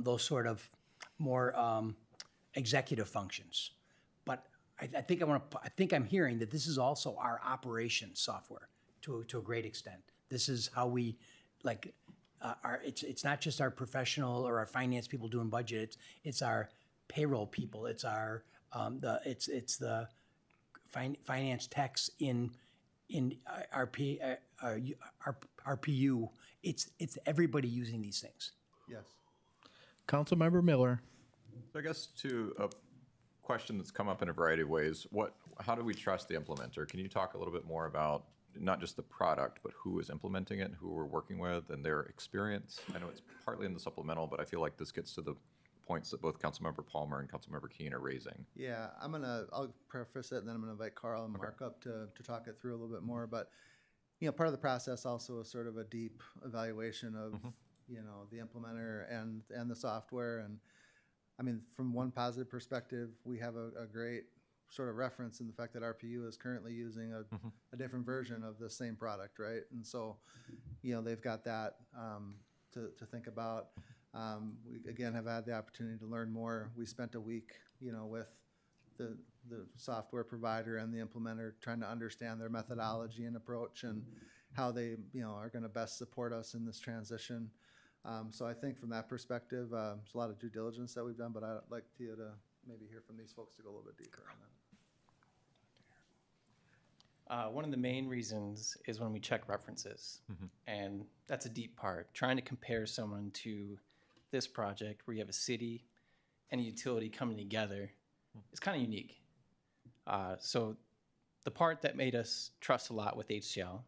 those sort of more executive functions. But I think I'm hearing that this is also our operations software to a great extent. This is how we it's not just our professional or our finance people doing budget. It's our payroll people. It's our the finance techs in RPU. It's everybody using these things. Yes. Councilmember Miller. I guess to a question that's come up in a variety of ways, how do we trust the implementer? Can you talk a little bit more about not just the product, but who is implementing it, who we're working with, and their experience? I know it's partly in the supplemental, but I feel like this gets to the points that both Councilmember Palmer and Councilmember Keene are raising. Yeah, I'll preface it, and then I'm gonna invite Carl and Mark up to talk it through a little bit more. But part of the process also is sort of a deep evaluation of the implementer and the software. And I mean, from one positive perspective, we have a great sort of reference in the fact that RPU is currently using a different version of the same product, right? And so, they've got that to think about. We again have had the opportunity to learn more. We spent a week, with the software provider and the implementer, trying to understand their methodology and approach and how they, are going to best support us in this transition. So I think from that perspective, there's a lot of due diligence that we've done, but I'd like to maybe hear from these folks to go a little bit deeper on that. One of the main reasons is when we check references, and that's a deep part. Trying to compare someone to this project where you have a city and a utility coming together is kind of unique. So the part that made us trust a lot with HCL,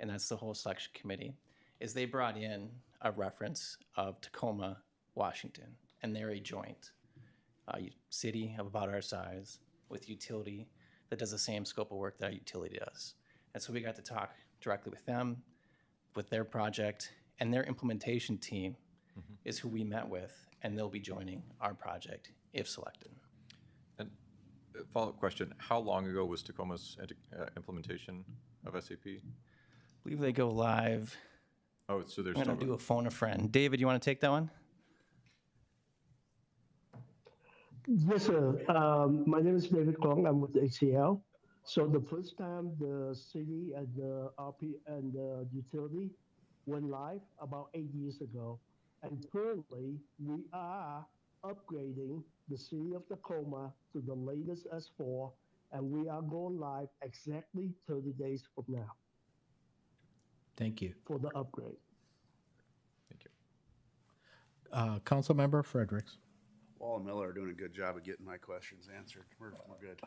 and that's the whole selection committee, is they brought in a reference of Tacoma, Washington, and they're a joint city of about our size with utility that does the same scope of work that our utility does. And so we got to talk directly with them, with their project, and their implementation team is who we met with, and they'll be joining our project if selected. And a follow-up question, how long ago was Tacoma's implementation of SAP? I believe they go live. Oh, so there's I'm going to do a phone a friend. David, you want to take that one? Yes, sir. My name is David Kwong. I'm with HCL. So the first time the city and the RP and the utility went live about 8 years ago. And currently, we are upgrading the city of Tacoma to the latest S4, and we are going live exactly 30 days from now. Thank you. For the upgrade. Thank you. Councilmember Fredericks. Wall and Miller are doing a good job of getting my questions answered. We're good.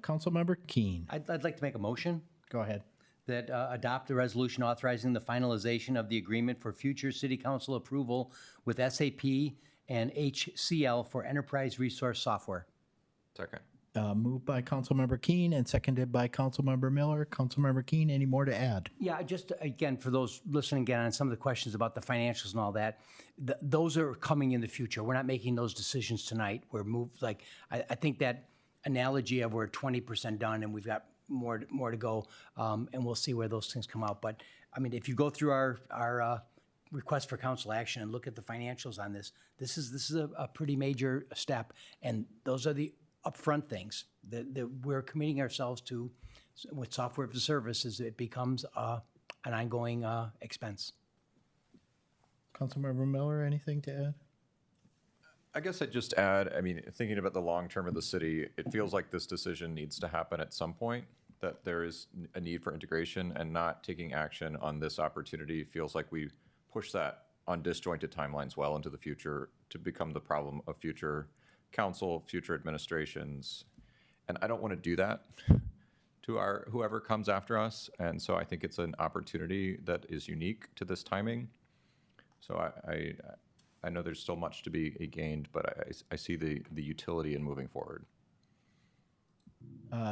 Councilmember Keene. I'd like to make a motion. Go ahead. That adopt a resolution authorizing the finalization of the agreement for future city council approval with SAP and HCL for enterprise resource software. Second. Moved by Councilmember Keene and seconded by Councilmember Miller. Councilmember Keene, any more to add? Yeah, just again, for those listening again on some of the questions about the financials and all that, those are coming in the future. We're not making those decisions tonight. We're moved, I think that analogy of we're 20% done and we've got more to go, and we'll see where those things come out. But I mean, if you go through our request for council action and look at the financials on this, this is a pretty major step, and those are the upfront things that we're committing ourselves to with software as a service. Is it becomes an ongoing expense. Councilmember Miller, anything to add? I guess I'd just add, I mean, thinking about the long term of the city, it feels like this decision needs to happen at some point, that there is a need for integration, and not taking action on this opportunity feels like we push that on disjointed timelines well into the future to become the problem of future council, future administrations. And I don't want to do that to whoever comes after us. And so I think it's an opportunity that is unique to this timing. So I know there's still much to be gained, but I see the utility in moving forward.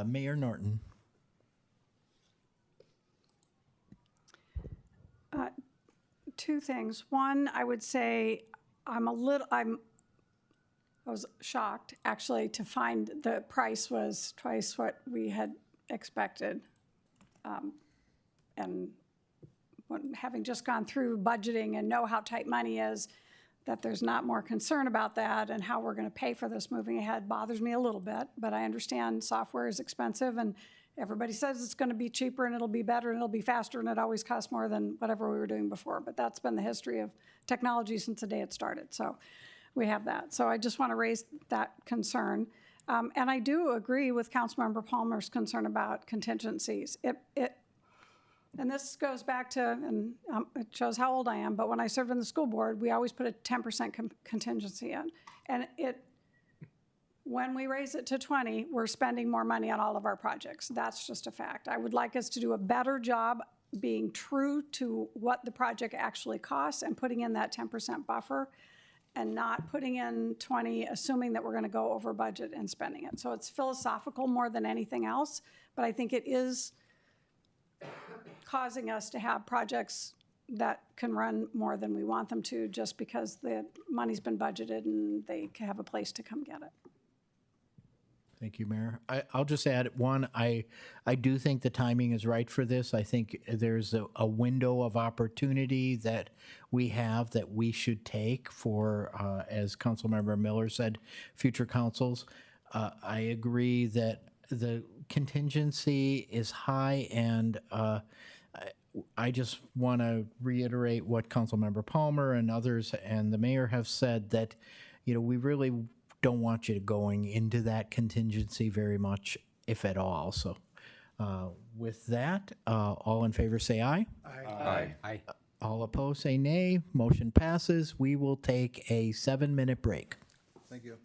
Mayor Norton. Two things. One, I would say I was shocked actually to find the price was twice what we had expected. And having just gone through budgeting and know how tight money is, that there's not more concern about that and how we're going to pay for this moving ahead bothers me a little bit. But I understand software is expensive, and everybody says it's going to be cheaper and it'll be better and it'll be faster, and it always costs more than whatever we were doing before. But that's been the history of technology since the day it started. So we have that. So I just want to raise that concern. And I do agree with Councilmember Palmer's concern about contingencies. And this goes back to, and it shows how old I am, but when I served in the school board, we always put a 10% contingency in. And when we raise it to 20, we're spending more money on all of our projects. That's just a fact. I would like us to do a better job being true to what the project actually costs and putting in that 10% buffer, and not putting in 20, assuming that we're going to go over budget and spending it. So it's philosophical more than anything else, but I think it is causing us to have projects that can run more than we want them to, just because the money's been budgeted and they have a place to come get it. Thank you, Mayor. I'll just add one, I do think the timing is right for this. I think there's a window of opportunity that we have that we should take for, as Councilmember Miller said, future councils. I agree that the contingency is high, and I just want to reiterate what Councilmember Palmer and others and the mayor have said, that, you know, we really don't want you going into that contingency very much, if at all. So with that, all in favor say aye. Aye. Aye. All opposed say nay. Motion passes. We will take a 7-minute break. Thank you.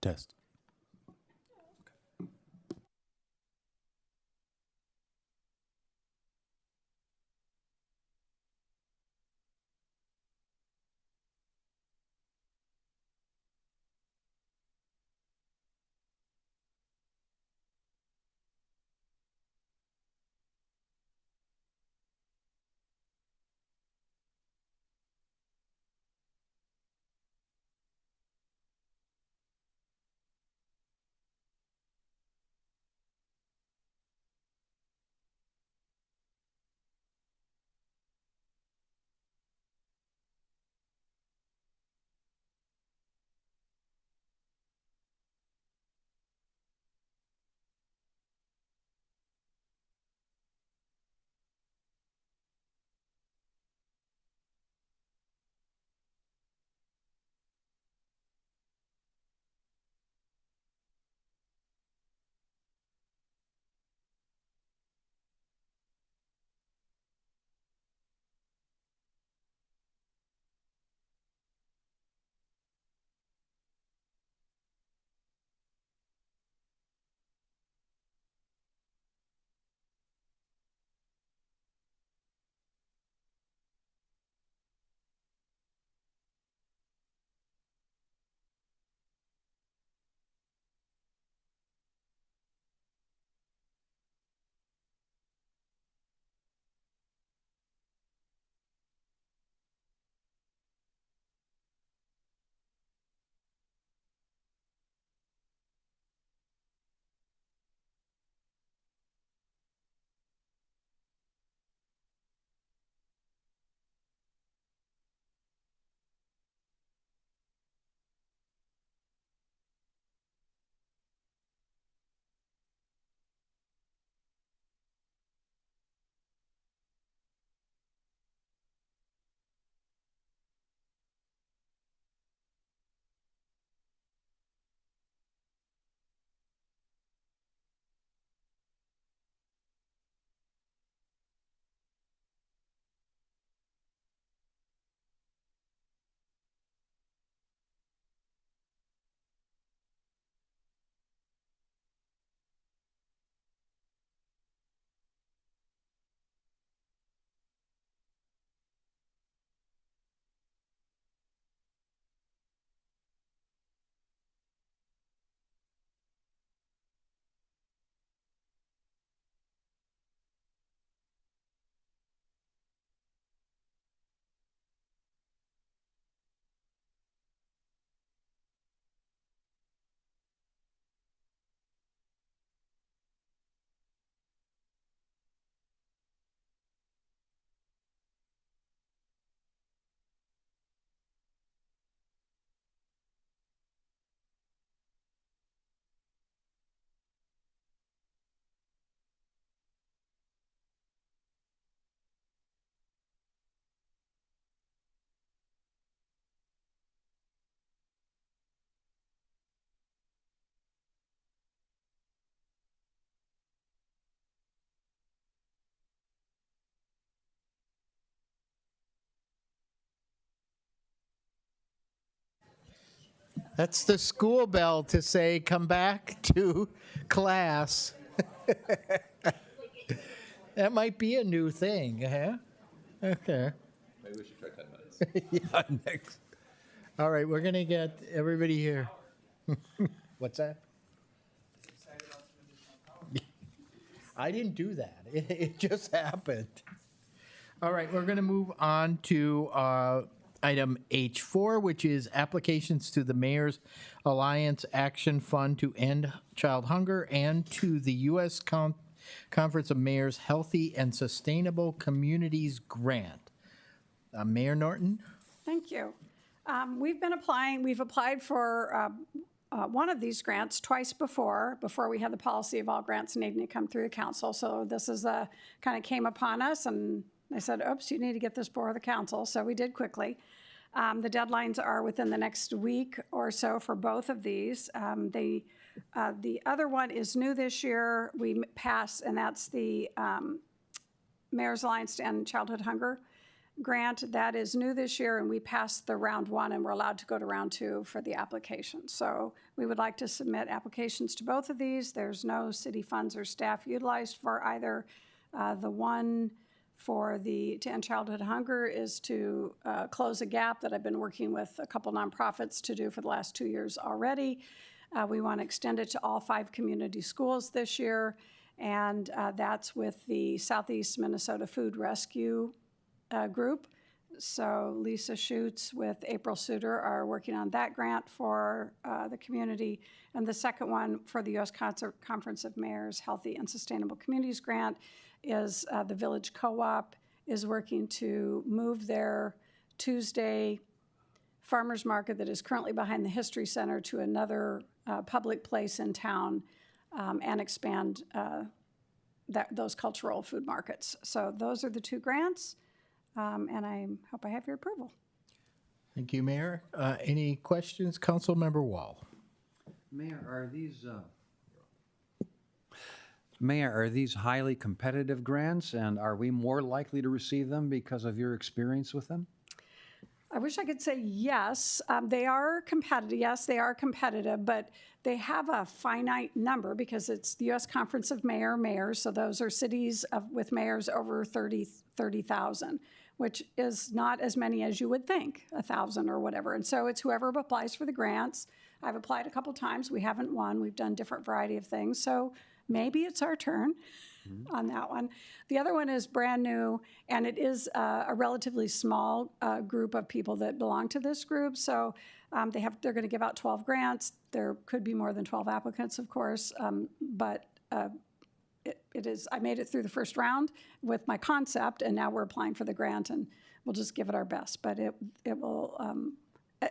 Test. That's the school bell to say, come back to class. That might be a new thing, huh? Okay. Maybe we should try 10 minutes. Yeah, next. All right, we're going to get everybody here. What's that? I didn't do that. It just happened. All right, we're going to move on to item H4, which is applications to the Mayor's Alliance Action Fund to End Child Hunger and to the U.S. Conference of Mayors Healthy and Sustainable Communities Grant. Mayor Norton? Thank you. We've applied for one of these grants twice before we had the policy of all grants needing to come through the council. So this is kind of came upon us, and I said, oops, you need to get this before the council. So we did quickly. The deadlines are within the next week or so for both of these. The other one is new this year. We passed, and that's the Mayor's Alliance to End Childhood Hunger. grant. That is new this year, and we passed the round 1, and we're allowed to go to round 2 for the application. So we would like to submit applications to both of these. There's no city funds or staff utilized for either. The one for to end childhood hunger is to close a gap that I've been working with a couple nonprofits to do for the last 2 years already. We want to extend it to all 5 community schools this year, and that's with the Southeast Minnesota Food Rescue group. So Lisa Schutz with April Suter are working on that grant for the community. And the second one for the U.S. Conference of Mayors Healthy and Sustainable Communities grant is the Village Co-op is working to move their Tuesday farmers market that is currently behind the History Center to another public place in town and expand those cultural food markets. So those are the 2 grants. And I hope I have your approval. Thank you, Mayor. Any questions? Councilmember Wall. Mayor, are these highly competitive grants, and are we more likely to receive them because of your experience with them? I wish I could say yes. They are competitive. Yes, they are competitive, but they have a finite number because it's the U.S. Conference of Mayors. So those are cities with mayors over 30,000, which is not as many as you would think, 1,000 or whatever. And so it's whoever applies for the grants. I've applied a couple times. We haven't won. We've done different variety of things. So maybe it's our turn on that one. The other one is brand new, and it is a relatively small group of people that belong to this group. So they're going to give out 12 grants. There could be more than 12 applicants, of course, but it is. I made it through the first round with my concept, and now we're applying for the grant, and we'll just give it our best. But it will,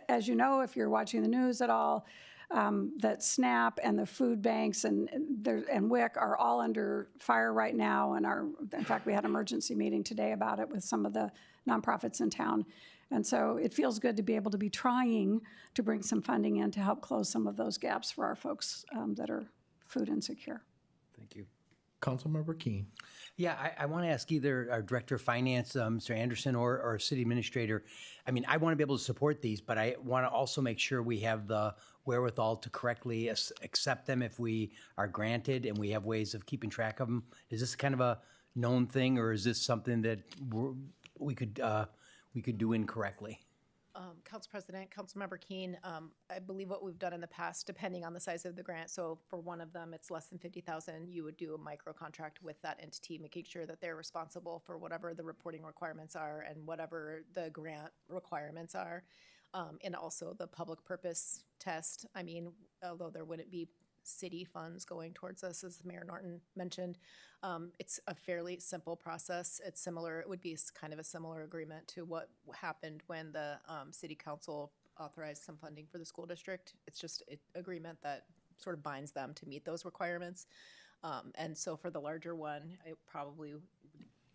as you know, if you're watching the news at all, that SNAP and the food banks and WIC are all under fire right now, and in fact, we had an emergency meeting today about it with some of the nonprofits in town. And so it feels good to be able to be trying to bring some funding in to help close some of those gaps for our folks that are food insecure. Thank you. Councilmember Keen. Yeah, I want to ask either our Director of Finance, Mr. Anderson, or our City Administrator. I mean, I want to be able to support these, but I want to also make sure we have the wherewithal to correctly accept them if we are granted, and we have ways of keeping track of them. Is this kind of a known thing, or is this something that we could do incorrectly? Council President, Councilmember Keen, I believe what we've done in the past, depending on the size of the grant, so for one of them, it's less than 50,000, you would do a micro contract with that entity, making sure that they're responsible for whatever the reporting requirements are and whatever the grant requirements are. And also the public purpose test. I mean, although there wouldn't be city funds going towards us, as Mayor Norton mentioned, it's a fairly simple process. It's similar, it would be kind of a similar agreement to what happened when the city council authorized some funding for the school district. It's just an agreement that sort of binds them to meet those requirements. And so for the larger one, it probably,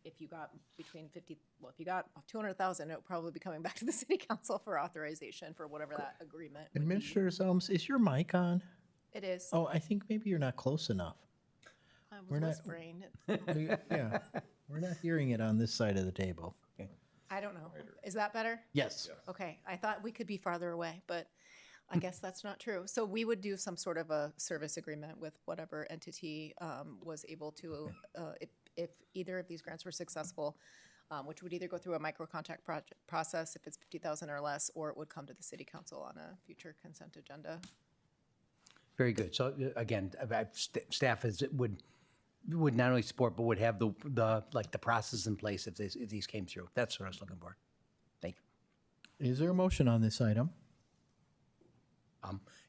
if you got if you got 200,000, it would probably be coming back to the city council for authorization for whatever that agreement would be. Administrator Zelms, is your mic on? It is. Oh, I think maybe you're not close enough. I was We're not- whispering. Yeah, we're not hearing it on this side of the table. I don't know. Is that better? Yes. Okay, I thought we could be farther away, but I guess that's not true. So we would do some sort of a service agreement with whatever entity was able to, if either of these grants were successful, which would either go through a micro-contact process if it's 50,000 or less, or it would come to the city council on a future consent agenda. Very good. So again, staff would not only support, but would have the process in place if these came through. That's what I was looking for. Thank you. Is there a motion on this item?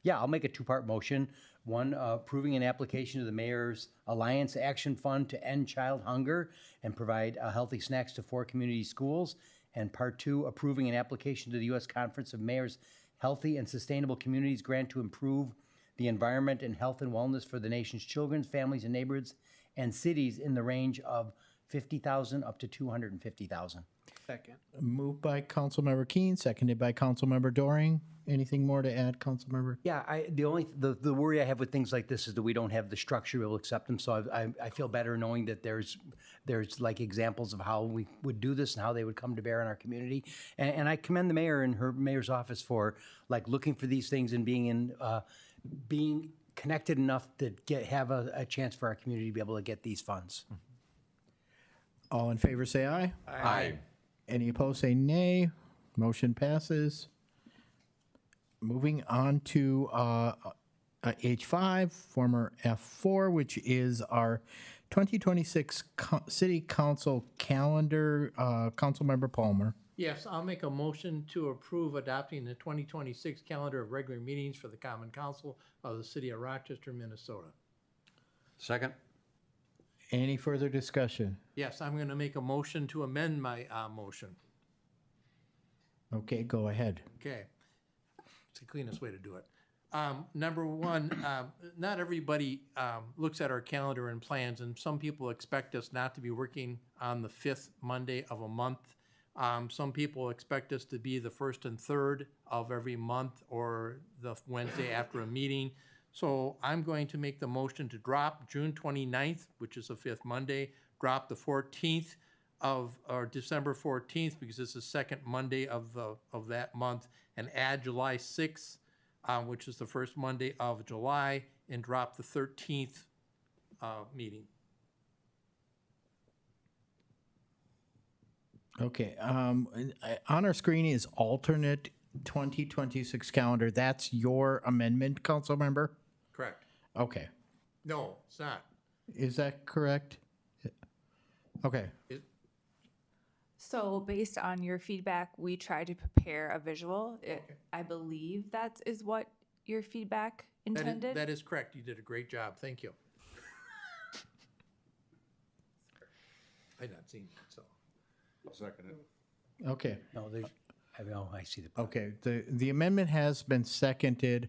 Yeah, I'll make a two-part motion. One, approving an application to the Mayor's Alliance Action Fund to end child hunger and provide healthy snacks to 4 community schools. And part 2, approving an application to the U.S. Conference of Mayors Healthy and Sustainable Communities grant to improve the environment and health and wellness for the nation's children, families, and neighborhoods and cities in the range of $50,000 up to $250,000. Second. Moved by Councilmember Keen, seconded by Councilmember Doring. Anything more to add, Councilmember? Yeah, the worry I have with things like this is that we don't have the structure to accept them. So I feel better knowing that there's like examples of how we would do this and how they would come to bear in our community. And I commend the mayor and her mayor's office for like looking for these things and being connected enough to have a chance for our community to be able to get these funds. All in favor, say aye. Aye. Any opposed, say nay. Motion passes. Moving on to H5, former F4, which is our 2026 City Council calendar. Councilmember Palmer. Yes, I'll make a motion to approve adopting the 2026 calendar of regular meetings for the Common Council of the City of Rochester, Minnesota. Second? Any further discussion? Yes, I'm going to make a motion to amend my motion. Okay, go ahead. Okay. It's the cleanest way to do it. Number one, not everybody looks at our calendar and plans, and some people expect us not to be working on the 5th Monday of a month. Some people expect us to be the 1st and 3rd of every month or the Wednesday after a meeting. So I'm going to make the motion to drop June 29th, which is the 5th Monday, drop the 14th or December 14th, because it's the second Monday of that month, and add July 6th, which is the first Monday of July, and drop the 13th meeting. Okay, on our screen is alternate 2026 calendar. That's your amendment, Councilmember? Correct. Okay. No, it's not. Is that correct? Okay. So based on your feedback, we tried to prepare a visual. I believe that is what your feedback intended. That is correct. You did a great job. Thank you. I'd not seen it, so. Second it. Okay. No, I see the. Okay, the amendment has been seconded.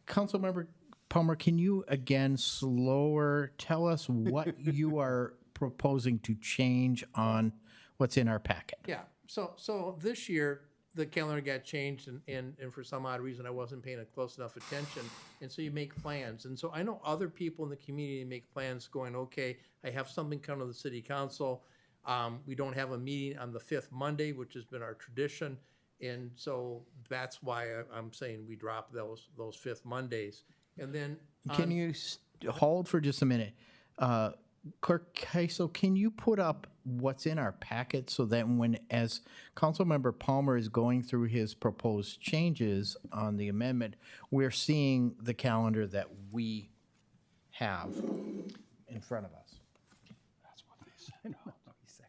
Councilmember Palmer, can you again slower tell us what you are proposing to change on what's in our packet? Yeah, so this year, the calendar got changed, and for some odd reason, I wasn't paying it close enough attention, and so you make plans. And so I know other people in the community make plans going, okay, I have something come to the city council. We don't have a meeting on the 5th Monday, which has been our tradition, and so that's why I'm saying we drop those 5th Mondays. And then Can you hold for just a minute? Clerk Keisel, can you put up what's in our packet so that as Councilmember Palmer is going through his proposed changes on the amendment, we're seeing the calendar that we have in front of us? That's what they said.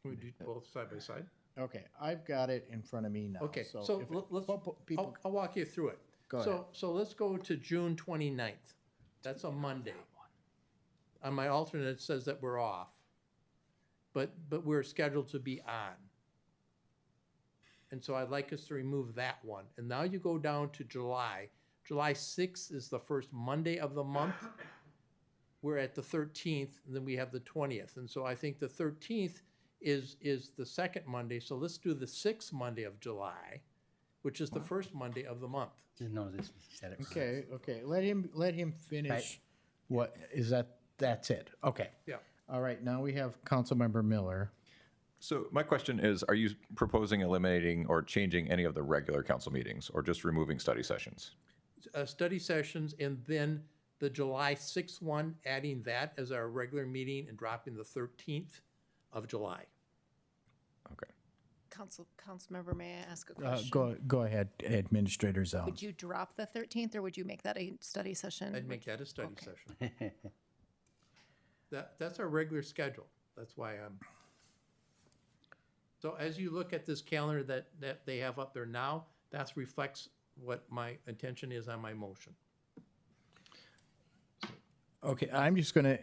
we do both side by side. Okay, I've got it in front of me now. Okay, so if let's, people, I'll walk you through it. Go ahead. So let's go to June 29th. That's a Monday. On my alternate, it says that we're off, but we're scheduled to be on. And so I'd like us to remove that one. And now you go down to July. July 6th is the first Monday of the month. We're at the 13th, and then we have the 20th. And so I think the 13th is the second Monday. So let's do the 6th Monday of July, which is the first Monday of the month. No, this said it. Okay. Let him finish. Right. What is that? That's it. Okay. Yeah. All right. Now we have Councilmember Miller. So my question is, are you proposing eliminating or changing any of the regular council meetings or just removing study sessions? Study sessions, and then the July 6th one, adding that as our regular meeting and dropping the 13th of July. Okay. Councilmember, may I ask a question? Go ahead, Administrator Zell. Would you drop the 13th, or would you make that a study session? I'd make that a study session. That's our regular schedule. That's why I'm. So as you look at this calendar that they have up there now, that reflects what my intention is on my motion. Okay, I'm just going to,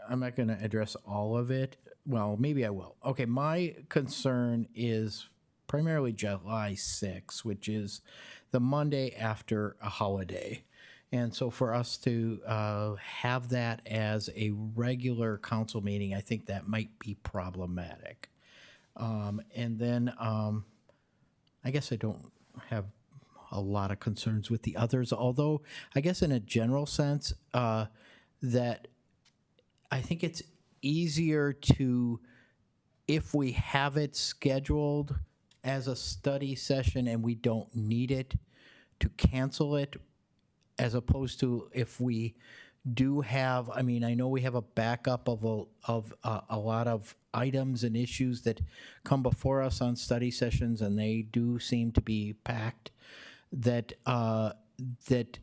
I'm not going to address all of it. Well, maybe I will. Okay, my concern is primarily July 6th, which is the Monday after a holiday. And so for us to have that as a regular council meeting, I think that might be problematic. And then I guess I don't have a lot of concerns with the others, although I guess in a general sense that I think it's easier to, if we have it scheduled as a study session and we don't need it, to cancel it, as opposed to if we do have, I mean, I know we have a backup of a lot of items and issues that come before us on study sessions, and they do seem to be packed, that that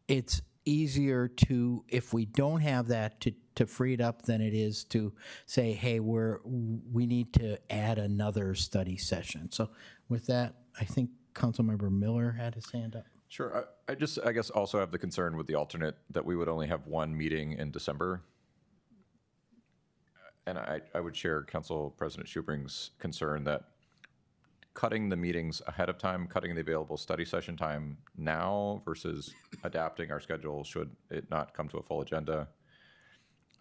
it's easier to, if we don't have that, to free it up than it is to say, hey, we need to add another study session. So with that, I think Councilmember Miller had his hand up. Sure. I guess also have the concern with the alternate that we would only have one meeting in December. And I would share Council President Schubring's concern that cutting the meetings ahead of time, cutting the available study session time now versus adapting our schedule should it not come to a full agenda.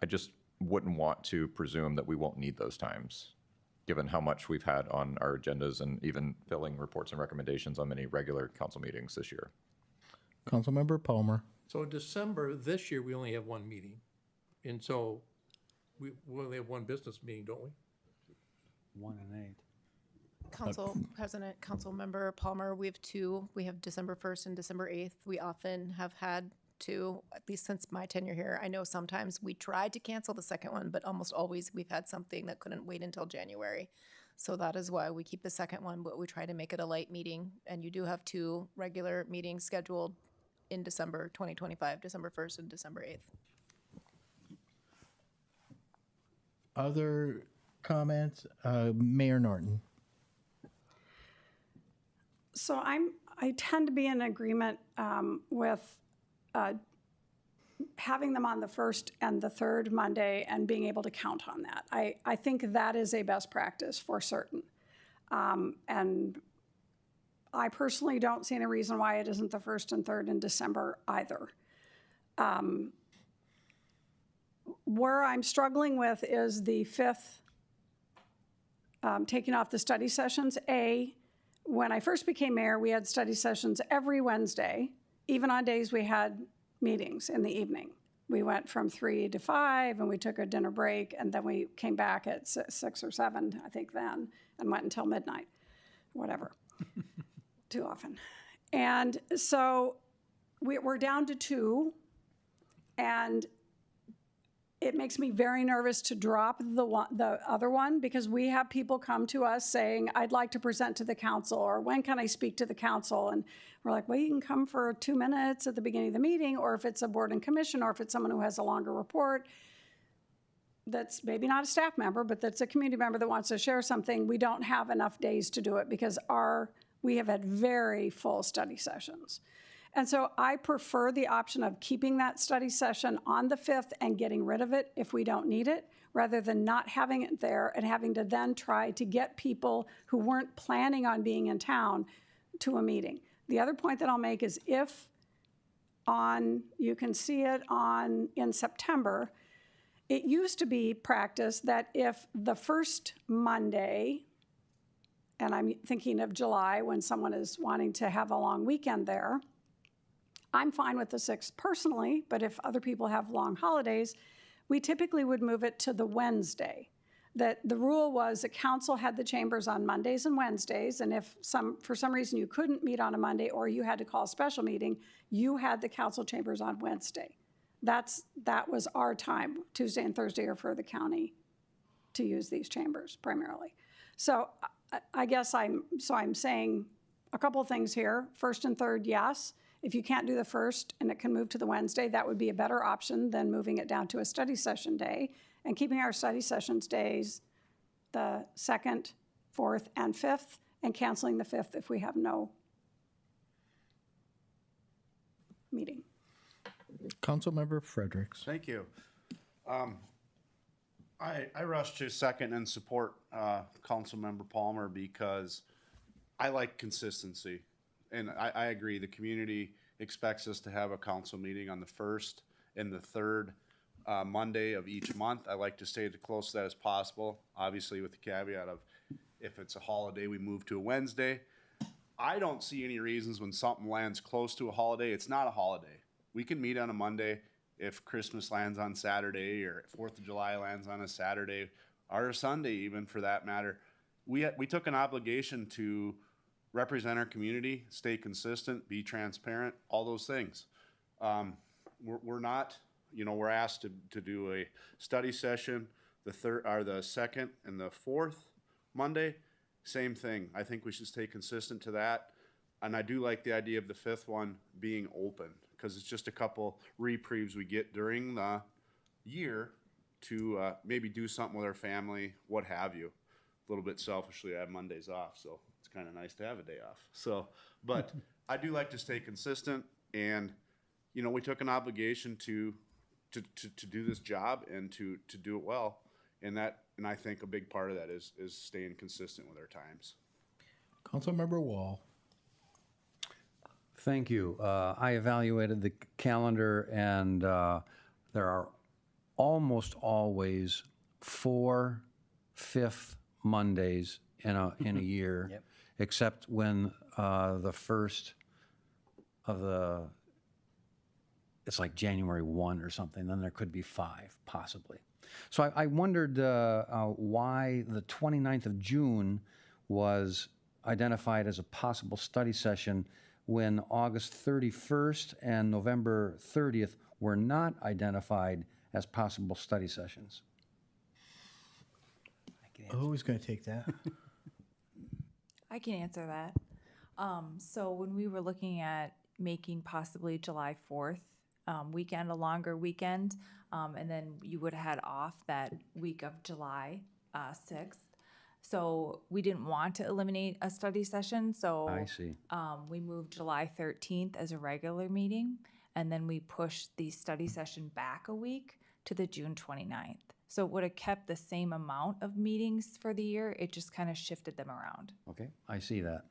I just wouldn't want to presume that we won't need those times, given how much we've had on our agendas and even filling reports and recommendations on many regular council meetings this year. Councilmember Palmer. So in December, this year, we only have one meeting. And so we only have one business meeting, don't we? 1 and 8. Council President, Councilmember Palmer, we have two. We have December 1st and December 8th. We often have had two, at least since my tenure here. I know sometimes we tried to cancel the second one, but almost always we've had something that couldn't wait until January. So that is why we keep the second one, but we try to make it a light meeting. And you do have two regular meetings scheduled in December 2025, December 1st and December 8th. Other comments? Mayor Norton. So I tend to be in agreement with having them on the first and the third Monday and being able to count on that. I think that is a best practice for certain. And I personally don't see any reason why it isn't the first and third in December either. Where I'm struggling with is the 5th, taking off the study sessions. When I first became mayor, we had study sessions every Wednesday, even on days we had meetings in the evening. We went from 3 to 5 and we took a dinner break, and then we came back at 6 or 7, I think then, and went until midnight, whatever, too often. And so we're down to 2, and it makes me very nervous to drop the other one, because we have people come to us saying, I'd like to present to the council, or when can I speak to the council? And we're like, well, you can come for 2 minutes at the beginning of the meeting, or if it's a board and commission, or if it's someone who has a longer report that's maybe not a staff member, but that's a community member that wants to share something, we don't have enough days to do it because we have had very full study sessions. And so I prefer the option of keeping that study session on the 5th and getting rid of it if we don't need it, rather than not having it there and having to then try to get people who weren't planning on being in town to a meeting. The other point that I'll make is you can see it in September, it used to be practice that if the first Monday, and I'm thinking of July when someone is wanting to have a long weekend there, I'm fine with the 6th personally, but if other people have long holidays, we typically would move it to the Wednesday. That the rule was the council had the chambers on Mondays and Wednesdays, and if for some reason you couldn't meet on a Monday or you had to call a special meeting, you had the council chambers on Wednesday. That was our time. Tuesday and Thursday are for the county to use these chambers primarily. So I guess I'm saying a couple of things here. First and third, yes. If you can't do the first and it can move to the Wednesday, that would be a better option than moving it down to a study session day and keeping our study sessions days the 2nd, 4th, and 5th, and canceling the 5th if we have no meeting. Councilmember Fredericks. Thank you. I rush to second and support Councilmember Palmer because I like consistency. And I agree, the community expects us to have a council meeting on the 1st and the 3rd Monday of each month. I like to stay as close to that as possible, obviously with the caveat of If it's a holiday, we move to a Wednesday. I don't see any reasons when something lands close to a holiday, it's not a holiday. We can meet on a Monday if Christmas lands on Saturday or 4th of July lands on a Saturday or a Sunday even for that matter. We took an obligation to represent our community, stay consistent, be transparent, all those things. We're not, we're asked to do a study session the second and the fourth Monday. Same thing. I think we should stay consistent to that. And I do like the idea of the fifth one being open because it's just a couple reprieves we get during the year to maybe do something with our family, what have you. A little bit selfishly, I have Mondays off, so it's kind of nice to have a day off. So, but I do like to stay consistent, and we took an obligation to do this job and to do it well, and I think a big part of that is staying consistent with our times. Councilmember Wall. Thank you. I evaluated the calendar, and there are almost always 4 fifth Mondays in a year, Yep. except when the first of it's like January 1 or something, then there could be 5 possibly. So I wondered why the 29th of June was identified as a possible study session when August 31st and November 30th were not identified as possible study sessions. Who's going to take that? I can answer that. So when we were looking at making possibly July 4th weekend, a longer weekend, and then you would have had off that week of July 6th. So we didn't want to eliminate a study session, so I see. We moved July 13th as a regular meeting, and then we pushed the study session back a week to the June 29th. So it would have kept the same amount of meetings for the year, it just kind of shifted them around. Okay, I see that.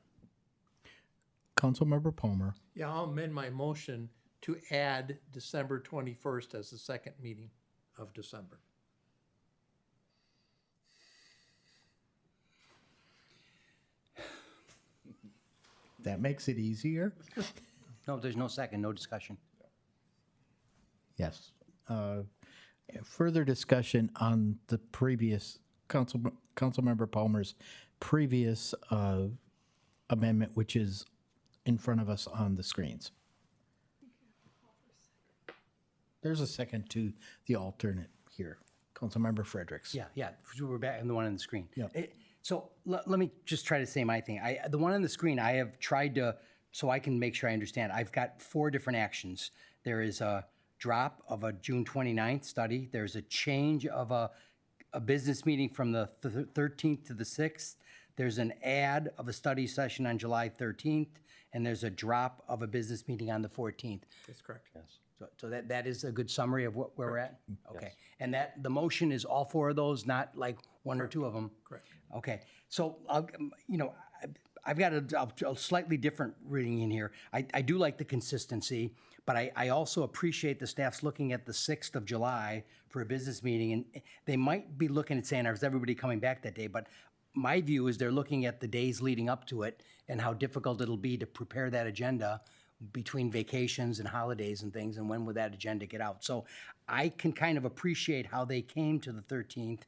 Councilmember Palmer. Yeah, I'll amend my motion to add December 21st as the second meeting of December. That makes it easier. No, there's no second, no discussion. Yes. Further discussion on the previous Councilmember Palmer's previous amendment, which is in front of us on the screens. There's a second to the alternate here. Councilmember Fredericks. Yeah, so we're back on the one on the screen. Yeah. So let me just try to say my thing. The one on the screen, I have tried to, so I can make sure I understand. I've got 4 different actions. There is a drop of a June 29th study. There's a change of a business meeting from the 13th to the 6th. There's an add of a study session on July 13th, and there's a drop of a business meeting on the 14th. That's correct. Yes. So that is a good summary of where we're at? Okay. And that, the motion is all 4 of those, not like 1 or 2 of them? Correct. Okay. So, I've got a slightly different reading in here. I do like the consistency, but I also appreciate the staff's looking at the 6th of July for a business meeting, and they might be looking at saying, is everybody coming back that day? But my view is they're looking at the days leading up to it and how difficult it'll be to prepare that agenda between vacations and holidays and things, and when would that agenda get out? So I can kind of appreciate how they came to the 13th.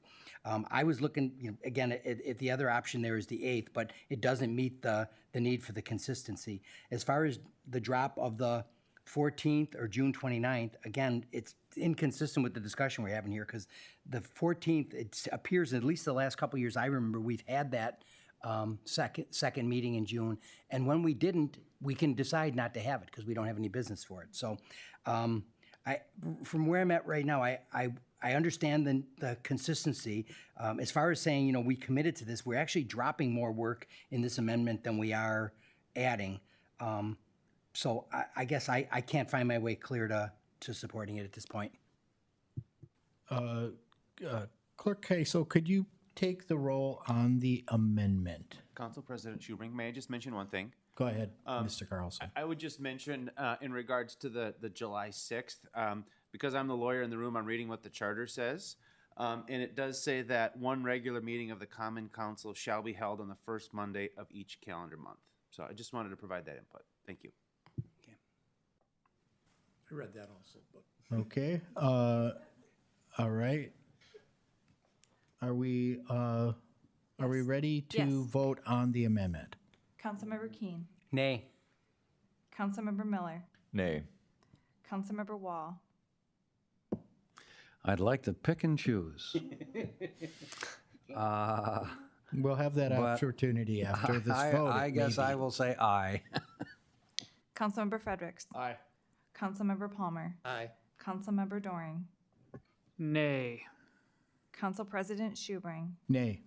I was looking, again, at the other option there is the 8th, but it doesn't meet the need for the consistency. As far as the drop of the 14th or June 29th, again, it's inconsistent with the discussion we're having here because the 14th, it appears at least the last couple of years I remember we've had that second meeting in June, and when we didn't, we can decide not to have it because we don't have any business for it. So from where I'm at right now, I understand the consistency. As far as saying, we committed to this, we're actually dropping more work in this amendment than we are adding. So I guess I can't find my way clear to supporting it at this point. Clerk Kaso, could you take the roll on the amendment? Council President Schubring, may I just mention one thing? Go ahead, Mr. Carlson. I would just mention in regards to the July 6th, because I'm the lawyer in the room, I'm reading what the charter says. And it does say that one regular meeting of the Common Council shall be held on the first Monday of each calendar month. So I just wanted to provide that input. Thank you. I read that also, but. Okay, all right. Are we ready to Yes. vote on the amendment? Councilmember Keen, Nay. Councilmember Miller, Nay. Councilmember Wall, I'd like to pick and choose. We'll have that But opportunity after this vote. I guess I will say aye. Councilmember Fredericks, Aye. Councilmember Palmer, Aye. Councilmember Doring, Nay. Council President Schubring. Nay.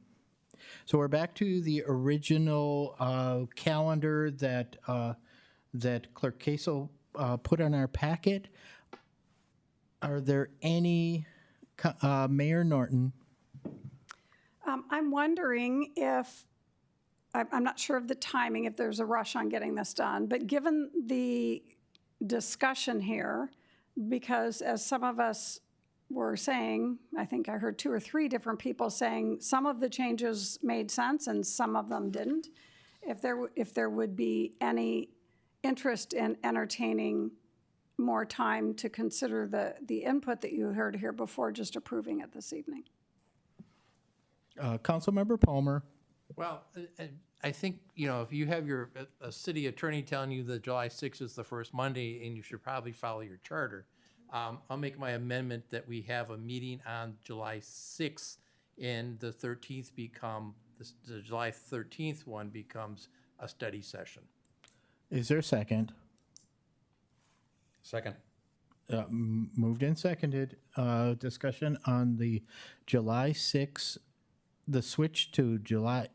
So we're back to the original calendar that Clerk Kasel put on our packet. Are there any, Mayor Norton? I'm wondering if, I'm not sure of the timing, if there's a rush on getting this done, but given the discussion here, because as some of us were saying, I think I heard 2 or 3 different people saying some of the changes made sense and some of them didn't. If there would be any interest in entertaining more time to consider the input that you heard here before just approving it this evening. Councilmember Palmer? Well, I think, if you have a city attorney telling you that July 6th is the first Monday, and you should probably follow your charter, I'll make my amendment that we have a meeting on July 6th, and the 13th the July 13th one becomes a study session. Is there a second? Second. Moved and seconded. Discussion on the July 6th, the switch to July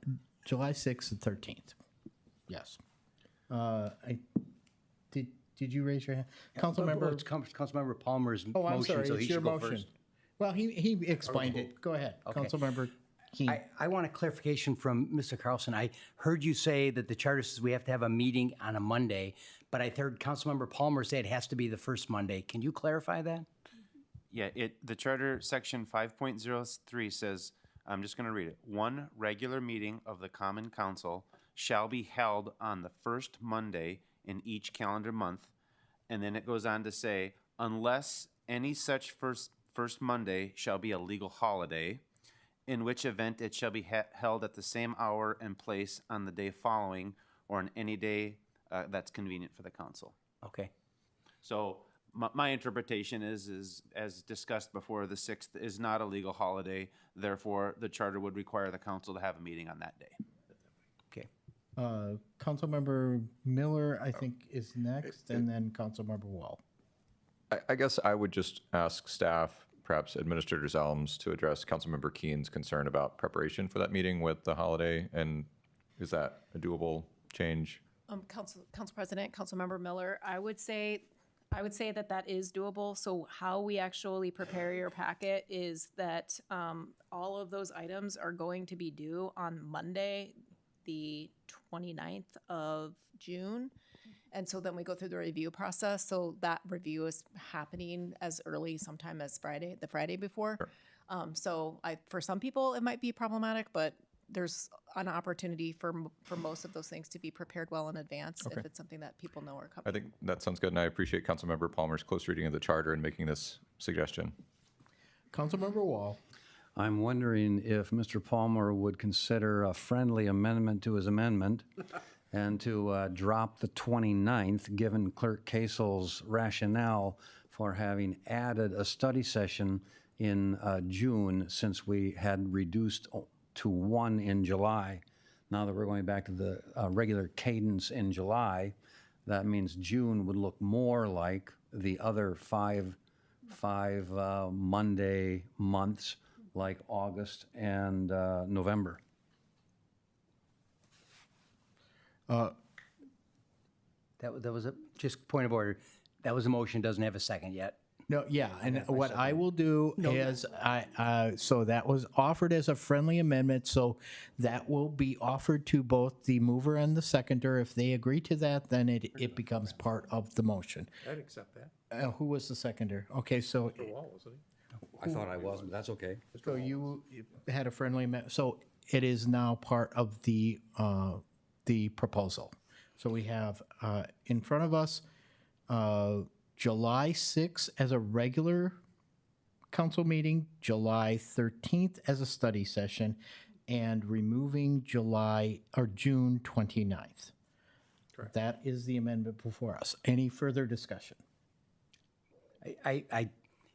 6th and 13th. Yes. Did you raise your hand? Councilmember? It's Councilmember Palmer's Oh, I'm motion, sorry, so he it's your should go motion. first. Well, he explained it. Go ahead, Okay. Councilmember Keen. I want a clarification from Mr. Carlson. I heard you say that the charter says we have to have a meeting on a Monday, but I heard Councilmember Palmer say it has to be the first Monday. Can you clarify that? Yeah, the charter section 5.03 says, I'm just going to read it. One regular meeting of the Common Council shall be held on the first Monday in each calendar month. And then it goes on to say, unless any such first Monday shall be a legal holiday, in which event it shall be held at the same hour and place on the day following or on any day that's convenient for the council. Okay. So my interpretation is, as discussed before, the 6th is not a legal holiday. Therefore, the charter would require the council to have a meeting on that day. Okay. Councilmember Miller, I think, is next, and then Councilmember Wall. I guess I would just ask staff, perhaps Administrator Zelms, to address Councilmember Keen's concern about preparation for that meeting with the holiday, and is that a doable change? Council President, Councilmember Miller, I would say that is doable. So how we actually prepare your packet is that all of those items are going to be due on Monday, the 29th of June. And so then we go through the review process. So that review is happening as early sometime as the Friday before. Sure. So for some people, it might be problematic, but there's an opportunity for most of those things to be prepared well in advance Okay. if it's something that people know are coming. I think that sounds good, and I appreciate Councilmember Palmer's close reading of the charter and making this suggestion. Councilmember Wall. I'm wondering if Mr. Palmer would consider a friendly amendment to his amendment and to drop the 29th, given Clerk Kasel's rationale for having added a study session in June, since we had reduced to 1 in July. Now that we're going back to the regular cadence in July, that means June would look more like the other five Monday months, like August and November. That was just point of order. That was a motion, doesn't have a second yet. No, yeah, and what I will do is, so that was offered as a friendly amendment, so that will be offered to both the mover and the seconder. If they agree to that, then it becomes part of the motion. I'd accept that. Who was the seconder? Okay, so, Mr. Wall, wasn't I thought I was, but that's okay. So you had a friendly, so it is now part of the proposal. So we have in front of us July 6th as a regular council meeting, July 13th as a study session, and removing June 29th. Correct. That is the amendment before us. Any further discussion?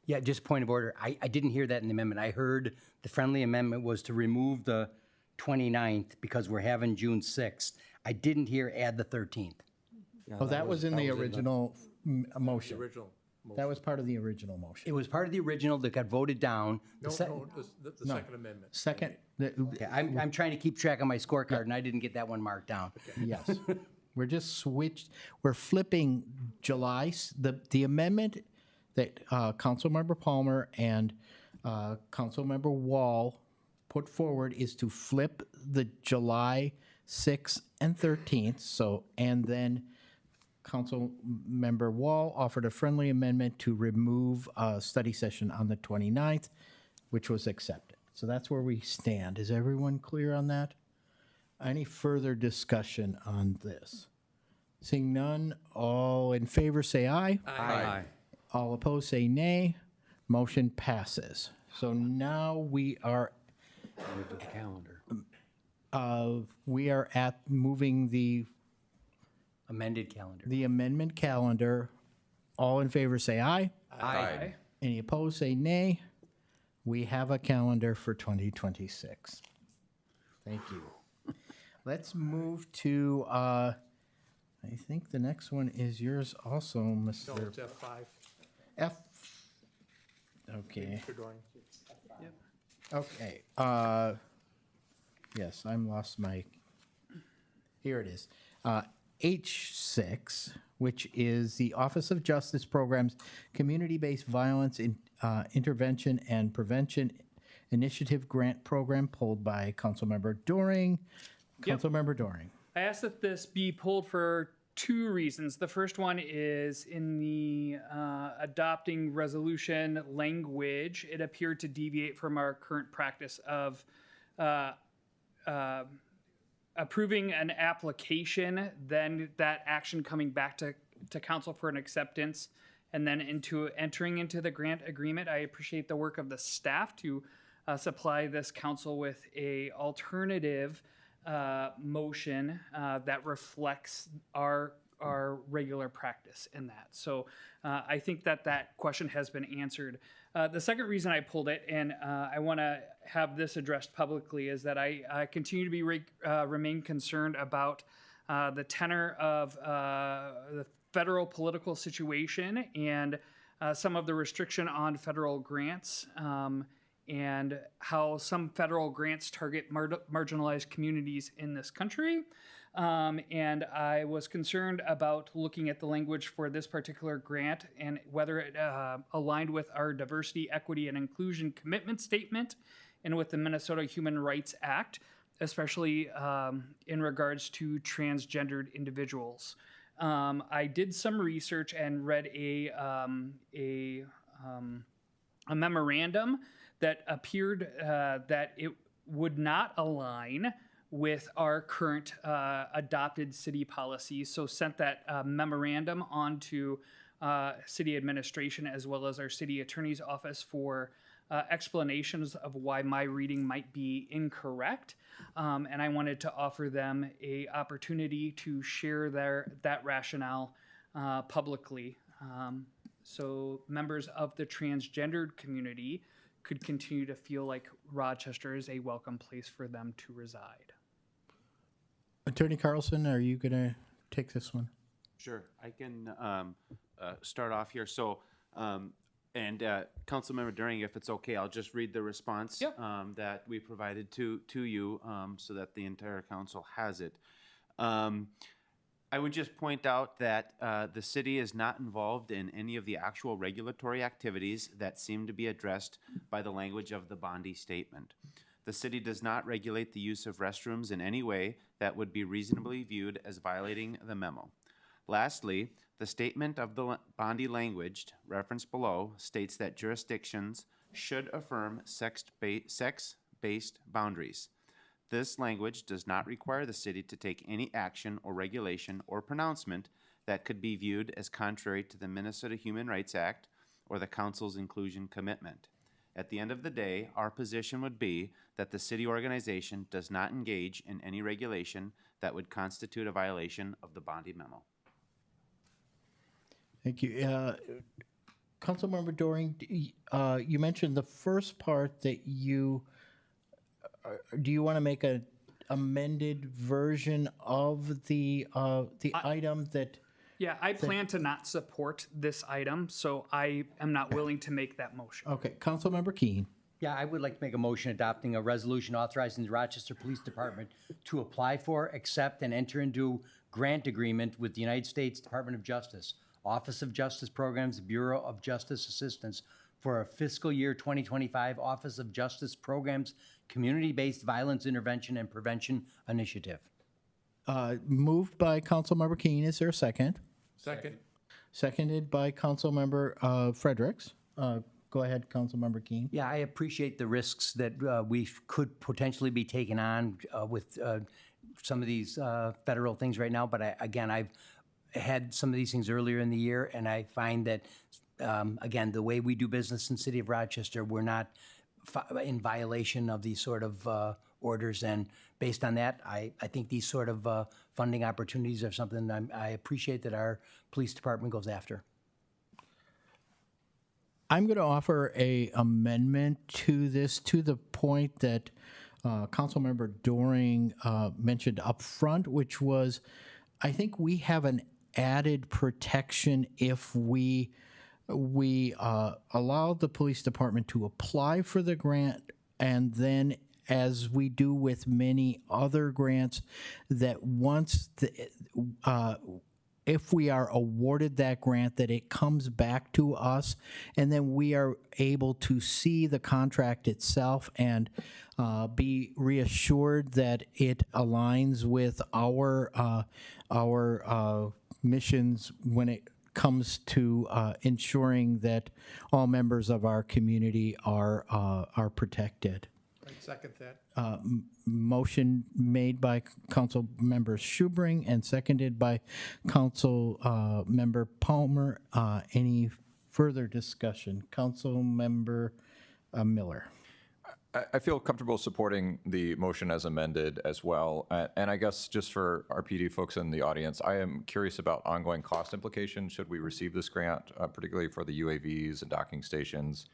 Yeah, just point of order. I didn't hear that in the amendment. I heard the friendly amendment was to remove the 29th because we're having June 6th. I didn't hear add the 13th. Oh, that was in the original motion. Original. That was part of the original motion. It was part of the original that got voted down. No, The no, the No. second amendment. Second, Okay, I'm trying to keep track of my scorecard, and I didn't get that one marked down. yes. We're just switched, we're flipping the amendment that Councilmember Palmer and Councilmember Wall put forward is to flip the July 6th and 13th. So, and then Councilmember Wall offered a friendly amendment to remove a study session on the 29th, which was accepted. So that's where we stand. Is everyone clear on that? Any further discussion on this? Seeing none, all in favor say aye. Aye. All opposed say nay. Motion passes. So now we are Move to the calendar. at moving the Amended calendar. amendment calendar. All in favor say aye. Aye. Any opposed say nay. We have a calendar for 2026. Thank you. Let's move to, I think the next one is yours also, No, Mr. it's F5. F. Okay. Mr. Doring. Okay. Yes, I'm lost my. Here it is. H6, which is the Office of Justice Programs Community-Based Violence Intervention and Prevention Initiative Grant Program, pulled by Councilmember Doring. Yep. Councilmember Doring. I asked that this be pulled for two reasons. The first one is in the adopting resolution language, it appeared to deviate from our current practice of approving an application, then that action coming back to council for an acceptance, and then entering into the grant agreement. I appreciate the work of the staff to supply this council with a alternative motion that reflects our regular practice in that. So I think that question has been answered. The second reason I pulled it, and I want to have this addressed publicly, is that I continue to be remain concerned about the tenor of the federal political situation and some of the restriction on federal grants. And how some federal grants target marginalized communities in this country. And I was concerned about looking at the language for this particular grant and whether it aligned with our diversity, equity, and inclusion commitment statement and with the Minnesota Human Rights Act, especially in regards to transgendered individuals. I did some research and read a memorandum that appeared that it would not align with our current adopted city policies. So sent that memorandum on to city administration as well as our city attorney's office for explanations of why my reading might be incorrect. And I wanted to offer them a opportunity to share that rationale publicly. So members of the transgendered community could continue to feel like Rochester is a welcome place for them to reside. Attorney Carlson, are you going to take this one? Sure, I can start off here. So, Councilmember Doring, if it's okay, I'll just read the response that we provided to you so that the entire council has it. I would just point out that the city is not involved in any of the actual regulatory activities that seem to be addressed by the language of the Bondi Statement. The city does not regulate the use of restrooms in any way that would be reasonably viewed as violating the memo. Lastly, the statement of the Bondi language, referenced below, states that jurisdictions should affirm sex-based boundaries. This language does not require the city to take any action or regulation or pronouncement that could be viewed as contrary to the Minnesota Human Rights Act or the council's inclusion commitment. At the end of the day, our position would be that the city organization does not engage in any regulation that would constitute a violation of the Bondi memo. Thank you. Councilmember Doring, you mentioned the first part that do you want to make an amended version of the item that? Yeah, I plan to not support this item, so I am not willing to make that motion. Okay, Councilmember Keen. Yeah, I would like to make a motion adopting a resolution authorizing the Rochester Police Department to apply for, accept, and enter into grant agreement with the United States Department of Justice, Office of Justice Programs, Bureau of Justice Assistance for a fiscal year 2025 Office of Justice Programs Community-Based Violence Intervention and Prevention Initiative. Moved by Councilmember Keen. Is there a second? Second. Seconded by Councilmember Fredericks. Go ahead, Councilmember Keen. Yeah, I appreciate the risks that we could potentially be taking on with some of these federal things right now. But I've had some of these things earlier in the year, and I find that, again, the way we do business in the city of Rochester, we're not in violation of these sort of orders. And based on that, I think these sort of funding opportunities are something I appreciate that our police department goes after. I'm going to offer a amendment to this to the point that Councilmember Doring mentioned up front, which was, I think we have an added protection if we allow the police department to apply for the grant, and then, as we do with many other grants, that once if we are awarded that grant, that it comes back to us, and then we are able to see the contract itself and be reassured that it aligns with our missions when it comes to ensuring that all members of our community are protected. I second that. Motion made by Council Member Schubring and seconded by Council Member Palmer. Any further discussion? Council Member Miller. I feel comfortable supporting the motion as amended as well. And I guess just for our PD folks in the audience, I am curious about ongoing cost implications should we receive this grant, particularly for the UAVs and docking stations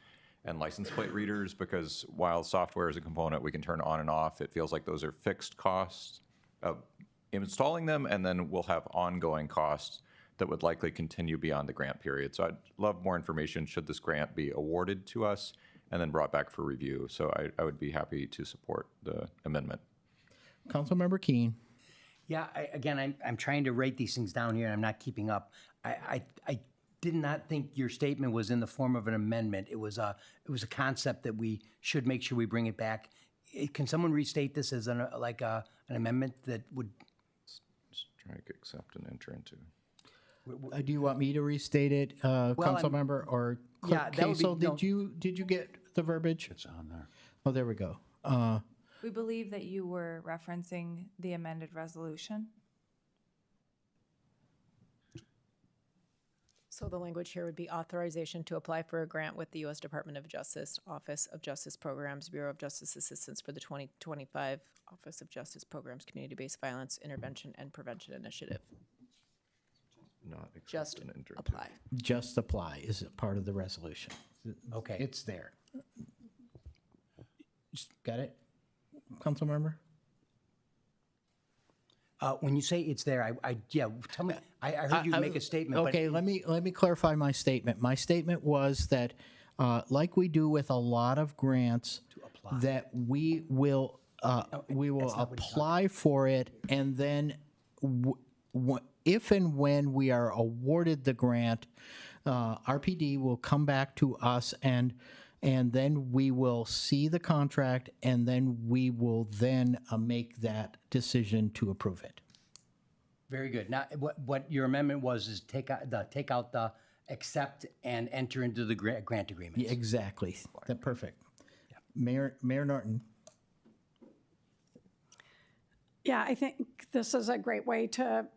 and license plate readers, because while software is a component we can turn on and off, it feels like those are fixed costs of installing them, and then we'll have ongoing costs that would likely continue beyond the grant period. So I'd love more information should this grant be awarded to us and then brought back for review. So I would be happy to support the amendment. Councilmember Keen. Yeah, I'm trying to write these things down here, and I'm not keeping up. I did not think your statement was in the form of an amendment. It was a concept that we should make sure we bring it back. Can someone restate this as an amendment that would strike, accept, and enter into? Do you want me to restate it, Councilmember, or yeah, that would be, Kaisel, did you get the verbiage? It's on there. Oh, there we go. We believe that you were referencing the amended resolution. So the language here would be authorization to apply for a grant with the U.S. Department of Justice, Office of Justice Programs, Bureau of Justice Assistance for the 2025 Office of Justice Programs Community-Based Violence Intervention and Prevention Initiative. Not accept Just and enter into. apply. Just apply is a part of the resolution. Okay. It's there. Got it, Councilmember? When you say it's there, tell me. I heard you make a statement. Okay, let me clarify my statement. My statement was that, like we do with a lot of grants, that we will apply for it, and then if and when we are awarded the grant, RPD will come back to us, and then we will see the contract, and then we will then make that decision to approve it. Very good. Now, what your amendment was is take out the accept and enter into the grant agreements. Yeah, exactly. That perfect. Mayor Norton. Yeah, I think this is a great way to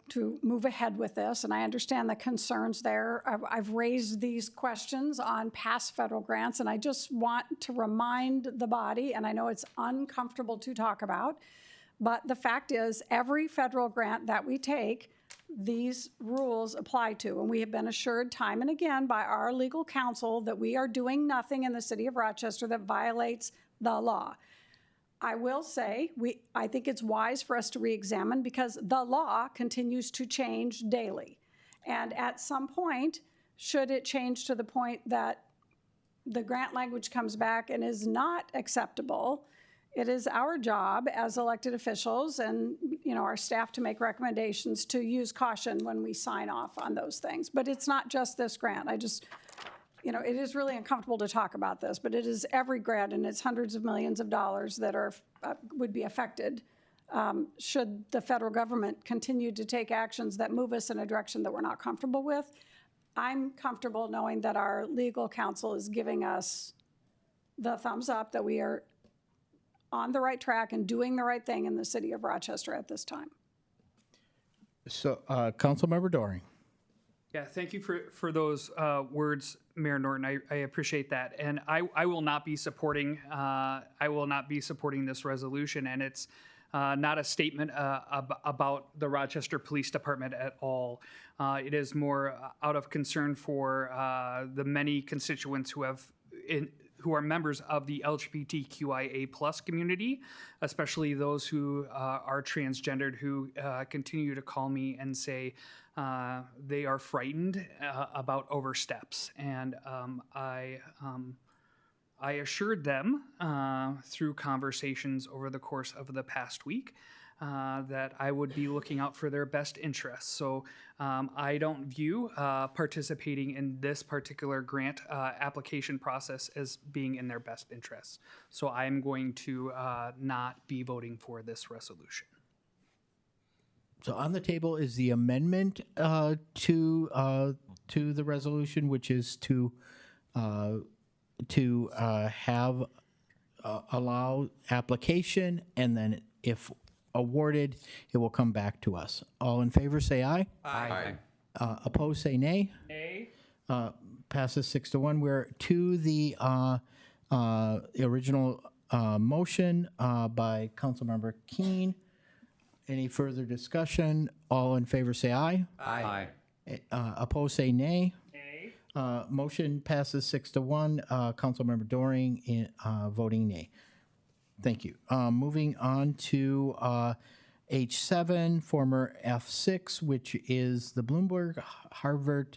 move ahead with this, and I understand the concerns there. I've raised these questions on past federal grants, and I just want to remind the body, and I know it's uncomfortable to talk about, but the fact is, every federal grant that we take, these rules apply to, and we have been assured time and again by our legal counsel that we are doing nothing in the city of Rochester that violates the law. I will say, I think it's wise for us to re-examine because the law continues to change daily. And at some point, should it change to the point that the grant language comes back and is not acceptable, it is our job as elected officials and our staff to make recommendations to use caution when we sign off on those things. But it's not just this grant. It is really uncomfortable to talk about this, but it is every grant, and it's hundreds of millions of dollars that would be affected should the federal government continue to take actions that move us in a direction that we're not comfortable with. I'm comfortable knowing that our legal counsel is giving us the thumbs up that we are on the right track and doing the right thing in the city of Rochester at this time. So, Councilmember Doring. Yeah, thank you for those words, Mayor Norton. I appreciate that, and I will not be supporting this resolution, and it's not a statement about the Rochester Police Department at all. It is more out of concern for the many constituents who are members of the LGBTQIA+ community, especially those who are transgendered, who continue to call me and say they are frightened about oversteps. And I assured them through conversations over the course of the past week that I would be looking out for their best interests. So I don't view participating in this particular grant application process as being in their best interests. So I'm going to not be voting for this resolution. So on the table is the amendment to the resolution, which is to have allow application, and then if awarded, it will come back to us. All in favor, say aye. Aye. Opposed, say nay. Nay. Passes 6-1. We're to the original motion by Councilmember Keene. Any further discussion? All in favor, say aye. Aye. Opposed, say nay. Nay. Motion passes 6-1. Councilmember Doring voting nay. Thank you. Moving on to H7, former F6, which is the Bloomberg Harvard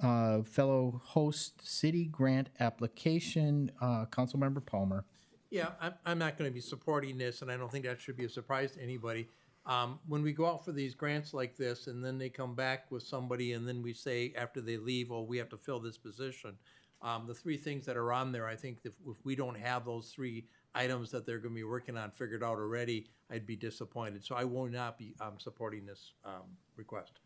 Fellow Host City Grant Application. Councilmember Palmer. Yeah, I'm not going to be supporting this, and I don't think that should be a surprise to anybody. When we go out for these grants like this, and then they come back with somebody, and then we say after they leave, oh, we have to fill this position. The three things that are on there, I think if we don't have those three items that they're going to be working on figured out already, I'd be disappointed. So I will not be supporting this request.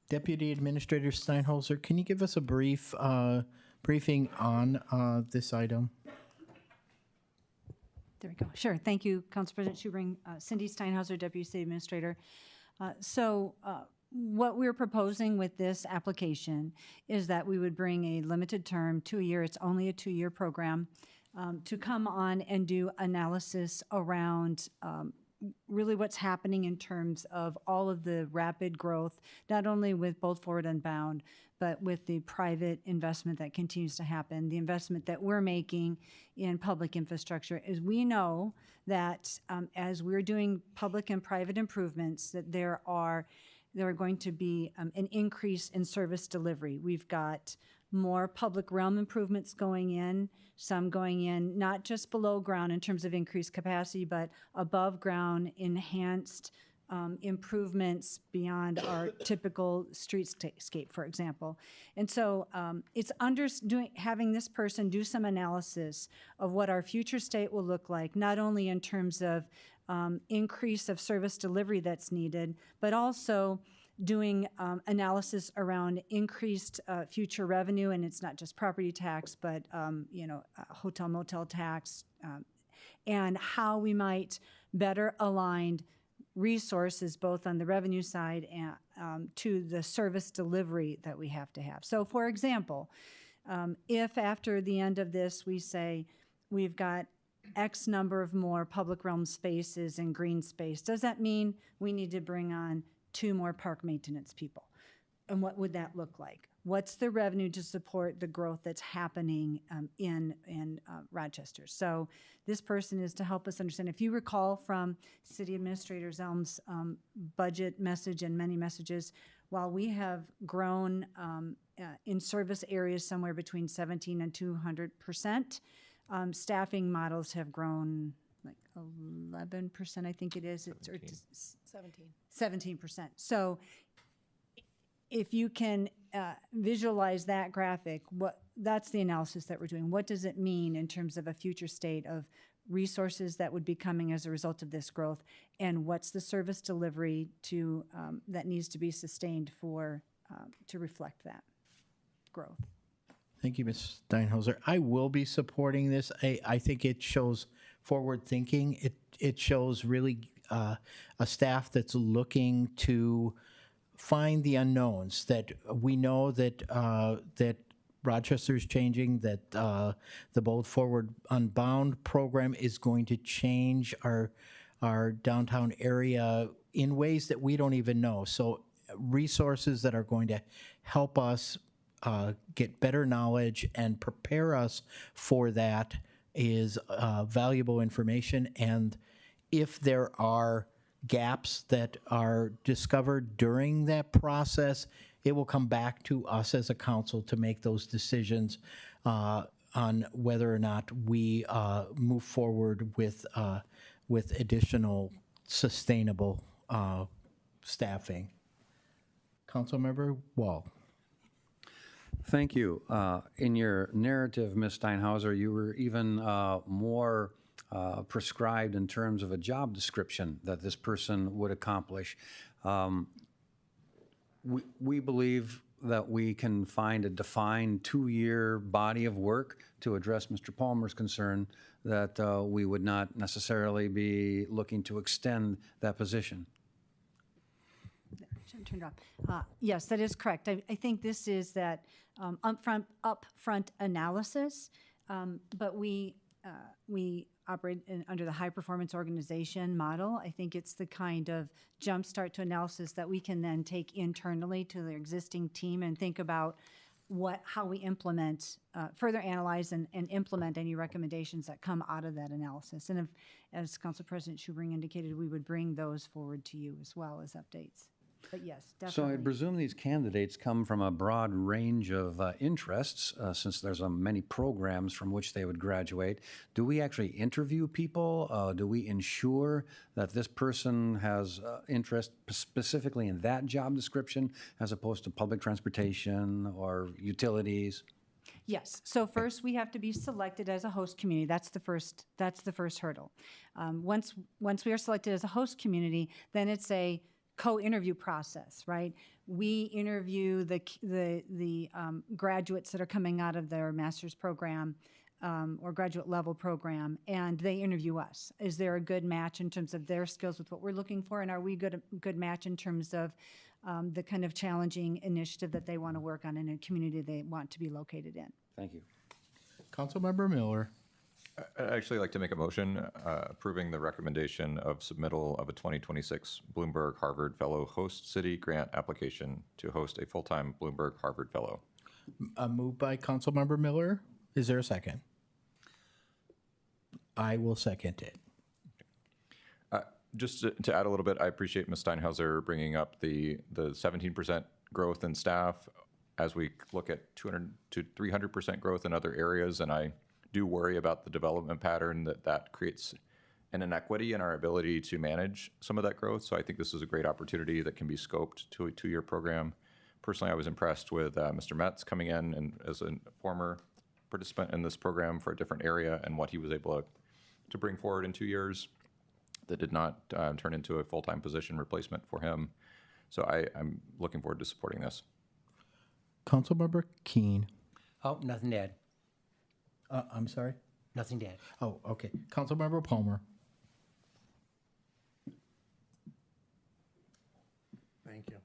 Deputy Administrator Steinholzer, can you give us a brief briefing on this item? There we go. Sure. Thank you, Council President Schubring. Cindy Steinhauser, Deputy City Administrator. What we're proposing with this application is that we would bring a limited term, 2 year, it's only a 2-year program, to come on and do analysis around really what's happening in terms of all of the rapid growth, not only with both Forward Unbound, but with the private investment that continues to happen, the investment that we're making in public infrastructure. Is we know that as we're doing public and private improvements, that there are going to be an increase in service delivery. We've got more public realm improvements going in, some going in not just below ground in terms of increased capacity, but above ground, enhanced improvements beyond our typical streetscape, for example. And so it's having this person do some analysis of what our future state will look like, not only in terms of increase of service delivery that's needed, but also doing analysis around increased future revenue, and it's not just property tax, but hotel motel tax, and how we might better align resources both on the revenue side and to the service delivery that we have to have. So, for example, if after the end of this we say we've got X number of more public realm spaces and green space, does that mean we need to bring on 2 more park maintenance people? And what would that look like? What's the revenue to support the growth that's happening in Rochester? So this person is to help us understand. If you recall from City Administrator Zelm's budget message and many messages, while we have grown in service areas somewhere between 17 and 200%, staffing models have grown like 11%, I think it is. It's 17%. So if you can visualize that graphic, that's the analysis that we're doing. What does it mean in terms of a future state of resources that would be coming as a result of this growth, and what's the service delivery to that needs to be sustained to reflect that growth? Thank you, Ms. Steinhauser. I will be supporting this. I think it shows forward thinking. It shows really a staff that's looking to find the unknowns, that we know that that Rochester's changing, that the Bold Forward Unbound program is going to change our downtown area in ways that we don't even know. So resources that are going to help us get better knowledge and prepare us for that is valuable information. And if there are gaps that are discovered during that process, it will come back to us as a council to make those decisions on whether or not we move forward with additional sustainable staffing. Councilmember Wall. Thank you. In your narrative, Ms. Steinhauser, you were even more prescribed in terms of a job description that this person would accomplish. We believe that we can find a defined 2-year body of work to address Mr. Palmer's concern that we would not necessarily be looking to extend that position. Turned off. Yes, that is correct. I think this is that upfront analysis, but we operate under the high performance organization model. I think it's the kind of jumpstart to analysis that we can then take internally to the existing team and think about how we implement, further analyze and implement any recommendations that come out of that analysis. And if, as Council President Schubring indicated, we would bring those forward to you as well as updates. But yes, definitely. So I presume these candidates come from a broad range of interests, since there's many programs from which they would graduate. Do we actually interview people? Do we ensure that this person has interest specifically in that job description as opposed to public transportation or utilities? Yes. So first, we have to be selected as a host community. That's the first hurdle. Once we are selected as a host community, then it's a co-interview process, right? We interview the graduates that are coming out of their master's program or graduate level program, and they interview us. Is there a good match in terms of their skills with what we're looking for, and are we good match in terms of the kind of challenging initiative that they want to work on in a community they want to be located in? Thank you. Councilmember Miller. I'd actually like to make a motion approving the recommendation of submittal of a 2026 Bloomberg Harvard Fellow Host City Grant application to host a full-time Bloomberg Harvard Fellow. Moved by Councilmember Miller. Is there a second? I will second it. Just to add a little bit, I appreciate Ms. Steinhauser bringing up the 17% growth in staff as we look at 200 to 300% growth in other areas, and I do worry about the development pattern that creates an inequity in our ability to manage some of that growth. So I think this is a great opportunity that can be scoped to a 2-year program. Personally, I was impressed with Mr. Metz coming in and as a former participant in this program for a different area and what he was able to bring forward in 2 years that did not turn into a full-time position replacement for him. So I'm looking forward to supporting this. Councilmember Keen. Oh, nothing to add. I'm sorry? Nothing to add. Oh, okay. Councilmember Palmer. Thank you.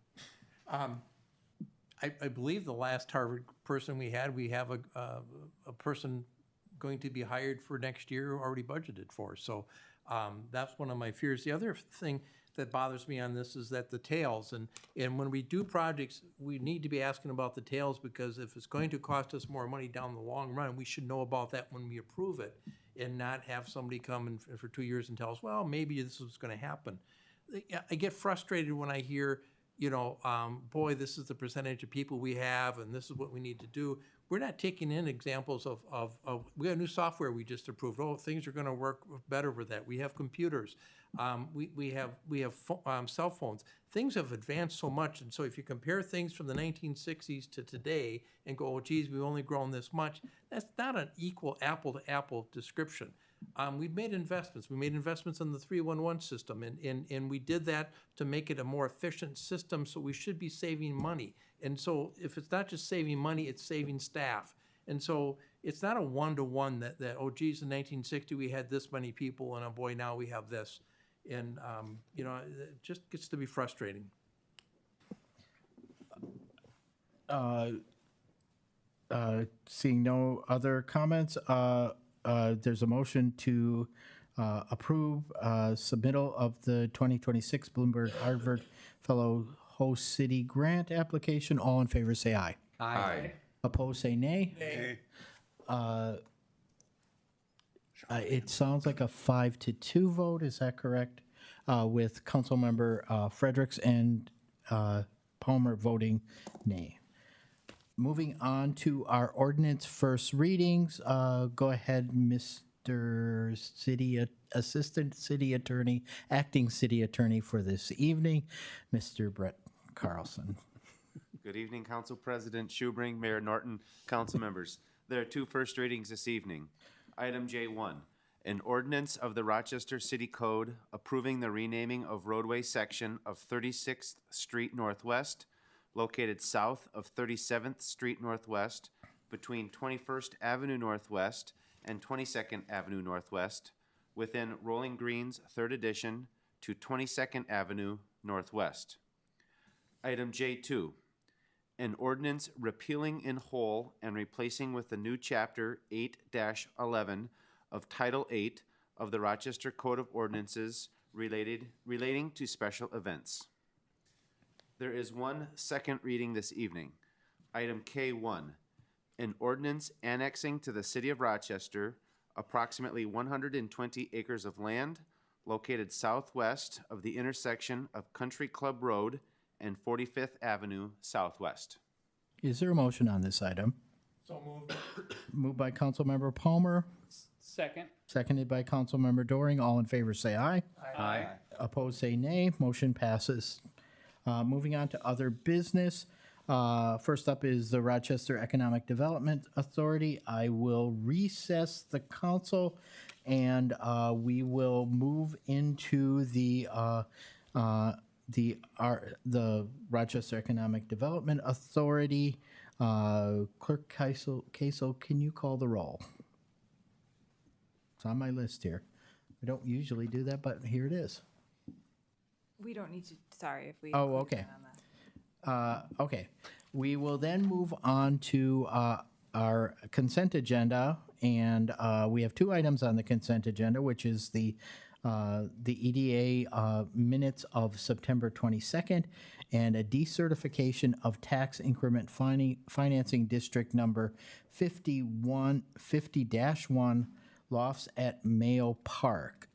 I believe the last Harvard person we have a person going to be hired for next year already budgeted for. So that's one of my fears. The other thing that bothers me on this is that the tails, and when we do projects, we need to be asking about the tails, because if it's going to cost us more money down the long run, we should know about that when we approve it, and not have somebody come in for 2 years and tell us, well, maybe this is going to happen. I get frustrated when I hear, boy, this is the percentage of people we have, and this is what we need to do. We're not taking in examples of we have new software we just approved. Oh, things are going to work better with that. We have computers. We have cell phones. Things have advanced so much, and so if you compare things from the 1960s to today and go, oh, geez, we've only grown this much, that's not an equal apple-to-apple description. We've made investments. We made investments in the 311 system, and we did that to make it a more efficient system, so we should be saving money. And so if it's not just saving money, it's saving staff. And so it's not a one-to-one that oh, geez, in 1960 we had this many people, and oh boy, now we have this. And, it just gets to be frustrating. Seeing no other comments, there's a motion to approve submittal of the 2026 Bloomberg Harvard Fellow Host City Grant application. All in favor, say aye. Aye. Opposed, say nay. Nay. It sounds like a 5-2 vote. Is that correct? With Councilmember Fredericks and Palmer voting nay. Moving on to our ordinance first readings. Go ahead, Mr. Assistant City Attorney, Acting City Attorney for this evening, Mr. Brett Carlson. Good evening, Council President Schubring, Mayor Norton, council members. There are 2 first readings this evening. Item J1, an ordinance of the Rochester City Code approving the renaming of roadway section of 36th Street Northwest, located south of 37th Street Northwest, between 21st Avenue Northwest and 22nd Avenue Northwest, within Rolling Greens 3rd Edition to 22nd Avenue Northwest. Item J2, an ordinance repealing in whole and replacing with the new Chapter 8-11 of Title 8 of the Rochester Code of Ordinances relating to special events. There is 1 second reading this evening. Item K1, an ordinance annexing to the City of Rochester approximately 120 acres of land located southwest of the intersection of Country Club Road and 45th Avenue Southwest. Is there a motion on this item? So moved. Moved by Councilmember Palmer, Second. seconded by Councilmember Doring. All in favor, say aye. Aye. Opposed, say nay. Motion passes. Moving on to other business. First up is the Rochester Economic Development Authority. I will recess the council, and we will move into the Rochester Economic Development Authority. Clerk Kaisel, can you call the roll? It's on my list here. I don't usually do that, but here it is. We don't need to, sorry if we. Oh, include okay. that on that. Okay. We will then move on to our consent agenda, and we have 2 items on the consent agenda, which is the EDA minutes of September 22nd and a decertification of tax increment financing district number 50-1 Lofts at Mayo Park.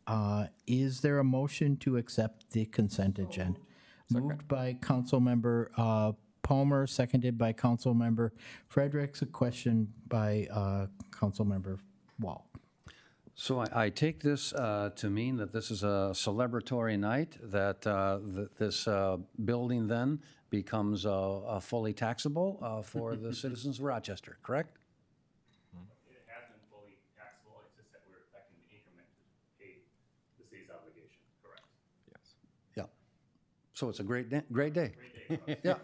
Is there a motion to accept the consent agenda? Moved by Councilmember Palmer, seconded by Councilmember Fredericks. A question by Councilmember Wall. So I take this to mean that this is a celebratory night, that this building then becomes fully taxable for the citizens of Rochester, correct? It has been fully taxable, it's just that we're expecting the increment to pay the city's obligation, correct? Yes. Yeah. So it's a great day. Yeah.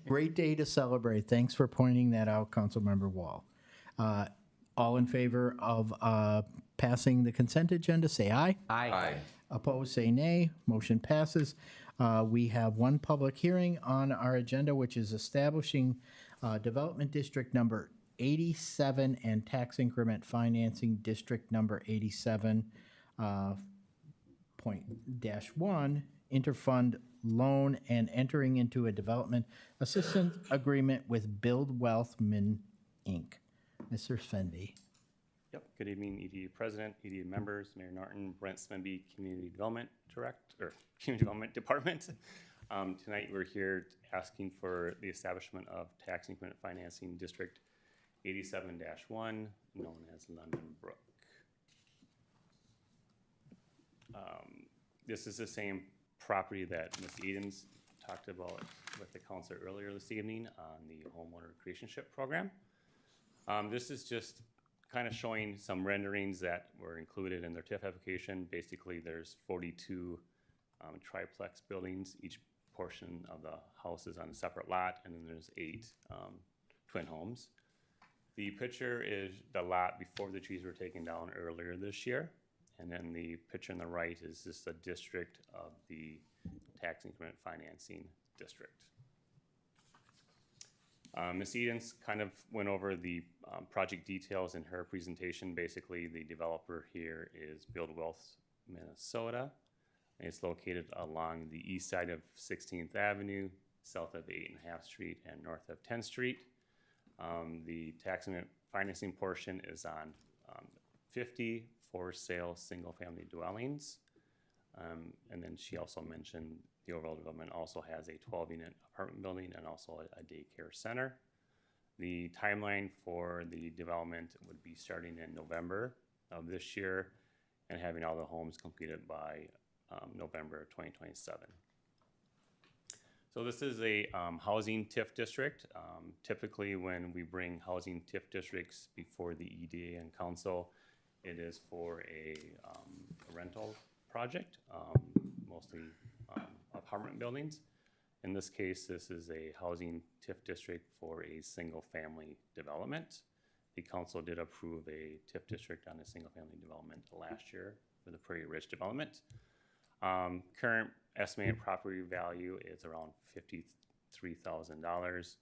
Great day to celebrate. Thanks for pointing that out, Councilmember Wall. All in favor of passing the consent agenda, say aye. Aye. Opposed, say nay. Motion passes. We have one public hearing on our agenda, which is establishing Development District Number 87 and Tax Increment Financing District Number 87 .-1 interfund loan and entering into a development assistance agreement with Build Wealth Min Inc. Mr. Svenby. Yep. Good evening, EDU President, EDU members, Mayor Norton, Brent Svenby, Community Development Community Development Department. Tonight we're here asking for the establishment of Tax Increment Financing District 87-1, known as London Brook. This is the same property that Ms. Edens talked about with the council earlier this evening on the Homeowner Creationship Program. This is just kind of showing some renderings that were included in their TIF application. Basically, there's 42 triplex buildings. Each portion of the house is on a separate lot, and then there's 8 twin homes. The picture is the lot before the trees were taken down earlier this year. And then the picture on the right is just a district of the Tax Increment Financing District. Ms. Edens kind of went over the project details in her presentation. Basically, the developer here is Build Wealth Minnesota. It's located along the east side of 16th Avenue, south of 8.5 Street, and north of 10th Street. The tax increment financing portion is on 50 for sale single-family dwellings. And then she also mentioned the overall development also has a 12-unit apartment building and also a daycare center. The timeline for the development would be starting in November of this year and having all the homes completed by November 2027. So this is a housing TIF district. Typically when we bring housing TIF districts before the EDA and council, it is for a rental project, mostly apartment buildings. In this case, this is a housing TIF district for a single-family development. The council did approve a TIF district on a single-family development last year for the Prairie Ridge development. Current estimated property value is around $53,000.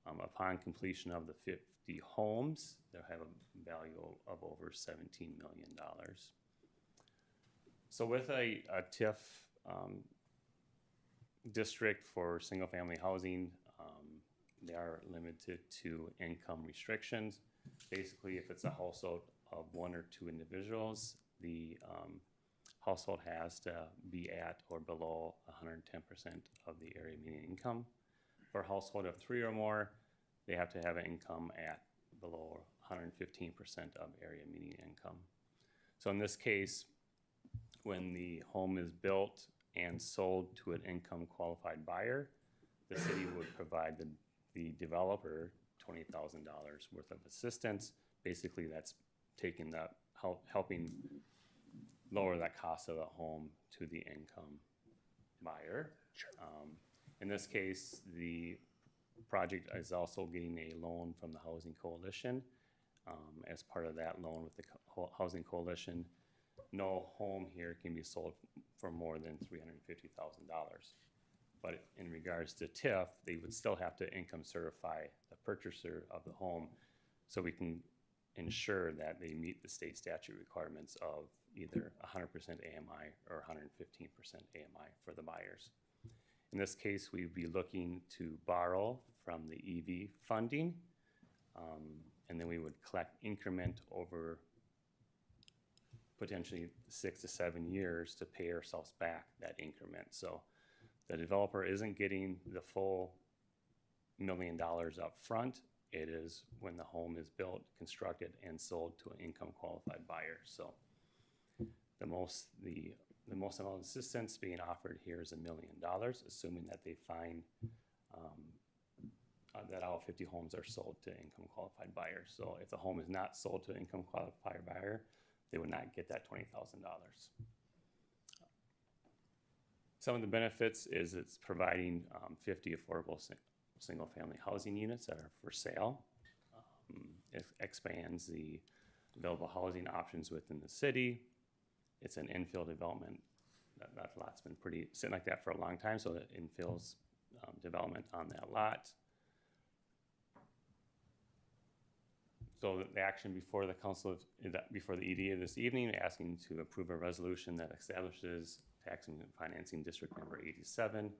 Upon completion of the 50 homes, they'll have a value of over $17 million. So with a TIF district for single-family housing, they are limited to income restrictions. Basically, if it's a household of 1 or 2 individuals, the household has to be at or below 110% of the area median income. For a household of 3 or more, they have to have an income at below 115% of area median income. So in this case, when the home is built and sold to an income qualified buyer, the city would provide the developer $20,000 worth of assistance. Basically, that's taking that, helping lower that cost of the home to the income buyer. Sure. In this case, the project is also getting a loan from the Housing Coalition. As part of that loan with the Housing Coalition, no home here can be sold for more than $350,000. But in regards to TIF, they would still have to income certify the purchaser of the home so we can ensure that they meet the state statute requirements of either 100% AMI or 115% AMI for the buyers. In this case, we'd be looking to borrow from the EV funding, and then we would collect increment over potentially 6 to 7 years to pay ourselves back that increment. So the developer isn't getting the full $1 million up front. It is when the home is built, constructed, and sold to an income qualified buyer. So the most amount of assistance being offered here is $1 million, assuming that they find that all 50 homes are sold to income qualified buyers. So if the home is not sold to an income qualified buyer, they would not get that $20,000. Some of the benefits is it's providing 50 affordable single-family housing units that are for sale. It expands the available housing options within the city. It's an infill development. That lot's been sitting like that for a long time, so it infills development on that lot. So the action before the council, before the EDA this evening, asking to approve a resolution that establishes tax increment financing district number 87,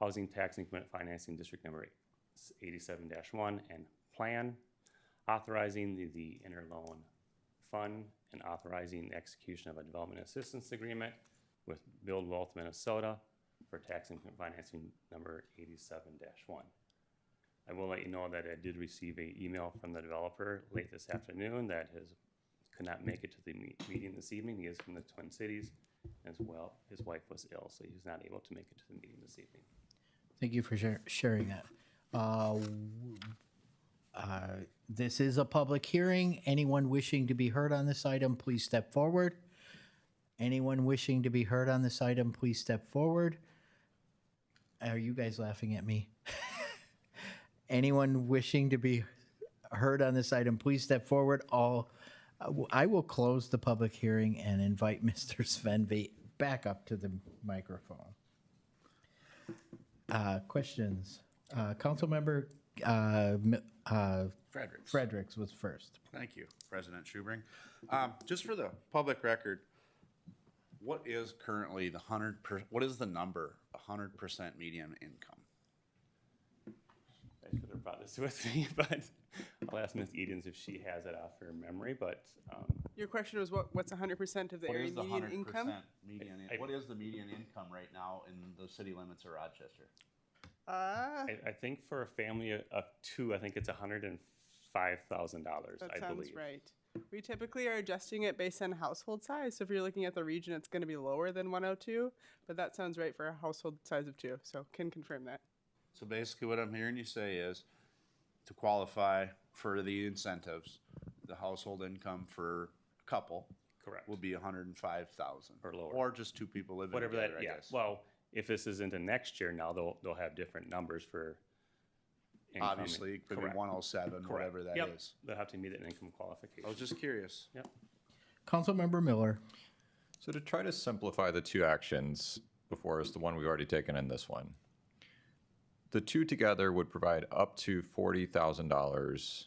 housing tax increment financing district number 87-1, and plan, authorizing the interloan fund, and authorizing the execution of a development assistance agreement with Build Wealth Minnesota for tax increment financing number 87-1. I will let you know that I did receive an email from the developer late this afternoon that could not make it to the meeting this evening. He is from the Twin Cities as well. His wife was ill, so he was not able to make it to the meeting this evening. Thank you for sharing that. This is a public hearing. Anyone wishing to be heard on this item, please step forward. Anyone wishing to be heard on this item, please step forward. Are you guys laughing at me? Anyone wishing to be heard on this item, please step forward. I will close the public hearing and invite Mr. Sven back up to the microphone. Questions? Councilmember Fredericks was first. Thank you, President Schubring. Just for the public record, what is currently the what is the number, 100% median income? I should have brought this with me, but I'll ask Ms. Edens if she has it off her memory, but. Your question was what's 100% of the area median income? What is the median income right now in the city limits of Rochester? I think for a family of two, I think it's $105,000, I believe. That sounds right. We typically are adjusting it based on household size. So if you're looking at the region, it's going to be lower than 102, but that sounds right for a household size of 2. So can confirm that. So basically what I'm hearing you say is to qualify for the incentives, the household income for a couple correct will be 105,000 or lower, or just two people living whatever together, that. I Yeah. guess. Well, if this is into next year, now they'll have different numbers for. Income. Obviously, it could be 107, whatever that is. They'll have to meet an income qualification. I was just curious. Yep. Councilmember Miller. So to try to simplify the two actions before us, the one we've already taken and this one, the two together would provide up to $40,000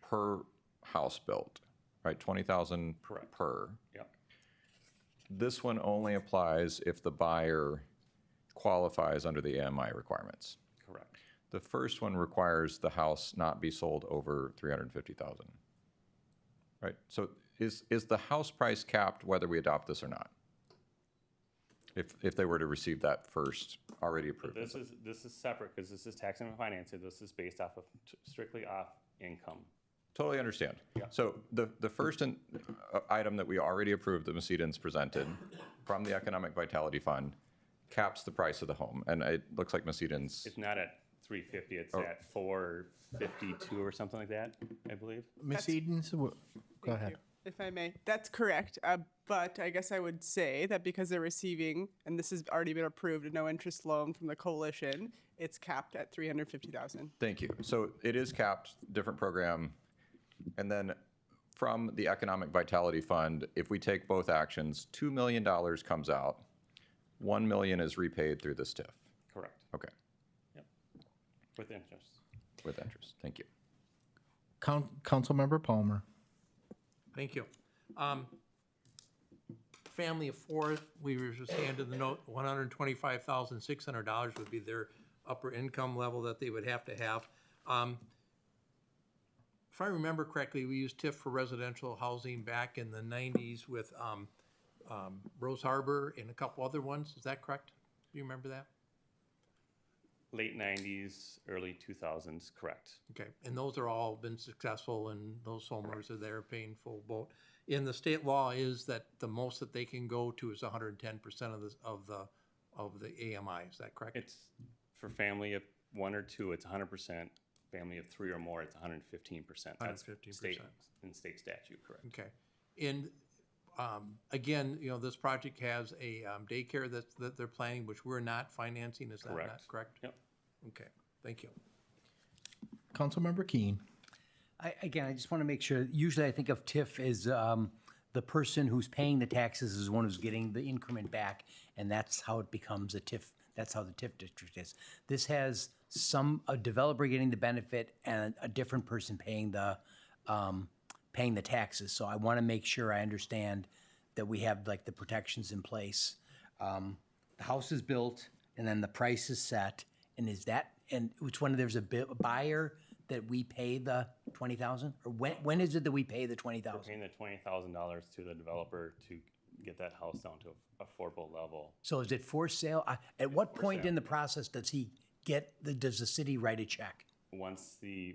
per house built, right? $20,000 per. Yep. This one only applies if the buyer qualifies under the AMI requirements. Correct. The first one requires the house not be sold over $350,000. Right? So is the house price capped whether we adopt this or not? If they were to receive that first already approved. This is separate because this is tax and financing. This is based off of strictly off income. Totally understand. Yeah. So the first item that we already approved that Ms. Edens presented from the Economic Vitality Fund caps the price of the home. And it looks like Ms. Edens. It's not at 350, it's at 452 or something like that, I believe. Ms. Edens, go ahead. If I may, that's correct. But I guess I would say that because they're receiving, and this has already been approved, a no interest loan from the coalition, it's capped at $350,000. Thank you. So it is capped, different program. And then from the Economic Vitality Fund, if we take both actions, $2 million comes out, $1 million is repaid through this TIF. Correct. Okay. Yep. With interest. With interest. Thank you. Councilmember Palmer. Thank you. Family of 4, we were just handed the note, $125,600 would be their upper income level that they would have to have. If I remember correctly, we used TIF for residential housing back in the 90s with Rose Harbor and a couple other ones. Is that correct? Do you remember that? Late 90s, early 2000s, correct. Okay, and those are all been successful, and those homeowners are there paying full boat. In the state law is that the most that they can go to is 110% of the AMI. Is that correct? It's for family of 1 or 2, it's 100%. Family of 3 or more, it's 115%. That's 115%. in state statute, correct. Okay, and Again, this project has a daycare that they're planning, which we're not financing, is that not Correct. correct? Yep. Okay, thank you. Councilmember Keen. Again, I just want to make sure, usually I think of TIF as the person who's paying the taxes is the one who's getting the increment back, and that's how it becomes a TIF. That's how the TIF district is. This has a developer getting the benefit and a different person paying the taxes. So I want to make sure I understand that we have like the protections in place. The house is built and then the price is set. And which one, there's a buyer that we pay the $20,000? Or when is it that we pay the $20,000? We're paying the $20,000 to the developer to get that house down to affordable level. So is it for sale? At what point sale. in the process does does the city write a check? Once he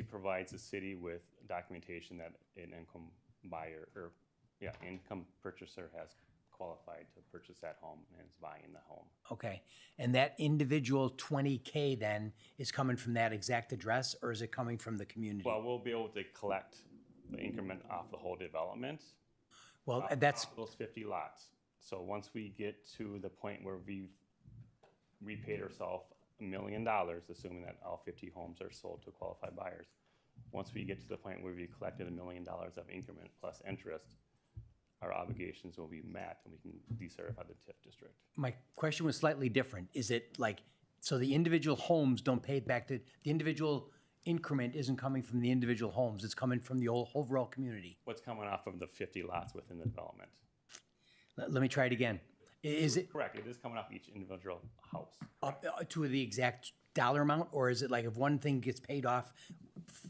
provides the city with documentation that an income income purchaser has qualified to purchase that home and is buying the home. Okay, and that individual $20K then is coming from that exact address, or is it coming from the community? Well, we'll be able to collect the increment off the whole development. Well, off those 50 lots. So once we get to the point where we've repaid ourselves $1 million, assuming that all 50 homes are sold to qualified buyers, once we get to the point where we collected $1 million of increment plus interest, our obligations will be met and we can decertify the TIF district. My question was slightly different. Is it like, so the individual homes don't pay back the individual increment isn't coming from the individual homes, it's coming from the overall community? What's coming off of the 50 lots within the development? Let me try it again. Is it Correct, it is coming off each individual house. up to the exact dollar amount, or is it like if one thing gets paid off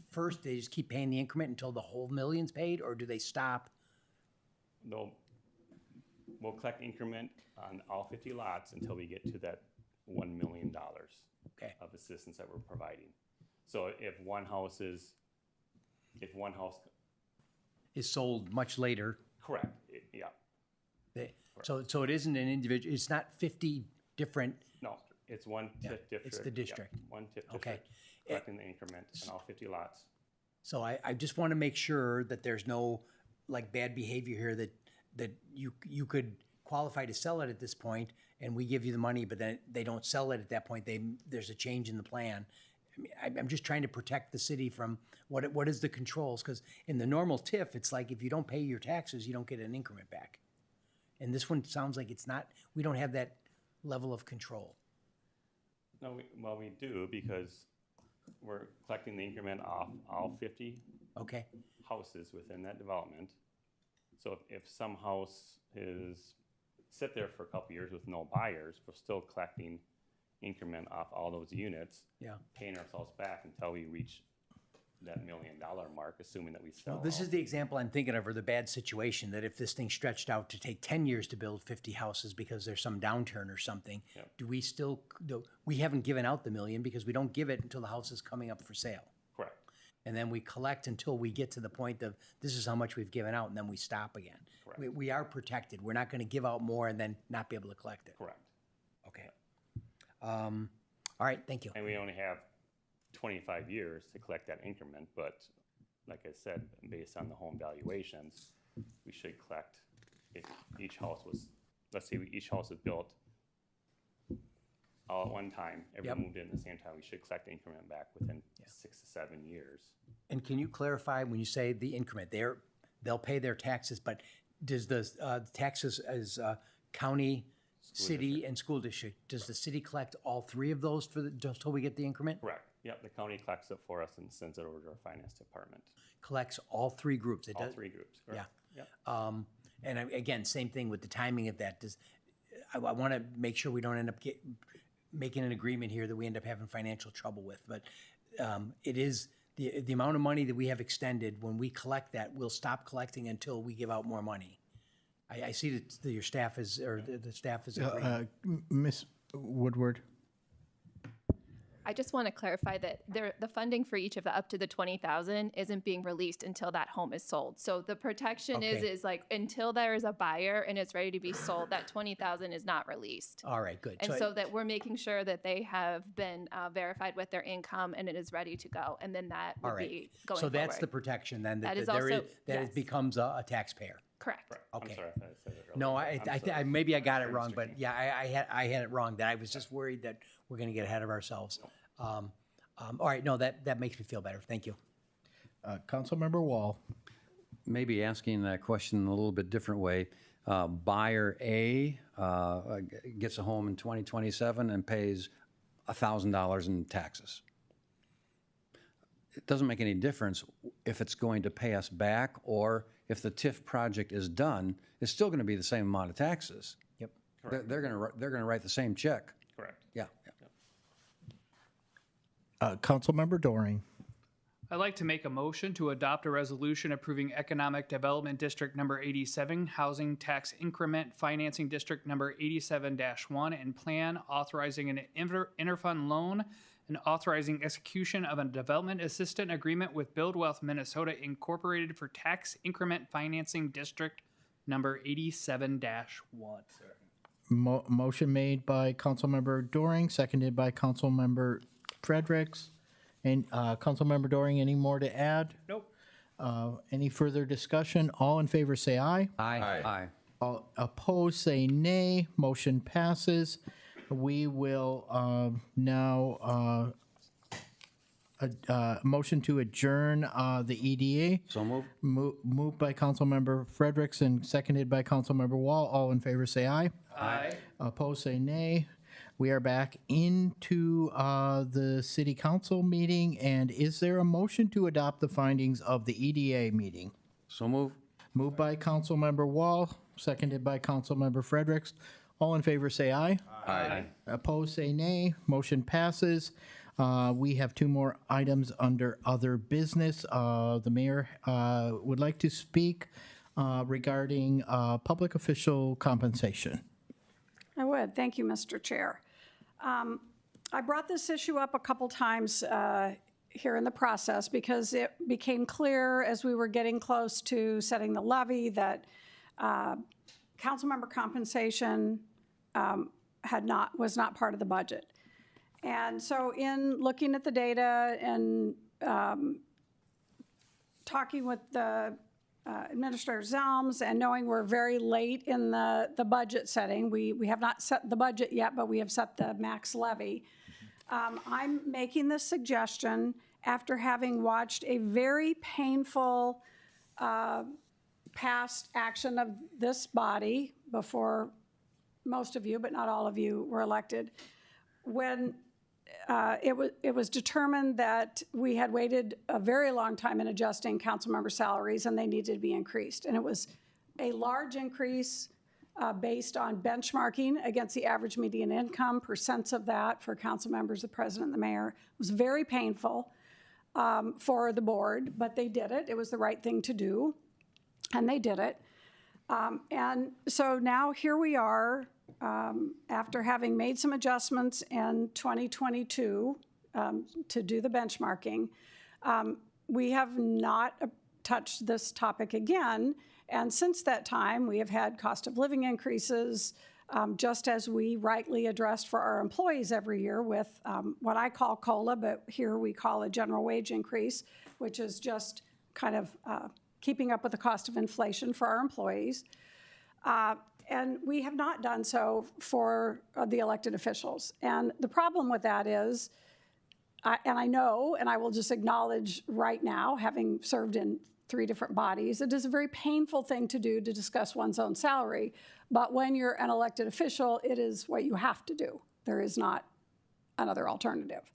first, they just keep paying the increment until the whole million's paid, or do they stop? We'll collect increment on all 50 lots until we get to that $1 million of assistance that we're providing. So if one house is sold much later. Correct, yeah. So it isn't an individual, it's not 50 different. No, it's one TIF district. It's the district. Yeah, one TIF Okay. district collecting the increment on all 50 lots. So I just want to make sure that there's no like bad behavior here, that you could qualify to sell it at this point and we give you the money, but then they don't sell it at that point. There's a change in the plan. I mean, I'm just trying to protect the city from what is the controls, because in the normal TIF, it's like if you don't pay your taxes, you don't get an increment back. And this one sounds like it's not, we don't have that level of control. No, we do, because we're collecting the increment off all 50 houses within that development. So if some house is sit there for a couple years with no buyers, we're still collecting increment off all those units, paying ourselves back until we reach that $1 million mark, assuming that we sell. Well, this is the example I'm thinking of, or the bad situation, that if this thing stretched out to take 10 years to build 50 houses because there's some downturn or something, do we still, we haven't given out the $1 million because we don't give it until the house is coming up for sale. Correct. And then we collect until we get to the point of this is how much we've given out, and then we stop again. Correct. We are protected. We're not going to give out more and then not be able to collect it. Correct. Okay. All right, thank you. And we only have 25 years to collect that increment, but like I said, based on the home valuations, we should collect, if each house was, let's say each house was built all at one time, everyone moved in at the same time, we should collect the increment back within 6 to 7 years. And can you clarify when you say the increment, they'll pay their taxes, but does the taxes as county, city, and school district, does the city collect all three of those just till we get the increment? Correct. Yep, the county collects it for us and sends it over to our finance department. Collects all three groups? All three groups, correct. Yeah. Yep. And again, same thing with the timing of that. I want to make sure we don't end up making an agreement here that we end up having financial trouble with. But it is the amount of money that we have extended. When we collect that, we'll stop collecting until we give out more money. I see that your staff is, or the staff is agreeing. Ms. Woodward. I just want to clarify that the funding for each of the up to the 20,000 isn't being released until that home is sold. So the protection is like until there is a buyer and it's ready to be sold, that 20,000 is not released. All right, good. And so that we're making sure that they have been verified with their income and it is ready to go, and then that would be going So forward. that's the protection then. That is there also- that yes. it becomes a taxpayer. Correct. Okay. I'm sorry if I said it earlier. No, I'm sorry. maybe I got it wrong, but yeah, I had it wrong, that I was just worried that we're gonna get ahead of ourselves. All right, no, that makes me feel better. Thank you. Councilmember Wall. Maybe asking that question in a little bit different way. Buyer A gets a home in 2027 and pays $1,000 in taxes. It doesn't make any difference if it's going to pay us back or if the TIF project is done, it's still going to be the same amount of taxes. Yep. They're going to write the same check. Correct. Yeah. Councilmember Doring. I'd like to make a motion to adopt a resolution approving Economic Development District Number 87, Housing Tax Increment Financing District Number 87-1, and plan authorizing an interfund loan and authorizing execution of a development assistant agreement with Build Wealth Minnesota Incorporated for Tax Increment Financing District Number 87-1. Motion made by Councilmember Doring, seconded by Councilmember Fredericks. And Councilmember Doring, any more to add? Nope. Any further discussion? All in favor say aye. Aye. All opposed say nay. Motion passes. We will now motion to adjourn the EDA. So move. Moved by Councilmember Fredericks and seconded by Councilmember Wall. All in favor say aye. Aye. Opposed say nay. We are back into the city council meeting, and is there a motion to adopt the findings of the EDA meeting? So move. Moved by Councilmember Wall, seconded by Councilmember Fredericks. All in favor say aye. Aye. Opposed say nay. Motion passes. We have two more items under other business. The mayor would like to speak regarding public official compensation. I would. Thank you, Mr. Chair. I brought this issue up a couple times here in the process because it became clear as we were getting close to setting the levy that council member compensation was not part of the budget. And so in looking at the data and talking with the Administrator Zelms and knowing we're very late in the budget setting, we have not set the budget yet, but we have set the max levy. I'm making this suggestion after having watched a very painful past action of this body before most of you, but not all of you, were elected. When it was determined that we had waited a very long time in adjusting council member salaries and they needed to be increased. And it was a large increase based on benchmarking against the average median income, percents of that for council members, the president, and the mayor. It was very painful for the board, but they did it. It was the right thing to do, and they did it. And so now here we are, after having made some adjustments in 2022 to do the benchmarking. We have not touched this topic again. And since that time, we have had cost of living increases, just as we rightly addressed for our employees every year with what I call COLA, but here we call a general wage increase, which is just kind of keeping up with the cost of inflation for our employees. And we have not done so for the elected officials. And the problem with that is, and I know, and I will just acknowledge right now, having served in 3 different bodies, it is a very painful thing to do to discuss one's own salary. But when you're an elected official, it is what you have to do. There is not another alternative.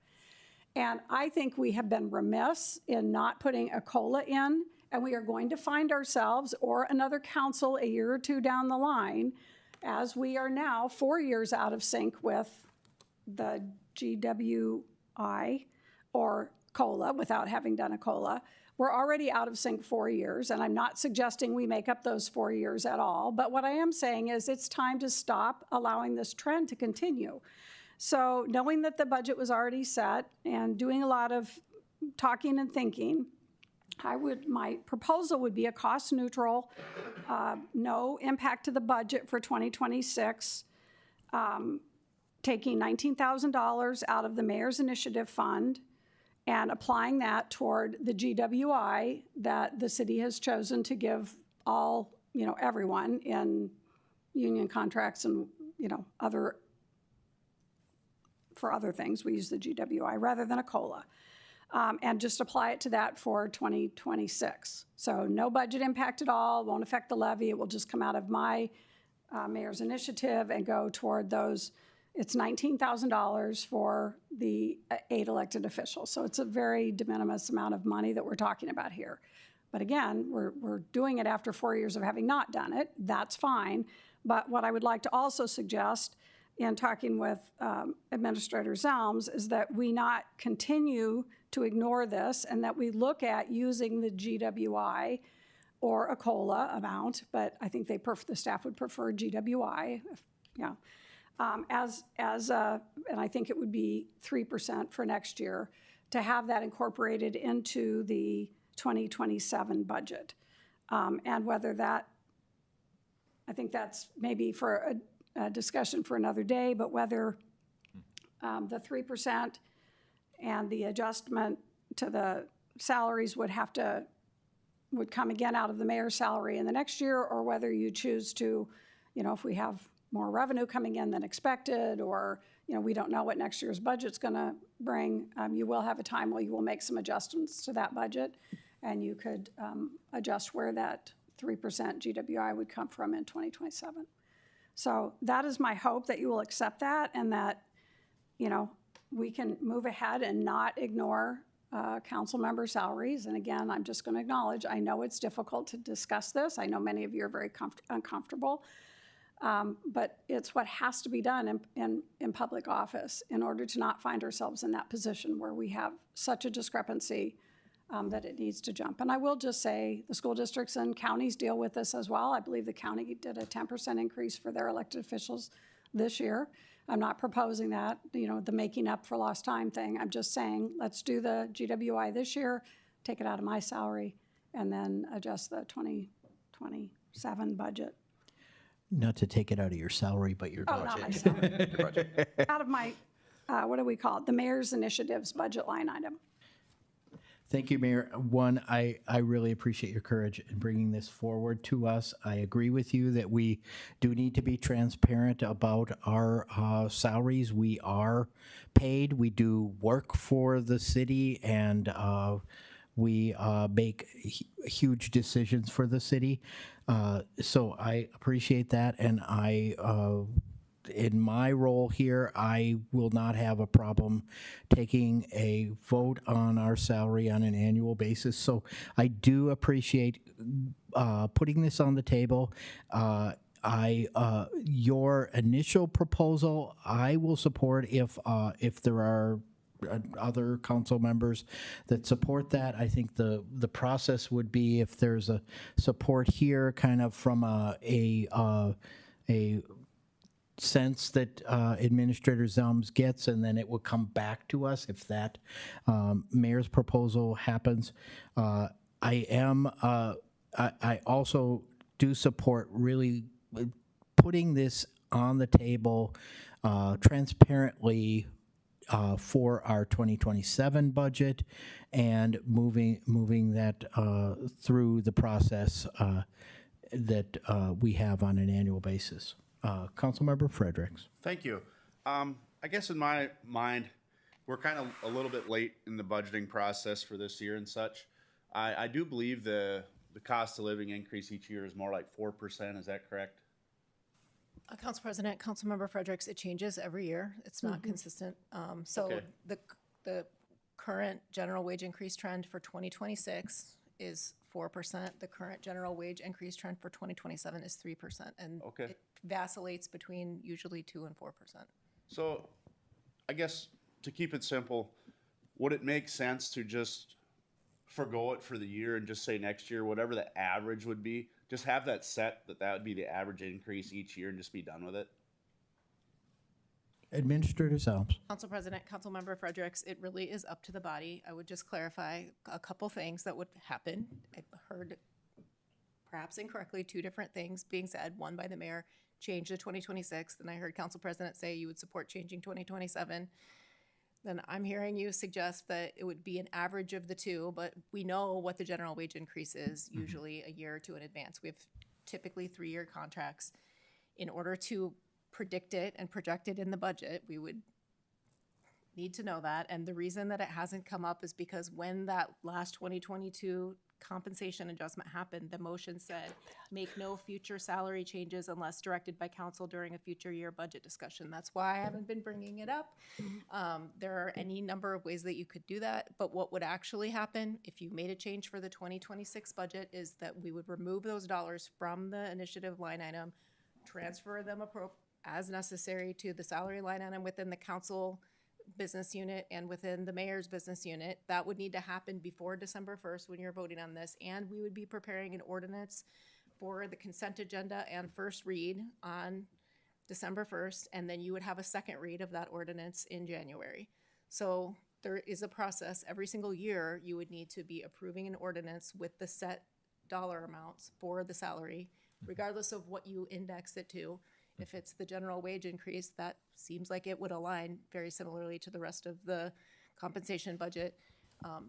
And I think we have been remiss in not putting a COLA in, and we are going to find ourselves or another council a year or 2 down the line, as we are now 4 years out of sync with the GWI or COLA without having done a COLA. We're already out of sync 4 years, and I'm not suggesting we make up those 4 years at all. But what I am saying is it's time to stop allowing this trend to continue. So knowing that the budget was already set and doing a lot of talking and thinking, my proposal would be a cost neutral, no impact to the budget for 2026, taking $19,000 out of the Mayor's Initiative Fund and applying that toward the GWI that the city has chosen to give all everyone in union contracts and, for other things, we use the GWI rather than a COLA. And just apply it to that for 2026. So no budget impact at all, won't affect the levy. It will just come out of my mayor's initiative and go toward those. It's $19,000 for the 8 elected officials. So it's a very de minimis amount of money that we're talking about here. But again, we're doing it after 4 years of having not done it. That's fine. But what I would like to also suggest in talking with Administrator Zelms is that we not continue to ignore this and that we look at using the GWI or a COLA amount, but I think the staff would prefer GWI, and I think it would be 3% for next year, to have that incorporated into the 2027 budget. And whether that, I think that's maybe for a discussion for another day, but whether the 3% and the adjustment to the salaries would come again out of the mayor's salary in the next year, or whether you choose to, if we have more revenue coming in than expected, or, we don't know what next year's budget's gonna bring, you will have a time where you will make some adjustments to that budget, and you could adjust where that 3% GWI would come from in 2027. So that is my hope, that you will accept that, and that, we can move ahead and not ignore council member salaries. And again, I'm just going to acknowledge, I know it's difficult to discuss this. I know many of you are very uncomfortable, but it's what has to be done in public office in order to not find ourselves in that position where we have such a discrepancy that it needs to jump. And I will just say the school districts and counties deal with this as well. I believe the county did a 10% increase for their elected officials this year. I'm not proposing that, the making up for lost time thing. I'm just saying, let's do the GWI this year, take it out of my salary, and then adjust the 2027 budget. Not to take it out of your salary, but your budget. Not my salary. Out of my, what do we call it? The mayor's initiatives budget line item. Thank you, Mayor. One, I really appreciate your courage in bringing this forward to us. I agree with you that we do need to be transparent about our salaries. We are paid. We do work for the city, and we make huge decisions for the city. So I appreciate that, and in my role here, I will not have a problem taking a vote on our salary on an annual basis. So I do appreciate putting this on the table. Your initial proposal, I will support if there are other council members that support that. I think the process would be, if there's a support here, kind of from a sense that Administrator Zelms gets, and then it will come back to us if that mayor's proposal happens. I also do support really putting this on the table transparently for our 2027 budget, and moving that through the process that we have on an annual basis. Councilmember Fredericks. Thank you. I guess in my mind, we're kind of a little bit late in the budgeting process for this year and such. I do believe the cost of living increase each year is more like 4%. Is that correct? Council President, Councilmember Fredericks, it changes every year. It's not consistent. So Okay. the current general wage increase trend for 2026 is 4%. The current general wage increase trend for 2027 is 3%. And Okay. it vacillates between usually 2 and 4%. So I guess to keep it simple, would it make sense to just forgo it for the year and just say next year, whatever the average would be, just have that set, that would be the average increase each year, and just be done with it? Administrator Zelms. Council President, Councilmember Fredericks, it really is up to the body. I would just clarify a couple things that would happen. I heard, perhaps incorrectly, 2 different things being said. One by the mayor, change the 2026. Then I heard Council President say you would support changing 2027. Then I'm hearing you suggest that it would be an average of the 2, but we know what the general wage increase is usually a year or 2 in advance. We have typically 3-year contracts. In order to predict it and project it in the budget, we would need to know that. And the reason that it hasn't come up is because when that last 2022 compensation adjustment happened, the motion said, make no future salary changes unless directed by council during a future year budget discussion. That's why I haven't been bringing it up. There are any number of ways that you could do that, but what would actually happen if you made a change for the 2026 budget is that we would remove those dollars from the initiative line item, transfer them as necessary to the salary line item within the council business unit and within the mayor's business unit. That would need to happen before December 1st when you're voting on this. And we would be preparing an ordinance for the consent agenda and first read on December 1st. And then you would have a second read of that ordinance in January. So there is a process. Every single year, you would need to be approving an ordinance with the set dollar amounts for the salary, regardless of what you index it to. If it's the general wage increase, that seems like it would align very similarly to the rest of the compensation budget.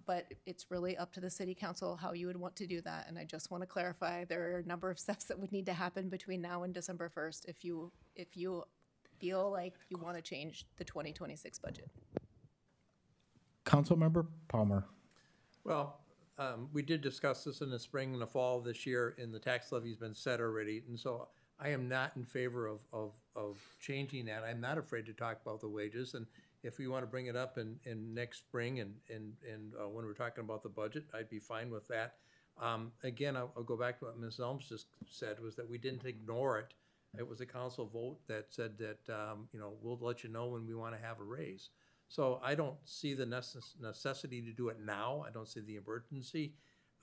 But it's really up to the city council how you would want to do that. And I just want to clarify, there are a number of steps that would need to happen between now and December 1st if you feel like you want to change the 2026 budget. Councilmember Palmer. Well, we did discuss this in the spring and the fall of this year, and the tax levy's been set already. And so I am not in favor of changing that. I'm not afraid to talk about the wages. And if we want to bring it up in next spring and when we're talking about the budget, I'd be fine with that. Again, I'll go back to what Ms. Elms just said, was that we didn't ignore it. It was a council vote that said that, we'll let you know when we want to have a raise. So I don't see the necessity to do it now. I don't see the emergency.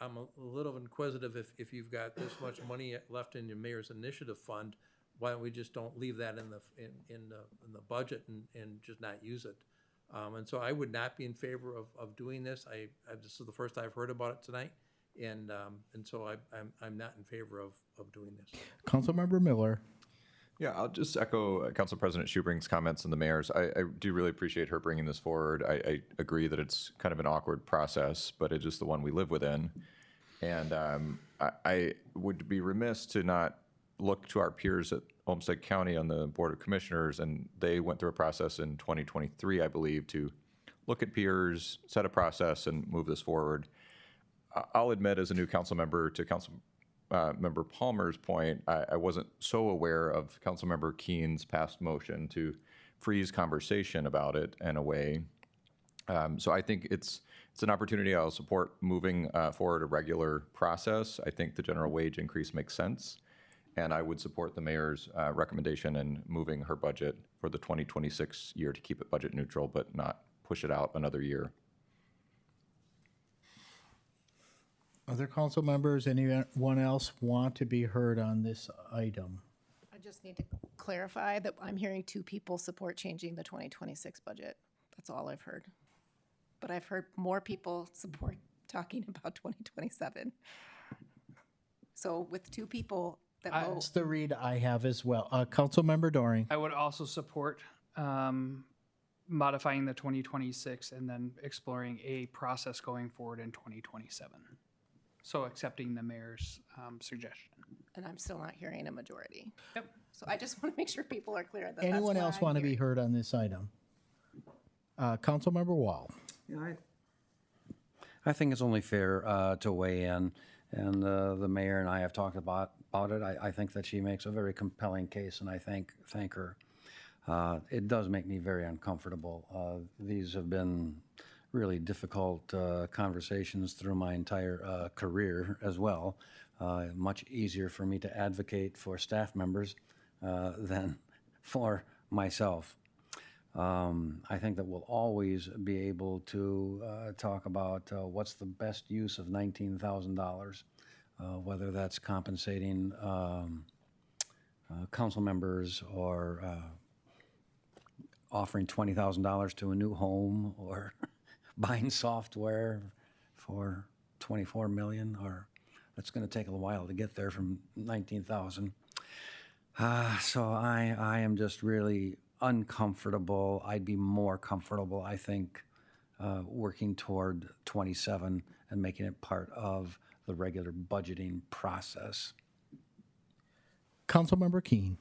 I'm a little inquisitive if you've got this much money left in your mayor's initiative fund, why don't we just don't leave that in the budget and just not use it? And so I would not be in favor of doing this. This is the first I've heard about it tonight, and so I'm not in favor of doing this. Councilmember Miller. Yeah, I'll just echo Council President Schubring's comments and the mayor's. I do really appreciate her bringing this forward. I agree that it's kind of an awkward process, but it's just the one we live within. And I would be remiss to not look to our peers at Olmsted County on the Board of Commissioners, and they went through a process in 2023, I believe, to look at peers, set a process, and move this forward. I'll admit, as a new council member, to Council Member Palmer's point, I wasn't so aware of Councilmember Keen's past motion to freeze conversation about it in a way. So I think it's an opportunity. I'll support moving forward a regular process. I think the general wage increase makes sense, and I would support the mayor's recommendation in moving her budget for the 2026 year to keep it budget neutral, but not push it out another year. Other council members, anyone else want to be heard on this item? I just need to clarify that I'm hearing 2 people support changing the 2026 budget. That's all I've heard. But I've heard more people support talking about 2027. So with 2 people that vote. That's the read I have as well. Councilmember Doring. I would also support modifying the 2026 and then exploring a process going forward in 2027. So accepting the mayor's suggestion. And I'm still not hearing a majority. Yep. So I just want to make sure people are clear that Anyone that's else what want to I'm be hearing. heard on this item? Councilmember Wall. Yeah, I think it's only fair to weigh in, and the mayor and I have talked about it. I think that she makes a very compelling case, and I thank her. It does make me very uncomfortable. These have been really difficult conversations through my entire career as well. Much easier for me to advocate for staff members than for myself. I think that we'll always be able to talk about what's the best use of $19,000, whether that's compensating council members or offering $20,000 to a new home or buying software for $24 million, or that's going to take a while to get there from $19,000. So I am just really uncomfortable. I'd be more comfortable, I think, working toward 27 and making it part of the regular budgeting process. Councilmember Keen.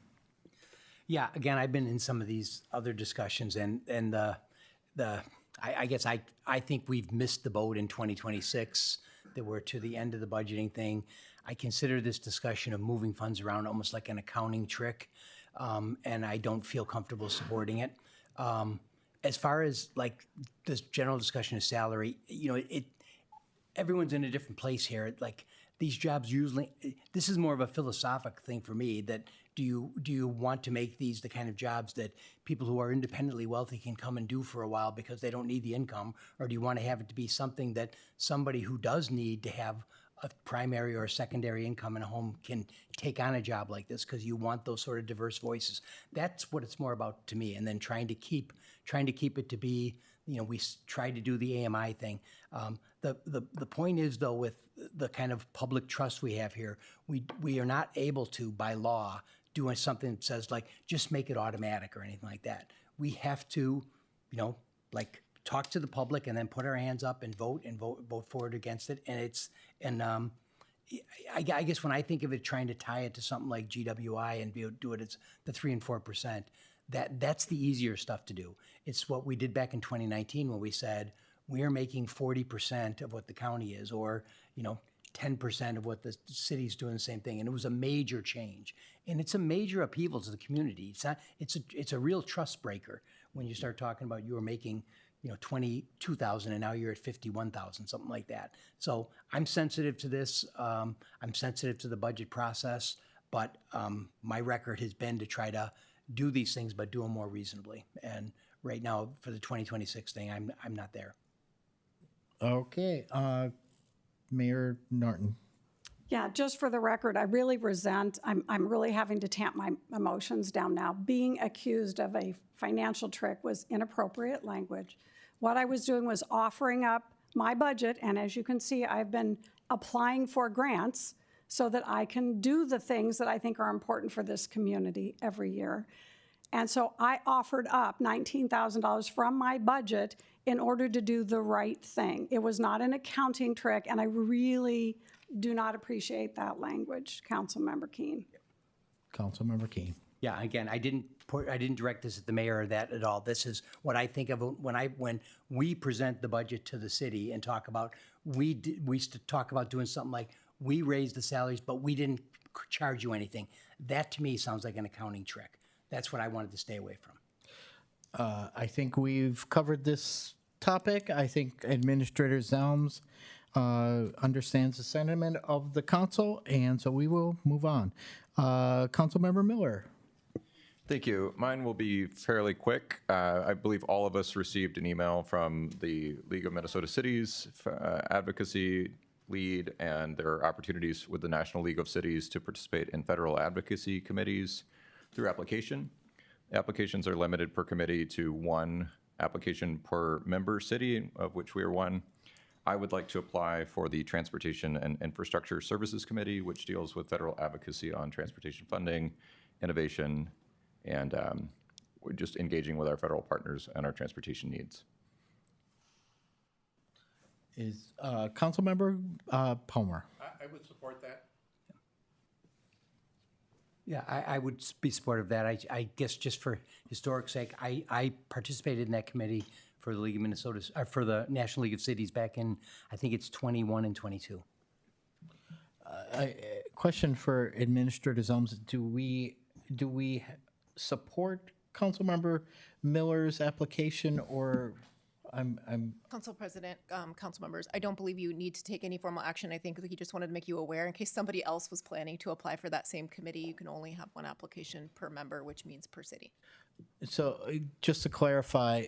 Yeah, again, I've been in some of these other discussions, and I guess I think we've missed the boat in 2026, that we're to the end of the budgeting thing. I consider this discussion of moving funds around almost like an accounting trick, and I don't feel comfortable supporting it. As far as like this general discussion of salary, you know, everyone's in a different place here. Like these jobs usually, this is more of a philosophic thing for me, that do you want to make these the kind of jobs that people who are independently wealthy can come and do for a while because they don't need the income? Or do you want to have it to be something that somebody who does need to have a primary or a secondary income in a home can take on a job like this because you want those sort of diverse voices? That's what it's more about to me. And then trying to keep it to be, you know, we tried to do the AMI thing. The point is, though, with the kind of public trust we have here, we are not able to, by law, do something that says, like, just make it automatic or anything like that. We have to, you know, like, talk to the public and then put our hands up and vote for it, against it. And I guess when I think of it, trying to tie it to something like GWI and do it as the 3% and 4%, that's the easier stuff to do. It's what we did back in 2019 when we said we are making 40% of what the county is, or, you know, 10% of what the city's doing the same thing. And it was a major change. And it's a major upheaval to the community. It's a real trust breaker when you start talking about you were making, you know, 22,000 and now you're at 51,000, something like that. So I'm sensitive to this. I'm sensitive to the budget process, but my record has been to try to do these things, but do them more reasonably. And right now, for the 2026 thing, I'm not there. Okay, Mayor Norton. Yeah, just for the record, I really resent, I'm really having to tamp my emotions down now. Being accused of a financial trick was inappropriate language. What I was doing was offering up my budget, and as you can see, I've been applying for grants so that I can do the things that I think are important for this community every year. And so I offered up $19,000 from my budget in order to do the right thing. It was not an accounting trick, and I really do not appreciate that language, Councilmember Keen. Councilmember Keen. Yeah, again, I didn't direct this at the mayor or that at all. This is what I think of when we present the budget to the city and talk about, we used to talk about doing something like, we raised the salaries, but we didn't charge you anything. That to me sounds like an accounting trick. That's what I wanted to stay away from. I think we've covered this topic. I think Administrator Zelms understands the sentiment of the council, and so we will move on. Councilmember Miller. Thank you. Mine will be fairly quick. I believe all of us received an email from the League of Minnesota Cities advocacy lead, and there are opportunities with the National League of Cities to participate in federal advocacy committees through application. Applications are limited per committee to one application per member city, of which we are one. I would like to apply for the Transportation and Infrastructure Services Committee, which deals with federal advocacy on transportation funding, innovation, and we're just engaging with our federal partners and our transportation needs. Is Councilmember Palmer. I would support that. Yeah, I would be supportive of that. I guess just for historic sake, I participated in that committee for the League of Minnesota, for the National League of Cities back in, I think it's 21 and 22. Question for Administrator Zelms. Do we support Councilmember Miller's application, or I'm Council President, council members, I don't believe you need to take any formal action. I think he just wanted to make you aware in case somebody else was planning to apply for that same committee. You can only have one application per member, which means per city. So just to clarify,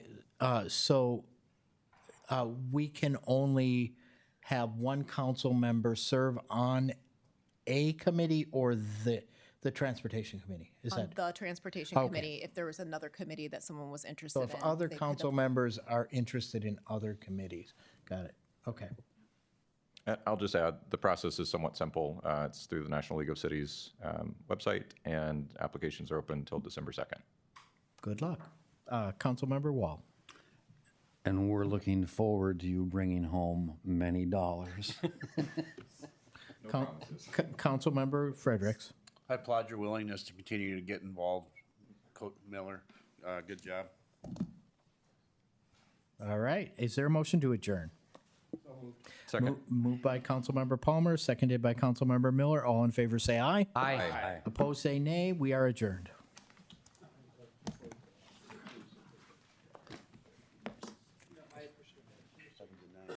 we can only have one council member serve on a committee or the transportation committee? Is On that the transportation Okay. committee, if there was another committee that someone was interested so? in. If other they could council members are interested in other committees, got it. Okay. I'll just add, the process is somewhat simple. It's through the National League of Cities website, and applications are open until December 2nd. Good luck. Councilmember Wall. And we're looking forward to you bringing home many dollars. Councilmember Fredericks. I applaud your willingness to continue to get involved, Coach Miller. Good job. All right. Is there a motion to adjourn? Second. Moved by Councilmember Palmer, seconded by Councilmember Miller. All in favor say aye. Aye. Opposed say nay. We are adjourned.